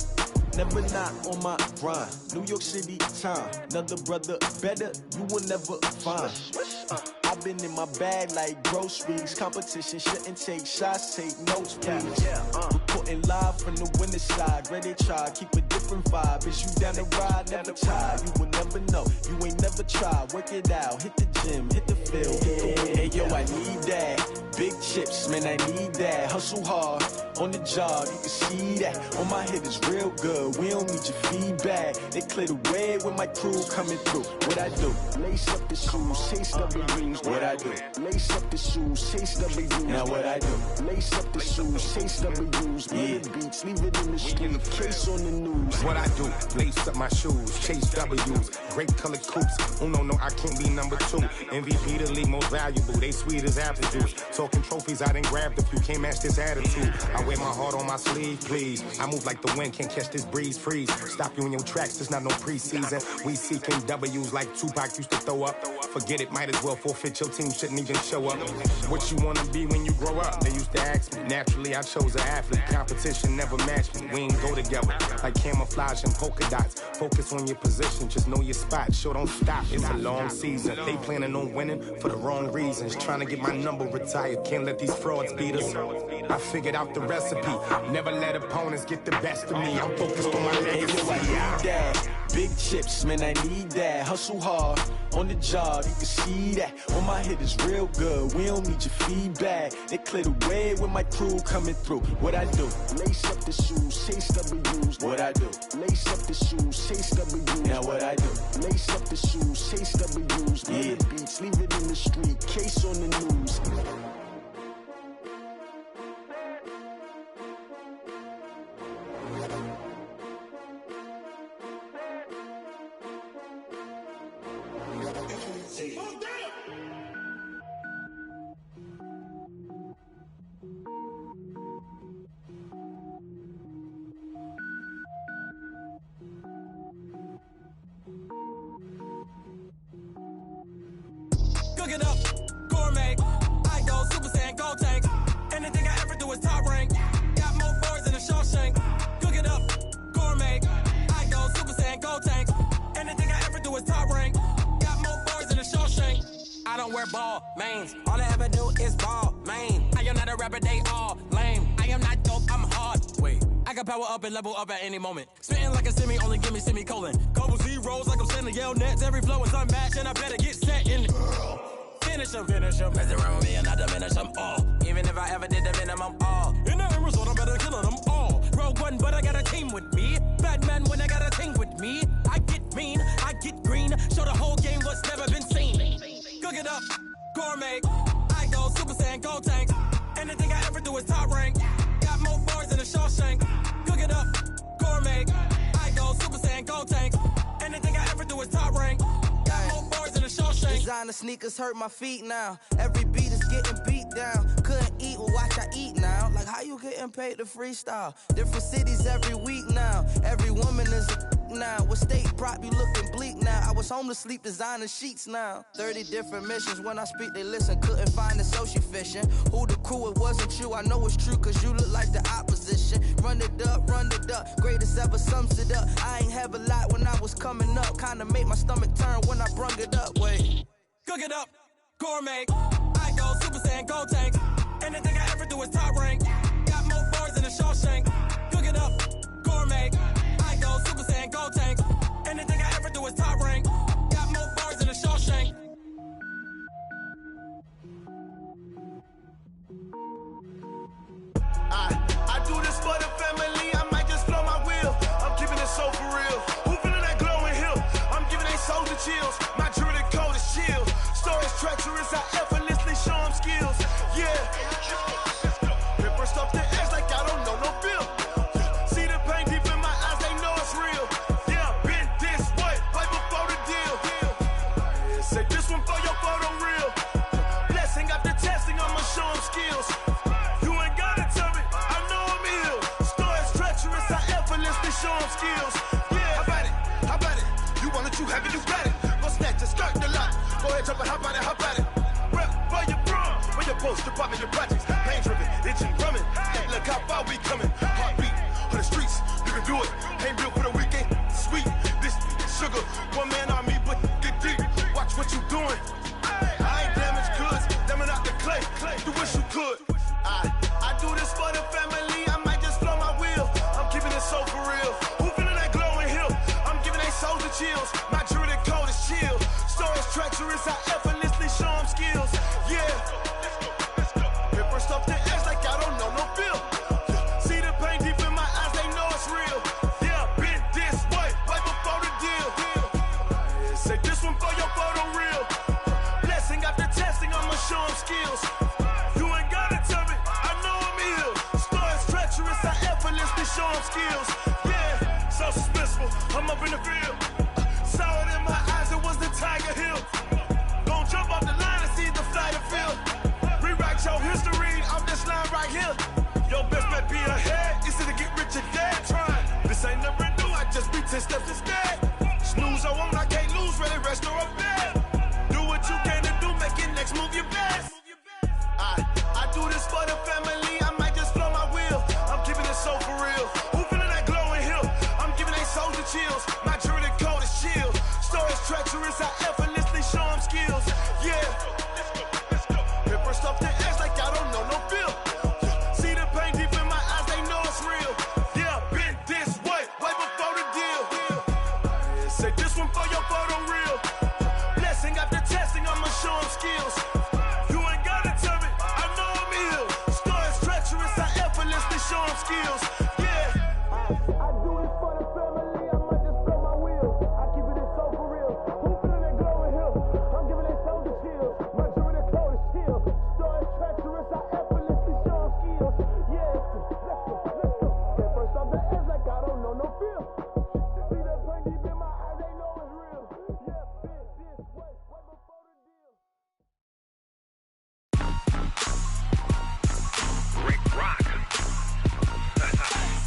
never not on my grind. New York City time. Another brother better, you will never find. I've been in my bag like groceries. Competition shouldn't take shots, take notes, please. Reporting live from the winter side. Ready to try, keep a different vibe. Is you down the ride, never tired. You will never know, you ain't never tried. Work it out, hit the gym, hit the field, hit the win. Hey yo, I need that. Big chips, man, I need that. Hustle hard, on the job, you can see that. On my head is real good, we don't need your feedback. They clear the way with my crew coming through. What I do? Lace up the shoes, chase W's. What I do? Lace up the shoes, chase W's. Now what I do? Lace up the shoes, chase W's. Yeah, beats, leave it in the street, case on the news. What I do? Lace up my shoes, chase W's. Great colored coops. Oh no, I can't be number 2. MVP the league most valuable. They sweet as apple juice. Talking trophies, I done grabbed a few. Can't match this attitude. I wear my heart on my sleeve, please. I move like the wind, can't catch this breeze. Freeze. Stop you in your tracks. There's not no preseason. We seeking W's like Tupac used to throw up. Forget it, might as well forfeit. Your team shouldn't even show up. What you wanna be when you grow up? They used to ask me. Naturally, I chose an athlete. Competition never matched me. We ain't go together like camouflage and polka dots. Focus on your position, just know your spot. Sure, don't stop. It's a long season. They planning on winning for the wrong reasons. Trying to get my number retired. Can't let these frauds beat us. I figured out the recipe. Never let opponents get the best of me. I'm focused on my legacy. I need that. Big chips, man, I need that. Hustle hard, on the job, you can see that. On my head is real good, we don't need your feedback. They clear the way with my crew coming through. What I do? Lace up the shoes, chase W's. What I do? Lace up the shoes, chase W's. Now what I do? Lace up the shoes, chase W's. Yeah, beats, leave it in the street, case on the news. Cook it up, gourmet. I go Super Saiyan, go tank. Anything I ever do is top rank. Got more boards than a Shawshank. Cook it up, gourmet. I go Super Saiyan, go tank. Anything I ever do is top rank. Got more boards than a Shawshank. I don't wear ball mains. All I ever do is ball main. I am not a rapper, they all lame. I am not dope, I'm hard. Wait, I can power up and level up at any moment. Spitting like a semi, only give me semicolon. Couple zeros like I'm sending yell nets. Every flow is unmatched, and I better get set in. finish them. Mess around with me and I diminish them all. Even if I ever did the minimum, all. In the end result, I'm better killing them all. Rogue One, but I got a team with me. Batman when I got a team with me. I get mean, I get green. Show the whole game what's never been seen. Cook it up, gourmet. I go Super Saiyan, Gold Tank. Anything I ever do is top rank. Got more bars than a Shawshank. Cook it up, gourmet. I go Super Saiyan, Gold Tank. Anything I ever do is top rank. Got more bars than a Shawshank. Designer sneakers hurt my feet now. Every beat is getting beat down. Couldn't eat, well watch I eat now. Like how you getting paid to freestyle? Different cities every week now. Every woman is a now. What state prop you looking bleak now? I was home to sleep designing sheets now. 30 different missions. When I speak they listen. Couldn't find it so she fishing. Who the crew? It wasn't you. I know it's true cause you look like the opposition. Run it up. Greatest ever sums it up. I ain't have a lot when I was coming up. Kinda made my stomach turn when I brung it up. Wait. Cook it up, gourmet. I go Super Saiyan, Gold Tank. Anything I ever do is top rank. Got more bars than a Shawshank. Cook it up, gourmet. I go Super Saiyan, Gold Tank. Anything I ever do is top rank. Got more bars than a Shawshank. I do this for the family. I might just blow my wheel. I'm keeping it so for real. Who feeling that glowing hill? I'm giving they soldier chills. My jewelry code is chill. Stories treacherous. I effortlessly show them skills. Yeah. Paper stuff the edge like I don't know no feel. See the pain deep in my eyes. They know it's real. Yeah, been this way right before the deal. Say this one for your photo real. Blessing after testing. I'ma show them skills. Show them skills. Yeah, how about it? You want it, you have it, you got it. Go snatch it, skirt the lot. Go ahead, jump it, how about it? Rep for your bro, for your post, your pop, and your projects. Pain driven, itching, drumming. Hey, look how far we coming. Heartbeat for the streets, you can do it. Ain't built for the weekend. Sweet, this sugar, one man army, but get deep. Watch what you doing. I ain't damaged goods, damn it out the clay. You wish you could. I do this for the family. I might just blow my wheel. I'm keeping it so for real. Who feeling that glowing hill? I'm giving they soldier chills. My jewelry code is chill. Stories treacherous. I effortlessly show them skills. Yeah. Paper stuff the edge like I don't know no feel. See the pain deep in my eyes. They know it's real. Yeah, been this way right before the deal. Say this one for your photo real. Blessing after testing. I'ma show them skills. You ain't gotta tell me. I know I'm ill. Stories treacherous. I effortlessly show them skills. Yeah, so suspenseful. I'm up in the field. Saw it in my eyes. It was the Tiger Hill. Gon' jump off the line and see the flight of field. Rewrite your history off this line right here. Your best bet be ahead. It's to get rich or dead trying. This ain't never new. I just be 10 steps instead. Snooze I won't. I can't lose. Ready, rest or a bed. Do what you can to do. Make your next move your best. I do this for the family. I might just blow my wheel. I'm keeping it so for real. Who feeling that glowing hill? I'm giving they soldier chills. My jewelry code is chill. Stories treacherous. I effortlessly show them skills. Yeah. Paper stuff the edge like I don't know no feel. See the pain deep in my eyes. They know it's real. Yeah, been this way right before the deal. Say this one for your photo real. Blessing after testing. I'ma show them skills. Show them skills, yeah. I do this for the family. I might just blow my wheel. I keep it so for real. Who feeling that glowing hill? I'm giving it soldier chills. My jewelry code is chill. Stories treacherous. I effortlessly show them skills. Yeah, let's go. Get first off the edge like I don't know no feel. See the pain deep in my eyes. They know it's real. Yeah, been this way right before the deal. Rick Rock.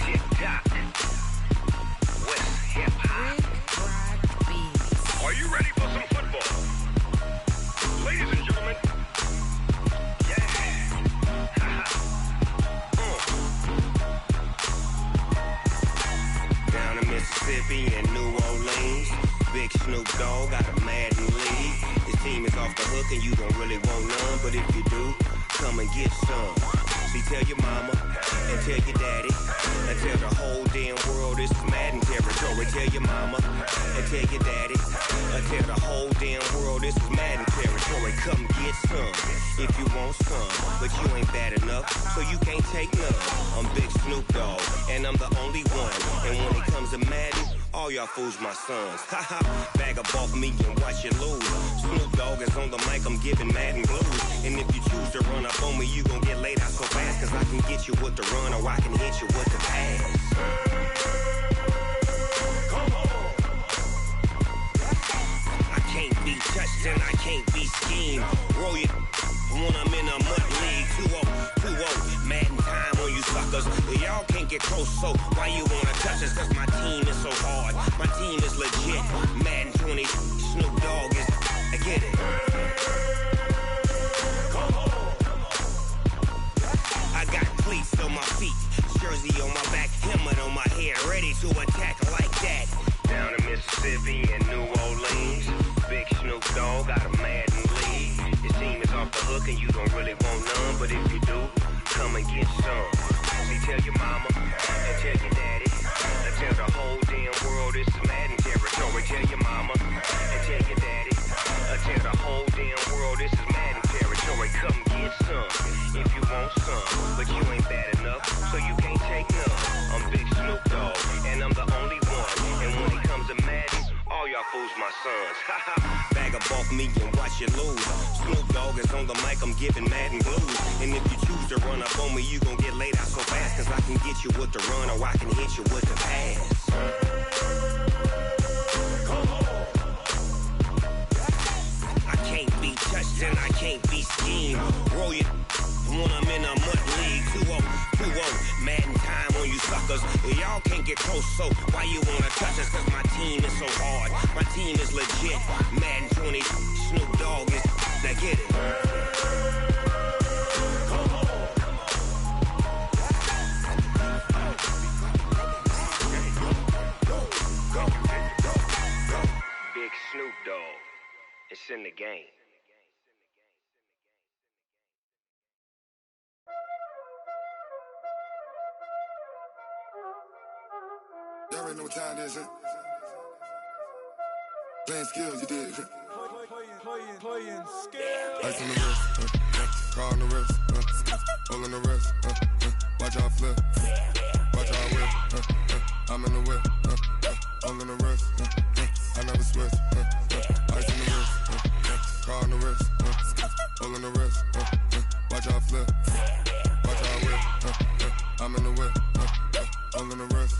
TikTok. West Hip Hop. Are you ready for some football? Ladies and gentlemen. Yeah. Down in Mississippi and New Orleans. Big Snoop Dogg got a Madden league. His team is off the hook and you don't really want none. But if you do, come and get some. See, tell your mama and tell your daddy and tell the whole damn world this is Madden territory. Tell your mama and tell your daddy and tell the whole damn world this is Madden territory. come get some if you want some. But you ain't bad enough, so you can't take none. I'm Big Snoop Dogg, and I'm the only one. And when it comes to Madden, all y'all fools my sons. Haha, bag up off me and watch you lose. Snoop Dogg is on the mic, I'm giving Madden blues. And if you choose to run up on me, you gon' get laid out so fast. Cause I can get you with the run or I can hit you with the pass. I can't be touched and I can't be schemed. Roll you when I'm in a mud league. 2-0, Madden time on you suckers. Y'all can't get close, so why you wanna touch us? Cause my team is so hard. My team is legit. Madden 20, Snoop Dogg is, I get it. I got cleats on my feet, jersey on my back, helmet on my head, ready to attack like that. Down in Mississippi and New Orleans, Big Snoop Dogg got a Madden league. His team is off the hook and you don't really want none, but if you do, come and get some. See, tell your mama and tell your daddy, and tell the whole damn world this is Madden territory. Tell your mama and tell your daddy, and tell the whole damn world this is Madden territory. Come get some if you want some, but you ain't bad enough, so you can't take none. I'm Big Snoop Dogg, and I'm the only one. And when it comes to Madden, all y'all fools my sons. Bag up off me and watch you lose. Snoop Dogg is on the mic, I'm giving Madden blues. And if you choose to run up on me, you gon' get laid out so fast. Cause I can get you with the run or I can hit you with the pass. I can't be touched and I can't be schemed. Roll you when I'm in a mud league. 2-0, Madden time on you suckers. Y'all can't get close, so why you wanna touch us? Cause my team is so hard. My team is legit. Madden 20, Snoop Dogg is, now get it. Big Snoop Dogg, it's in the game. Y'all already know what time it is, huh? Playing skills, you did. Playing skills. Ice on the wrist, car on the wrist, hole on the wrist, watch out flip, watch out whip, I'm in the whip, hole on the wrist, I never switch, ice on the wrist, car on the wrist, hole on the wrist, watch out flip, watch out whip, I'm in the whip, hole on the wrist,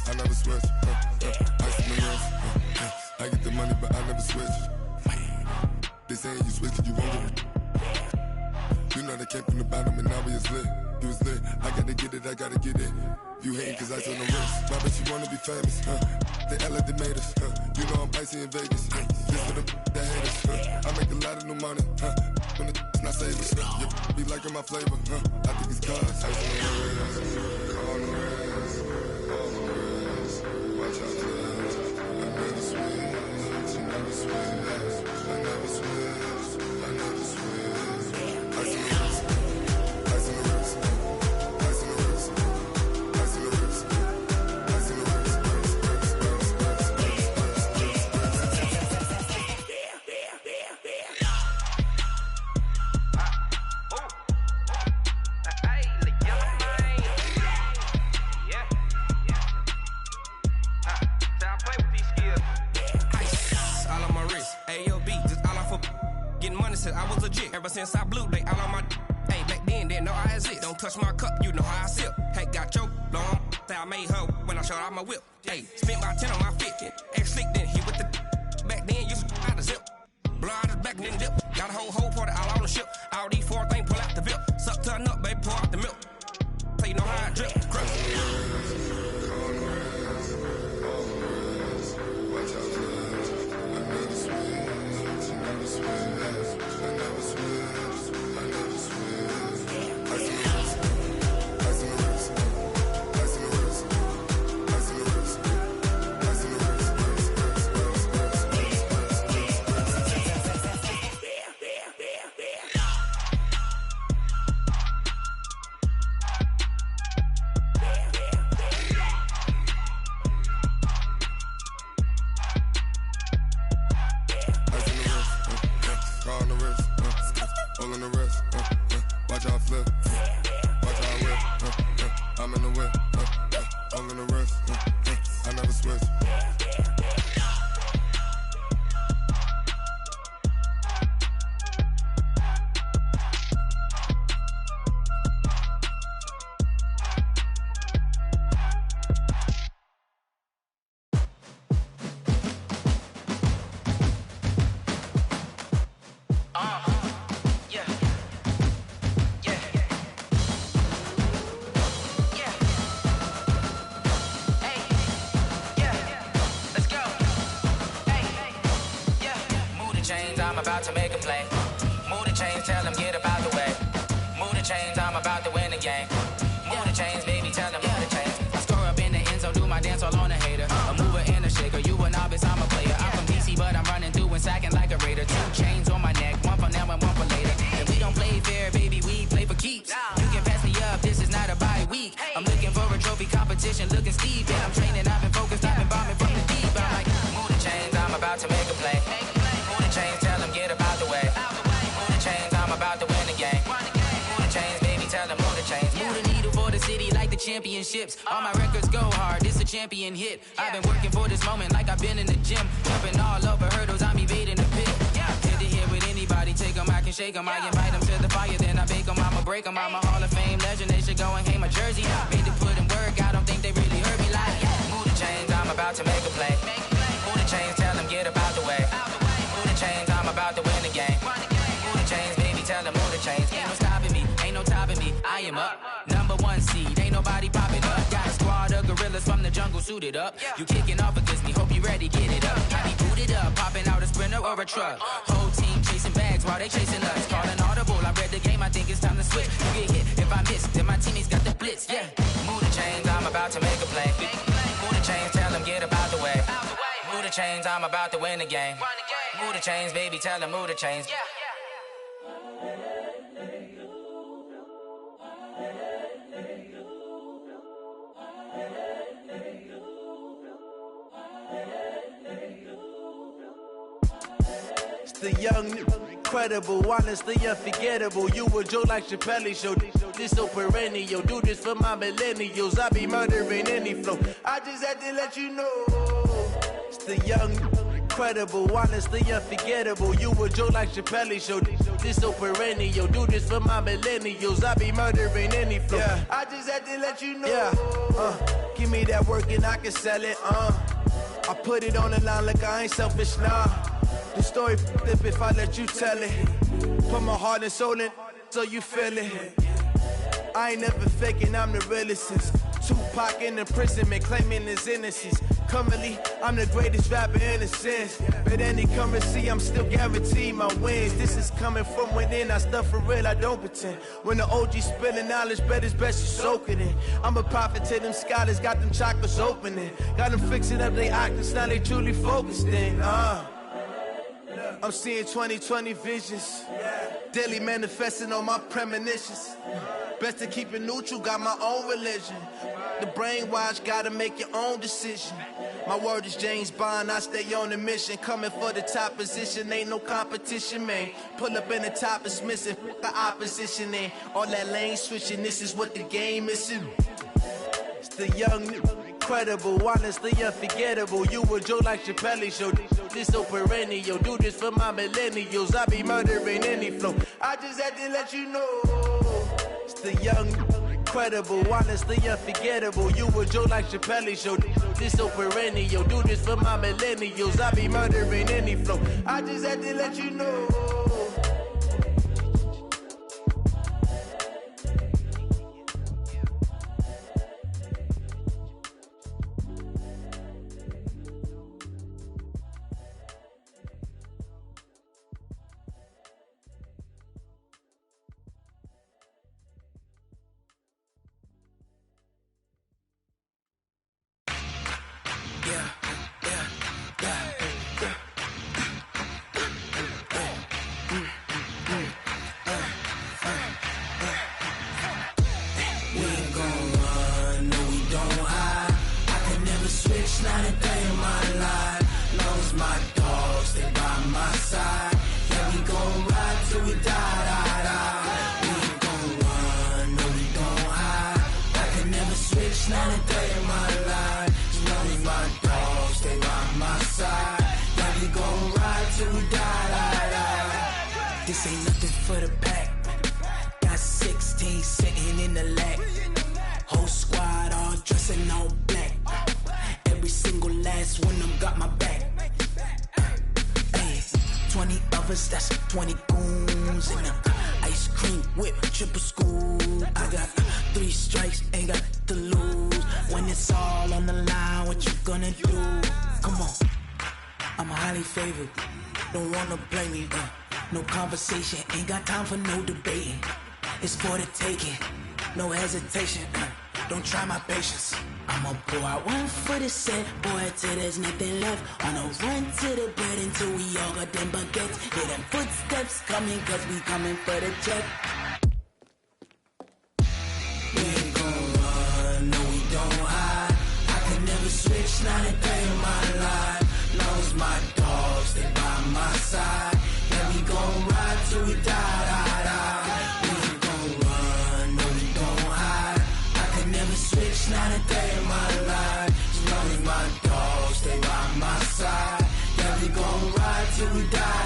I never switch, ice on the wrist, I get the money but I never switch. They saying you switch and you won't get it. You know they came from the bottom and now we is lit. You was lit, I gotta get it, I gotta get it. You hating cause ice on the wrist. Why bet you wanna be famous, They act like they made us, You know I'm icy in Vegas, This for the that hate us, I make a lot of new money, When it's not savers, You be liking my flavor, I think it's cause ice on the wrist, on the wrist, on the wrist. Watch out for this, I never switch, I never switch, I never switch, I never switch. Ice on the wrist, ice on the wrist, ice on the wrist, ice on the wrist, ice on the wrist. I was legit. Ever since I blew, they all on my hey, back then, didn't know I exist. Don't touch my cup, you know how I sip. Hey, got choked, long. Say I made her when I showed out my whip. Hey, spent about 10 on my fit. Ex-slick, then hit with the back then, used to out the zip. Blow out his back, then dip. Got a whole party all on the ship. All these 4 things, pull out the VIP. Suck, turn up, baby, pour out the milk. So you know how I drip. Crush. Watch out for this. I never switch. I never switch. I never switch. I never switch. Ice on the wrist. Ice on the wrist. Ice on the wrist. Ice on the wrist. Ice on the wrist. all on the wrist. Watch how I flip. Watch how I whip. I'm in the whip. All on the wrist. I never switch. I'm about to make a play. Move the chains, tell them get up out the way. Move the chains, I'm about to win the game. Move the chains, baby, tell them move the chains. I score up in the end zone, do my dance all on a hater. A mover and a shaker, you a novice, I'm a player. I'm from DC, but I'm running through and sacking like a raider. 2 chains on my neck, one for now and one for later. And we don't play fair, baby, we play for keeps. You can pass me up, this is not a bye week. I'm looking for a trophy competition, looking steep. And I'm training, I've been focused, I've been bombing from the deep. I'm like, move the chains, I'm about to make a play. Move the chains, tell them get up out the way. Move the chains, I'm about to win the game. Move the chains, baby, tell them move the chains. Move the needle for the city like the championships. All my records go hard, this a champion hit. I've been working for this moment like I've been in the gym. Jumping all over hurdles, I'm evading the pit. Hit to hit with anybody, take them, I can shake them. I invite them to the fire, then I bake them, I'ma break them. I'm a Hall of Fame legend, they should go and hang my jersey. Made to put in work, I don't think they really heard me like, move the chains, I'm about to make a play. Move the chains, tell them get up out the way. Move the chains, I'm about to win the game. Move the chains, baby, tell them move the chains. Ain't no stopping me, ain't no topping me, I am up. Number 1 seed, ain't nobody popping up. Got a squad of gorillas from the jungle suited up. You kicking off against me, hope you ready, get it up. I be booted up, popping out a sprinter or a truck. Whole team chasing bags while they chasing us. Calling audible, I read the game, I think it's time to switch. You get hit if I miss, then my teammates got the blitz, yeah. Move the chains, I'm about to make a play. Move the chains, tell them get up out the way. Move the chains, I'm about to win the game. Move the chains, baby, tell them move the chains. It's the young, incredible, honestly unforgettable. You a joke like Chappelle show. This so perennial. Do this for my millennials. I be murdering any flow. I just had to let you know. It's the young, incredible, honestly unforgettable. You a joke like Chappelle show. This so perennial. Do this for my millennials. I be murdering any flow. Yeah. I just had to let you know. Yeah. Give me that work and I can sell it. I put it on the line like I ain't selfish, nah. The story flip if I let you tell it. Put my heart and soul in so you feel it. I ain't never faking, I'm the realest since Tupac in imprisonment, claiming his innocence. Currently, I'm the greatest rapper in a sense. But any currency, I'm still guaranteed my wins. This is coming from within, I stuff for real, I don't pretend. When the OG spilling knowledge, bet it's best you soak it in. I'm a prophet to them scholars, got them chakras opening. Got them fixing up their octaves, now they truly focused in. I'm seeing 2020 visions. Daily manifesting on my premonitions. Best to keep it neutral, got my own religion. The brainwash, gotta make your own decision. My word is James Bond, I stay on a mission. Coming for the top position, ain't no competition, man. Pull up in the top, it's missing, the opposition, and all that lane switching, this is what the game is. It's the young, incredible, honestly unforgettable. You a joke like Chappelle show. This so perennial. Do this for my millennials. I be murdering any flow. I just had to let you know. It's the young, incredible, honestly unforgettable. You a joke like Chappelle show. This so perennial. Do this for my millennials. I be murdering any flow. I just had to let you know. till we die. This ain't nothing for the pack. Got 16 sitting in the lag. Whole squad all dressing all black. Every single last one of them got my back. 20 of us, that's 20 goons in them. Ice cream whip, triple scoop. I got 3 strikes, ain't got to lose. When it's all on the line, what you gonna do? Come on, I'm highly favored. Don't wanna blame me, no conversation, ain't got time for no debating. It's for the taking, no hesitation. Don't try my patience. I'ma pour out one for the set, boy, till there's nothing left. On a run to the bread until we all got them baguettes. Hear them footsteps coming, cause we coming for the check. We ain't gon' run, no we don't hide. I can never switch, not a day in my life. Long as my dogs, they by my side. Yeah, we gon' ride till we die. We ain't gon' run, no we don't hide. I can never switch, not a day in my life. As long as my dogs stay by my side. Yeah, we gon' ride till we die.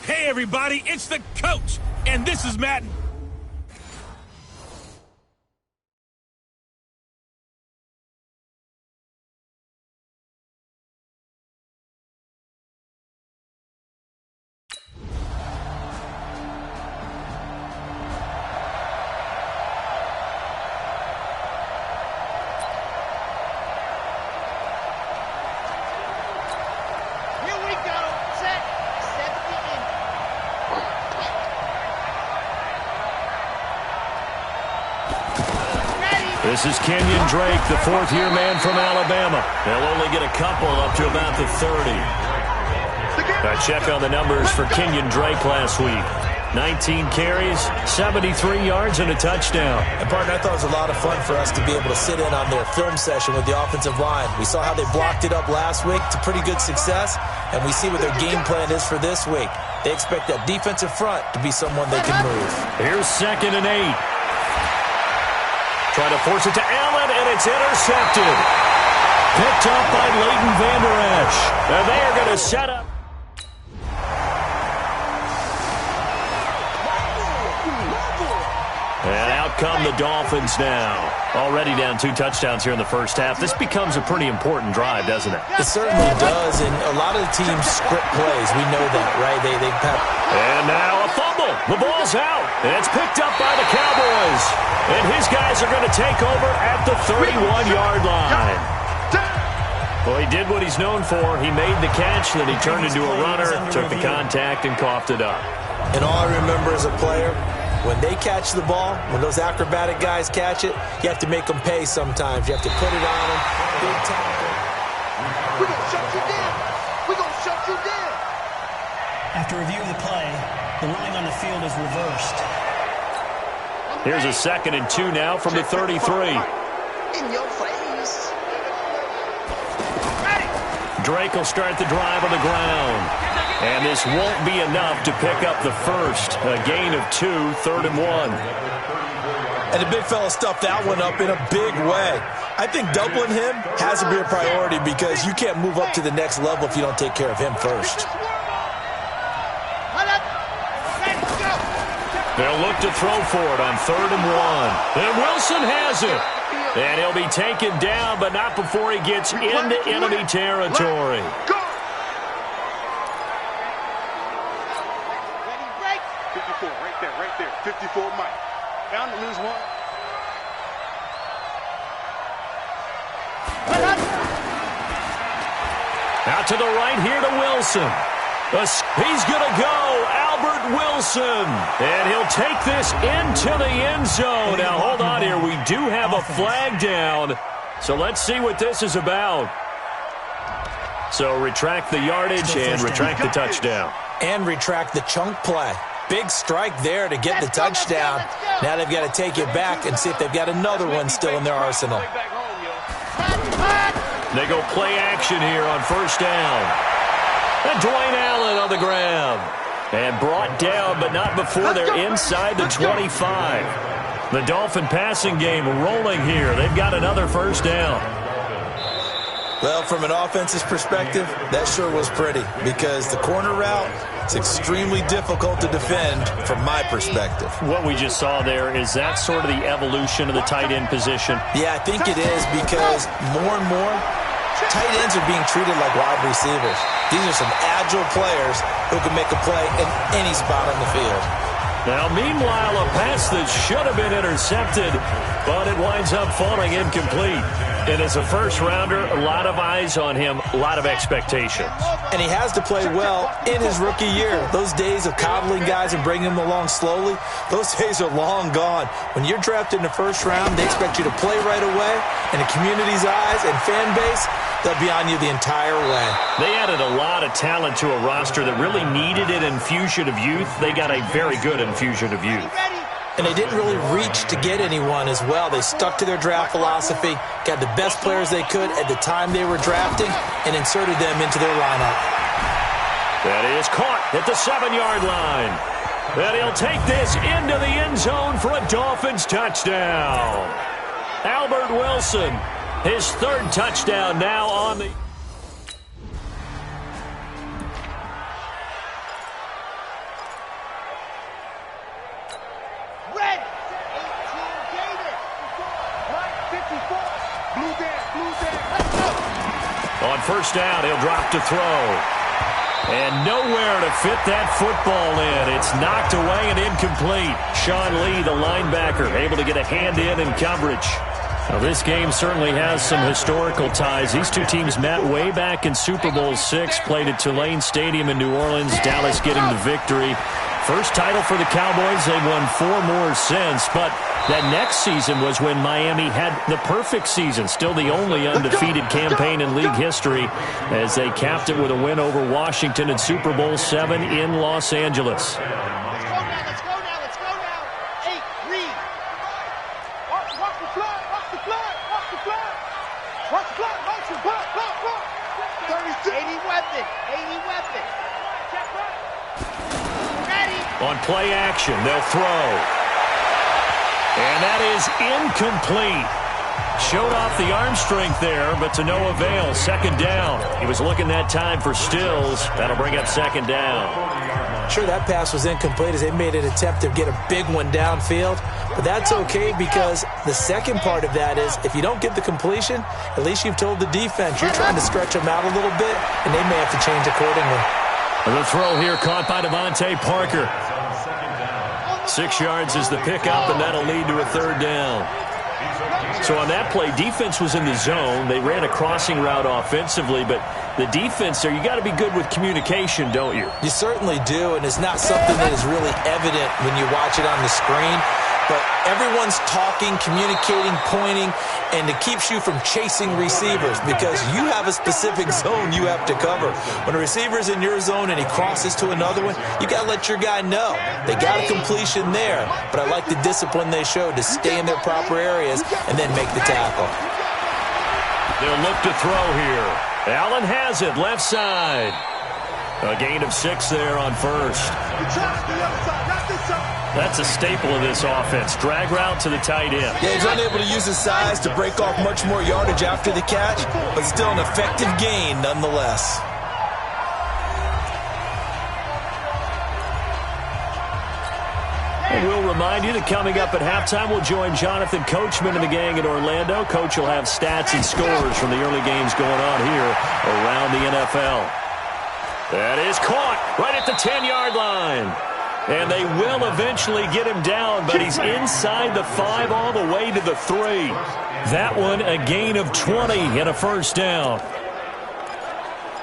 Hey, everybody, it's the coach, and this is Matt. This is Kenyon Drake, the fourth-year man from Alabama. They'll only get a couple up to about the 30. A check on the numbers for Kenyon Drake last week. 19 carries, 73 yards, and a touchdown. And, partner, I thought it was a lot of fun for us to be able to sit in on their film session with the offensive line. We saw how they blocked it up last week to pretty good success, and we see what their game plan is for this week. They expect that defensive front to be someone they can move. Here's 2nd and 8. Trying to force it to Allen, and it's intercepted. Picked up by Leighton Vander Esch. And they are going to set up. And out come the Dolphins now. Already down 2 touchdowns here in the first half. This becomes a pretty important drive, doesn't it? It certainly does, and a lot of the teams script plays. We know that, right? They And now a fumble. The ball's out. And it's picked up by the Cowboys. And his guys are going to take over at the 31-yard line. Well, he did what he's known for. He made the catch, then he turned into a runner, took the contact, and coughed it up. And all I remember as a player, when they catch the ball, when those acrobatic guys catch it, you have to make them pay sometimes. You have to put it on them. Big time. We're going to shut you down. We're going to shut you down. After review of the play, the ruling on the field is reversed. Here's a 2nd and 2 now from the 33. In your face. Drake will start the drive on the ground. And this won't be enough to pick up the first. A gain of 2, 3rd and 1. And the big fella stuffed that one up in a big way. I think doubling him has to be a priority because you can't move up to the next level if you don't take care of him first. They'll look to throw for it on 3rd and 1. And Wilson has it. And he'll be taken down, but not before he gets into enemy territory. Go. 54, right there. 54, Mike. Bound to lose one. Out to the right here to Wilson. He's going to go, Albert Wilson. And he'll take this into the end zone. Now, hold on here. We do have a flag down. So let's see what this is about. So retract the yardage and retract the touchdown. And retract the chunk play. Big strike there to get the touchdown. Now they've got to take it back and see if they've got another one still in their arsenal. They go play action here on 1st down. And Dwayne Allen on the ground. And brought down, but not before they're inside the 25. The Dolphin passing game rolling here. They've got another 1st down. Well, from an offensive perspective, that sure was pretty because the corner route is extremely difficult to defend from my perspective. What we just saw there, is that sort of the evolution of the tight end position? Yeah, I think it is because more and more tight ends are being treated like wide receivers. These are some agile players who can make a play in any spot on the field. Now, meanwhile, a pass that should have been intercepted, but it winds up falling incomplete. And as a first-rounder, a lot of eyes on him, a lot of expectations. And he has to play well in his rookie year. Those days of coddling guys and bringing them along slowly, those days are long gone. When you're drafted in the 1st round, they expect you to play right away. And the community's eyes and fan base, they'll be on you the entire way. They added a lot of talent to a roster that really needed an infusion of youth. They got a very good infusion of youth. And they didn't really reach to get anyone as well. They stuck to their draft philosophy, got the best players they could at the time they were drafting, and inserted them into their lineup. That is caught at the 7-yard line. And he'll take this into the end zone for a Dolphins touchdown. Albert Wilson, his 3rd touchdown now on the... On 1st down, he'll drop to throw. And nowhere to fit that football in. It's knocked away and incomplete. Sean Lee, the linebacker, able to get a hand in coverage. Now, this game certainly has some historical ties. These two teams met way back in Super Bowl VI, played at Tulane Stadium in New Orleans. Dallas getting the victory. First title for the Cowboys. They've won 4 more since, but that next season was when Miami had the perfect season, still the only undefeated campaign in league history, as they capped it with a win over Washington in Super Bowl VII in Los Angeles. Let's go now. 8, read. Watch the flood. 36. 80 weapon. On play action, they'll throw. And that is incomplete. Showed off the arm strength there, but to no avail. 2nd down. He was looking that time for Stills. That'll bring up 2nd down. Sure, that pass was incomplete as they made an attempt to get a big one downfield. But that's okay because the second part of that is if you don't get the completion, at least you've told the defense you're trying to stretch them out a little bit, and they may have to change accordingly. The throw here caught by Devontae Parker. 6 yards is the pickup, and that'll lead to a 3rd down. So on that play, defense was in the zone. They ran a crossing route offensively, but the defense there, you got to be good with communication, don't you? You certainly do, and it's not something that is really evident when you watch it on the screen. but everyone's talking, communicating, pointing, and it keeps you from chasing receivers because you have a specific zone you have to cover. When a receiver's in your zone and he crosses to another one, you got to let your guy know. They got a completion there, but I like the discipline they showed to stay in their proper areas and then make the tackle. They'll look to throw here. Allen has it, left side. A gain of 6 there on first. That's a staple of this offense. Drag route to the tight end. Yeah, he's unable to use his size to break off much more yardage after the catch, but still an effective gain nonetheless. And we'll remind you that coming up at halftime, we'll join Jonathan Coachman and the gang in Orlando. Coach will have stats and scores from the early games going on here around the NFL. That is caught right at the 10-yard line. And they will eventually get him down, but he's inside the 5 all the way to the 3. That one, a gain of 20 and a first down.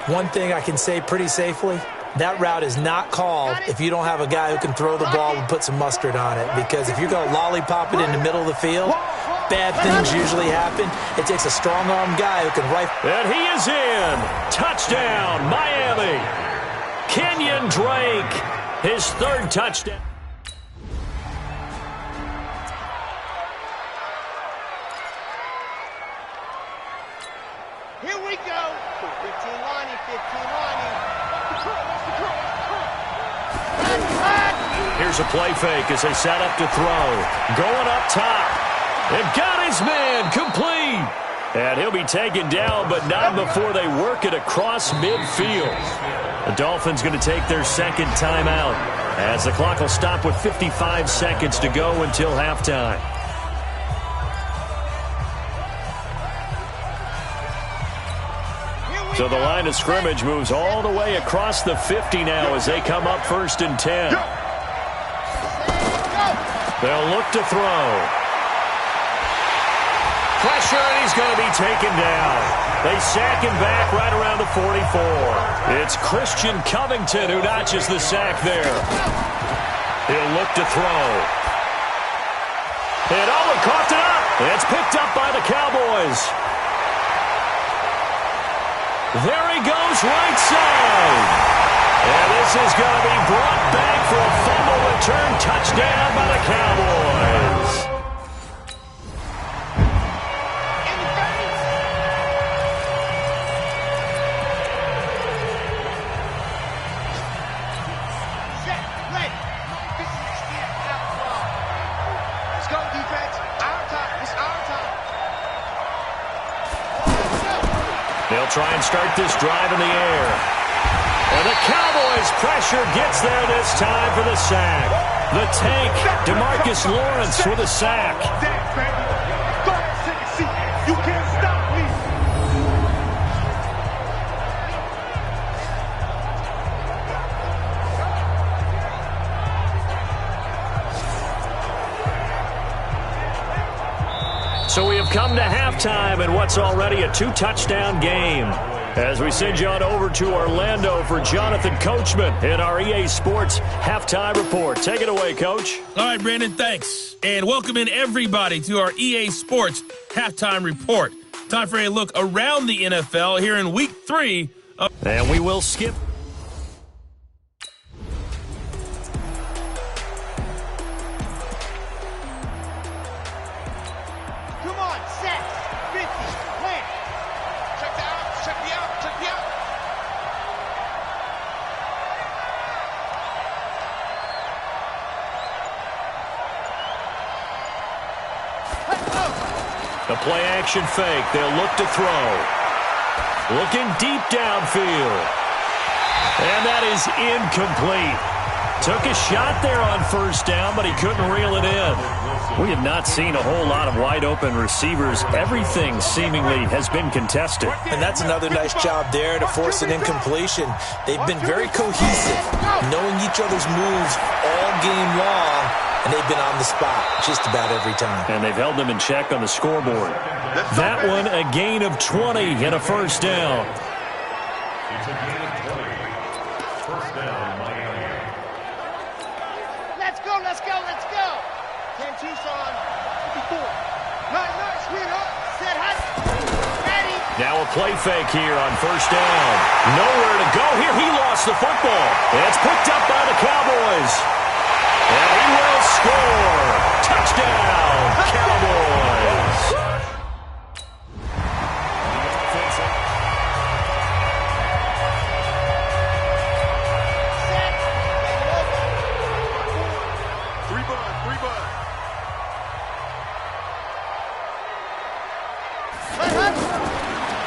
One thing I can say pretty safely, that route is not called if you don't have a guy who can throw the ball and put some mustard on it. Because if you're going to lollipop it in the middle of the field, bad things usually happen. It takes a strong-arm guy who can rifle. And he is in. Touchdown, Miami. Kenyon Drake, his 3rd touchdown. Here we go. 15 lining, 15 lining. Here's a play fake as they set up to throw. Going up top. And got his man complete. And he'll be taken down, but not before they work it across midfield. The Dolphins going to take their 2nd timeout as the clock will stop with 55 seconds to go until halftime. So the line of scrimmage moves all the way across the 50 now as they come up 1st and 10. They'll look to throw. Pressure, and he's going to be taken down. They sack him back right around the 44. It's Christian Covington who notches the sack there. He'll look to throw. And Owen coughed it up. It's picked up by the Cowboys. There he goes right side. And this is going to be brought back for a fumble return touchdown by the Cowboys. They'll try and start this drive in the air. And the Cowboys' pressure gets there this time for the sack. The tank, DeMarcus Lawrence with a sack. Go ahead, take a seat. You can't stop me. So we have come to halftime in what's already a 2-touchdown game. As we send you on over to Orlando for Jonathan Coachman in our EA Sports Halftime Report. Take it away, Coach. All right, Brandon, thanks. And welcome in everybody to our EA Sports Halftime Report. Time for a look around the NFL here in Week 3. And we will skip. The play-action fake. They'll look to throw. Looking deep downfield. And that is incomplete. Took a shot there on first down, but he couldn't reel it in. We have not seen a whole lot of wide-open receivers. Everything seemingly has been contested. And that's another nice job there to force an incompletion. They've been very cohesive, knowing each other's moves all game long, and they've been on the spot just about every time. And they've held them in check on the scoreboard. That one, a gain of 20 and a first down. It's a gain of 20. First down, Miami. Let's go, let's go, let's go. 10 Tucson. 54. Nice, sweetheart. Set high. Ready. Now a play fake here on first down. Nowhere to go here. He lost the football. And it's picked up by the Cowboys. And he will score. Touchdown, Cowboys.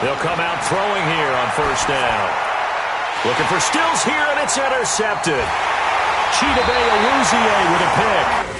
They'll come out throwing here on first down. Looking for Stills here, and it's intercepted. Chidobe Awuzie with a pick.